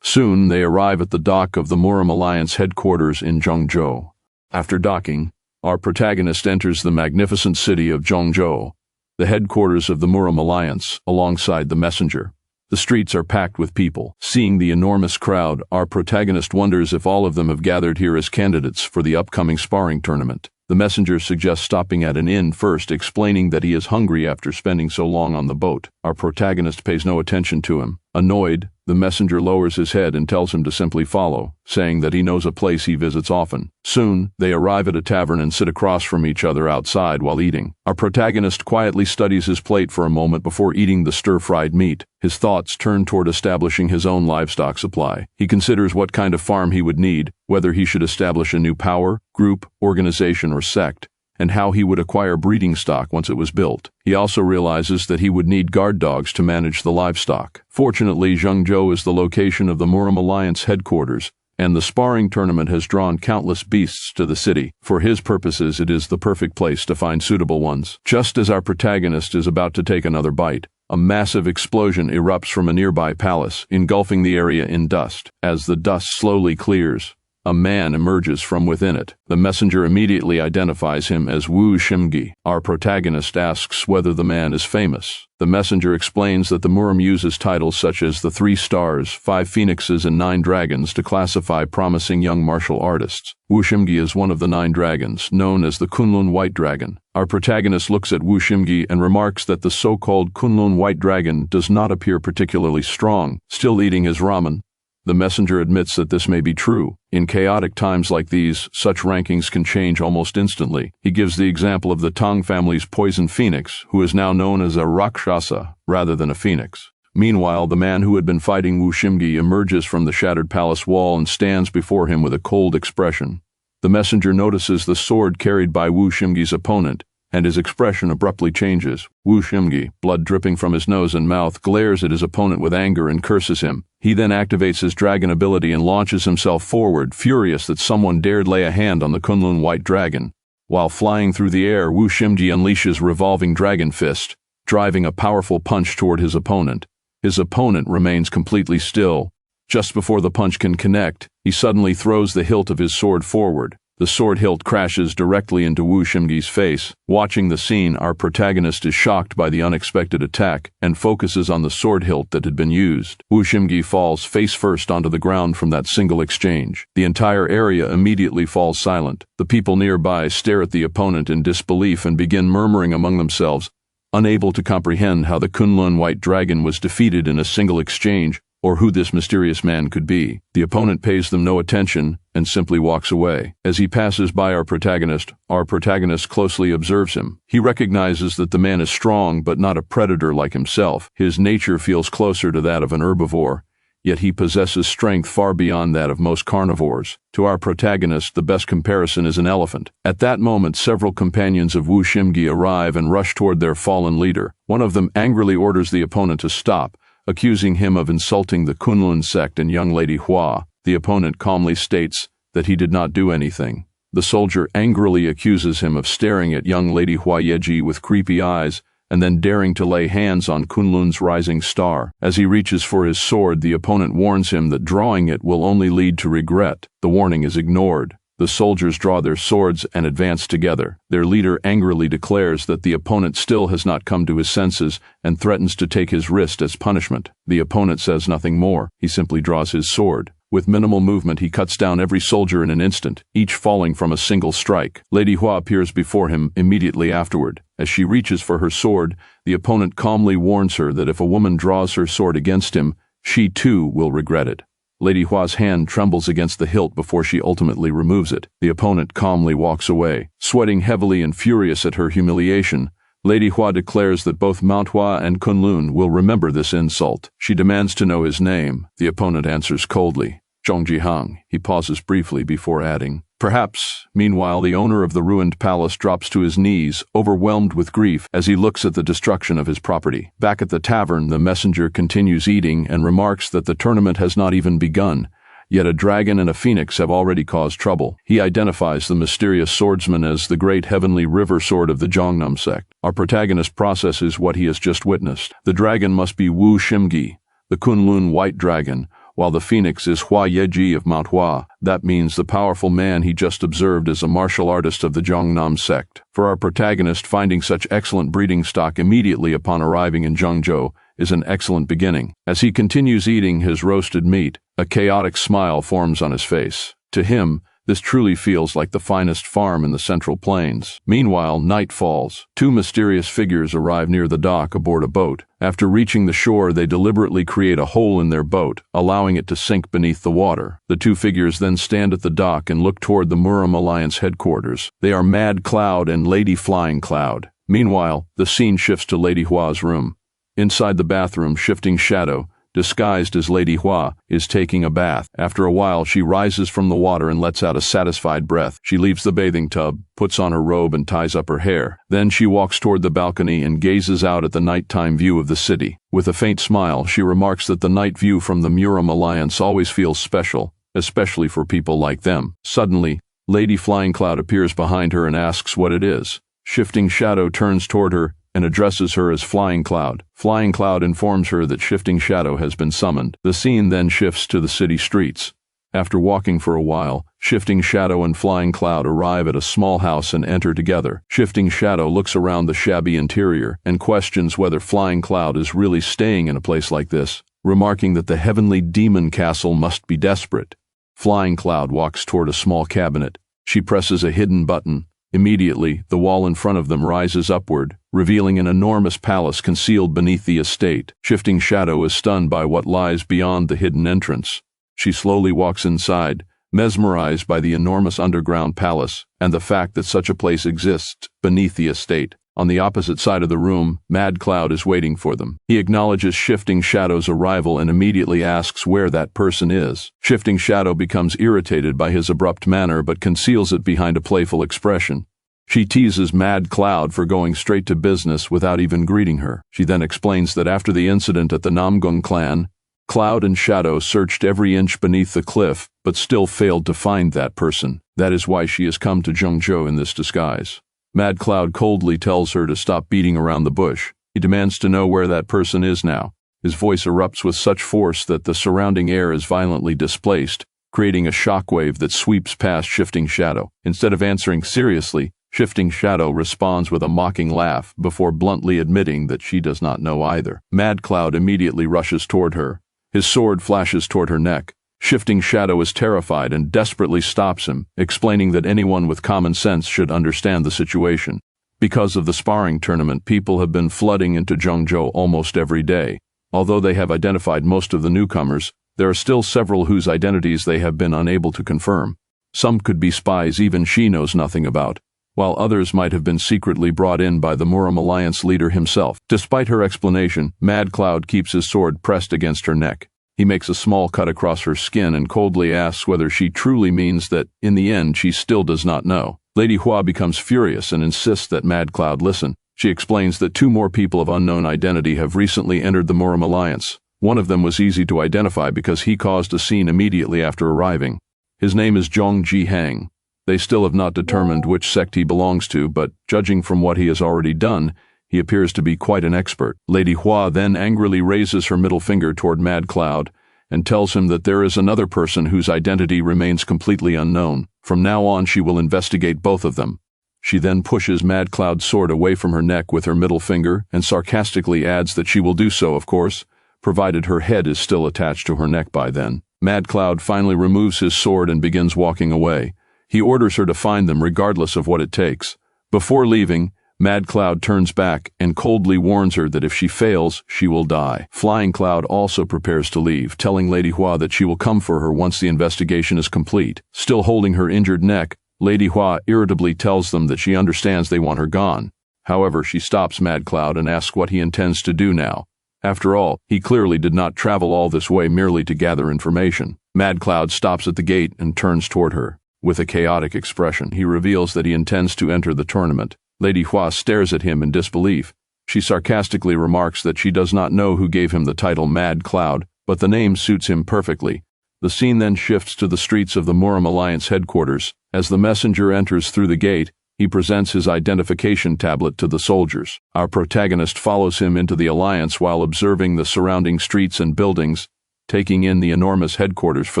Soon, they arrive at the dock of the Murim Alliance headquarters in Zhengzhou. After docking, our protagonist enters the magnificent city of Zhengzhou, the headquarters of the Murim Alliance, alongside the messenger. The streets are packed with people. Seeing the enormous crowd, our protagonist wonders if all of them have gathered here as candidates for the upcoming sparring tournament. The messenger suggests stopping at an inn first, explaining that he is hungry after spending so long on the boat. Our protagonist pays no attention to him. Annoyed, the messenger lowers his head and tells him to simply follow, saying that he knows a place he visits often. Soon, they arrive at a tavern and sit across from each other outside while eating. Our protagonist quietly studies his plate for a moment before eating the stir-fried meat. His thoughts turn toward establishing his own livestock supply. He considers what kind of farm he would need, whether he should establish a new power, group, organization, or sect, and how he would acquire breeding stock once it was built. He also realizes that he would need guard dogs to manage the livestock. Fortunately, Zhengzhou is the location of the Murim Alliance headquarters, and the sparring tournament has drawn countless beasts to the city. For his purposes, it is the perfect place to find suitable ones. Just as our protagonist is about to take another bite, a massive explosion erupts from a nearby palace, engulfing the area in dust. As the dust slowly clears, a man emerges from within it. The messenger immediately identifies him as Wu Shimgi. Our protagonist asks whether the man is famous. The messenger explains that the Murim uses titles such as the 3 Stars, 5 Phoenixes, and 9 Dragons to classify promising young martial artists. Wu Shimgi is one of the 9 dragons, known as the Kunlun White Dragon. Our protagonist looks at Wu Shimgi and remarks that the so-called Kunlun White Dragon does not appear particularly strong. Still eating his ramen, the messenger admits that this may be true. In chaotic times like these, such rankings can change almost instantly. He gives the example of the Tang family's poison phoenix, who is now known as a Rakshasa rather than a phoenix. Meanwhile, the man who had been fighting Wu Shimgi emerges from the shattered palace wall and stands before him with a cold expression. The messenger notices the sword carried by Wu Shimgi's opponent and his expression abruptly changes. Wu Shimgi, blood dripping from his nose and mouth, glares at his opponent with anger and curses him. He then activates his dragon ability and launches himself forward, furious that someone dared lay a hand on the Kunlun White Dragon. While flying through the air, Wu Shimji unleashes revolving dragon fist, driving a powerful punch toward his opponent. His opponent remains completely still. Just before the punch can connect, he suddenly throws the hilt of his sword forward. The sword hilt crashes directly into Wu Shimgi's face. Watching the scene, our protagonist is shocked by the unexpected attack and focuses on the sword hilt that had been used. Wu Shimgi falls face first onto the ground from that single exchange. The entire area immediately falls silent. The people nearby stare at the opponent in disbelief and begin murmuring among themselves, unable to comprehend how the Kunlun White Dragon was defeated in a single exchange, or who this mysterious man could be. The opponent pays them no attention and simply walks away. As he passes by our protagonist closely observes him. He recognizes that the man is strong but not a predator like himself. His nature feels closer to that of an herbivore, yet he possesses strength far beyond that of most carnivores. To our protagonist, the best comparison is an elephant. At that moment, several companions of Wu Shimgi arrive and rush toward their fallen leader. One of them angrily orders the opponent to stop, accusing him of insulting the Kunlun sect and young lady Hua. The opponent calmly states that he did not do anything. The soldier angrily accuses him of staring at young lady Hua Yeji with creepy eyes and then daring to lay hands on Kunlun's rising star. As he reaches for his sword, the opponent warns him that drawing it will only lead to regret. The warning is ignored. The soldiers draw their swords and advance together. Their leader angrily declares that the opponent still has not come to his senses and threatens to take his wrist as punishment. The opponent says nothing more. He simply draws his sword. With minimal movement, he cuts down every soldier in an instant, each falling from a single strike. Lady Hua appears before him immediately afterward. As she reaches for her sword, the opponent calmly warns her that if a woman draws her sword against him, she too will regret it. Lady Hua's hand trembles against the hilt before she ultimately removes it. The opponent calmly walks away. Sweating heavily and furious at her humiliation, Lady Hua declares that both Manhwa and Kunlun will remember this insult. She demands to know his name. The opponent answers coldly, Zhongjihang. He pauses briefly before adding, perhaps. Meanwhile, the owner of the ruined palace drops to his knees, overwhelmed with grief, as he looks at the destruction of his property. Back at the tavern, the messenger continues eating and remarks that the tournament has not even begun, yet a dragon and a phoenix have already caused trouble. He identifies the mysterious swordsman as the great heavenly river sword of the Jongnam sect. Our protagonist processes what he has just witnessed. The dragon must be Wu Shimgi, the Kunlun White Dragon, while the phoenix is Hua Yeji of Manhwa. That means the powerful man he just observed is a martial artist of the Jongnam sect. For our protagonist, finding such excellent breeding stock immediately upon arriving in Zhengzhou is an excellent beginning. As he continues eating his roasted meat, a chaotic smile forms on his face. To him, this truly feels like the finest farm in the Central Plains. Meanwhile, night falls. Two mysterious figures arrive near the dock aboard a boat. After reaching the shore, they deliberately create a hole in their boat, allowing it to sink beneath the water. The two figures then stand at the dock and look toward the Murim Alliance headquarters. They are Mad Cloud and Lady Flying Cloud. Meanwhile, the scene shifts to Lady Hua's room. Inside the bathroom, Shifting Shadow, disguised as Lady Hua, is taking a bath. After a while, she rises from the water and lets out a satisfied breath. She leaves the bathing tub, puts on her robe and ties up her hair. Then she walks toward the balcony and gazes out at the nighttime view of the city. With a faint smile, she remarks that the night view from the Murim Alliance always feels special, especially for people like them. Suddenly, Lady Flying Cloud appears behind her and asks what it is. Shifting Shadow turns toward her and addresses her as Flying Cloud. Flying Cloud informs her that Shifting Shadow has been summoned. The scene then shifts to the city streets. After walking for a while, Shifting Shadow and Flying Cloud arrive at a small house and enter together. Shifting Shadow looks around the shabby interior and questions whether Flying Cloud is really staying in a place like this, remarking that the heavenly demon castle must be desperate. Flying Cloud walks toward a small cabinet. She presses a hidden button. Immediately, the wall in front of them rises upward, revealing an enormous palace concealed beneath the estate. Shifting Shadow is stunned by what lies beyond the hidden entrance. She slowly walks inside, mesmerized by the enormous underground palace and the fact that such a place exists beneath the estate. On the opposite side of the room, Mad Cloud is waiting for them. He acknowledges Shifting Shadow's arrival and immediately asks where that person is. Shifting Shadow becomes irritated by his abrupt manner but conceals it behind a playful expression. She teases Mad Cloud for going straight to business without even greeting her. She then explains that after the incident at the Namgung clan, Cloud and Shadow searched every inch beneath the cliff, but still failed to find that person. That is why she has come to Zhengzhou in this disguise. Mad Cloud coldly tells her to stop beating around the bush. He demands to know where that person is now. His voice erupts with such force that the surrounding air is violently displaced, creating a shockwave that sweeps past Shifting Shadow. Instead of answering seriously, Shifting Shadow responds with a mocking laugh before bluntly admitting that she does not know either. Mad Cloud immediately rushes toward her. His sword flashes toward her neck. Shifting Shadow is terrified and desperately stops him, explaining that anyone with common sense should understand the situation. Because of the sparring tournament, people have been flooding into Zhengzhou almost every day. Although they have identified most of the newcomers, there are still several whose identities they have been unable to confirm. Some could be spies even she knows nothing about, while others might have been secretly brought in by the Murim Alliance leader himself. Despite her explanation, Mad Cloud keeps his sword pressed against her neck. He makes a small cut across her skin and coldly asks whether she truly means that, in the end, she still does not know. Lady Hua becomes furious and insists that Mad Cloud listen. She explains that 2 more people of unknown identity have recently entered the Murim Alliance. One of them was easy to identify because he caused a scene immediately after arriving. His name is Zhong Jihang. They still have not determined which sect he belongs to, but judging from what he has already done, he appears to be quite an expert. Lady Hua then angrily raises her middle finger toward Mad Cloud and tells him that there is another person whose identity remains completely unknown. From now on, she will investigate both of them. She then pushes Mad Cloud's sword away from her neck with her middle finger and sarcastically adds that she will do so, of course, provided her head is still attached to her neck by then. Mad Cloud finally removes his sword and begins walking away. He orders her to find them regardless of what it takes. Before leaving, Mad Cloud turns back and coldly warns her that if she fails, she will die. Flying Cloud also prepares to leave, telling Lady Hua that she will come for her once the investigation is complete. Still holding her injured neck, Lady Hua irritably tells them that she understands they want her gone. However, she stops Mad Cloud and asks what he intends to do now. After all, he clearly did not travel all this way merely to gather information. Mad Cloud stops at the gate and turns toward her. With a chaotic expression, he reveals that he intends to enter the tournament. Lady Hua stares at him in disbelief. She sarcastically remarks that she does not know who gave him the title Mad Cloud, but the name suits him perfectly. The scene then shifts to the streets of the Murim Alliance headquarters. As the messenger enters through the gate, he presents his identification tablet to the soldiers. Our protagonist follows him into the Alliance while observing the surrounding streets and buildings, taking in the enormous headquarters for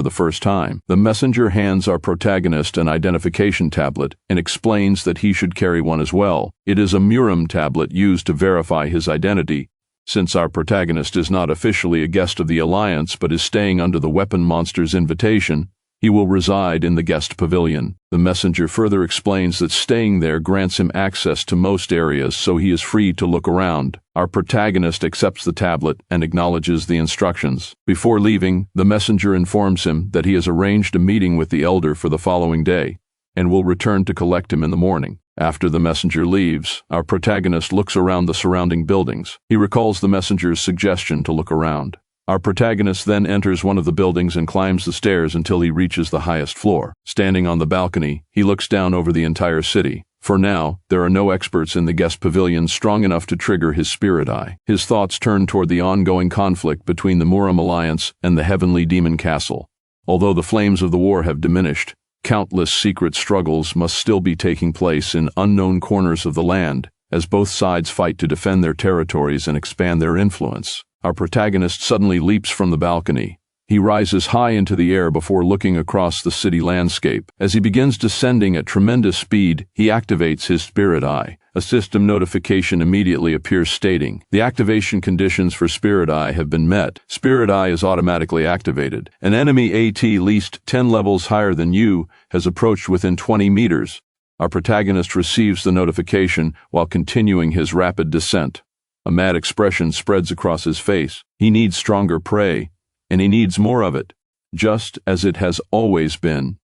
the first time. The messenger hands our protagonist an identification tablet and explains that he should carry one as well. It is a Murim tablet used to verify his identity. Since our protagonist is not officially a guest of the Alliance but is staying under the weapon monster's invitation, he will reside in the guest pavilion. The messenger further explains that staying there grants him access to most areas, so he is free to look around. Our protagonist accepts the tablet and acknowledges the instructions. Before leaving, the messenger informs him that he has arranged a meeting with the elder for the following day, and will return to collect him in the morning. After the messenger leaves, our protagonist looks around the surrounding buildings. He recalls the messenger's suggestion to look around. Our protagonist then enters one of the buildings and climbs the stairs until he reaches the highest floor. Standing on the balcony, he looks down over the entire city. For now, there are no experts in the guest pavilion strong enough to trigger his spirit eye. His thoughts turn toward the ongoing conflict between the Murim Alliance and the Heavenly Demon Castle. Although the flames of the war have diminished, countless secret struggles must still be taking place in unknown corners of the land, as both sides fight to defend their territories and expand their influence. Our protagonist suddenly leaps from the balcony. He rises high into the air before looking across the city landscape. As he begins descending at tremendous speed, he activates his spirit eye. A system notification immediately appears stating, "The activation conditions for Spirit Eye have been met. Spirit Eye is automatically activated. An enemy at least 10 levels higher than you has approached within 20 meters. Our protagonist receives the notification while continuing his rapid descent. A mad expression spreads across his face. He needs stronger prey, and he needs more of it, just as it has always been.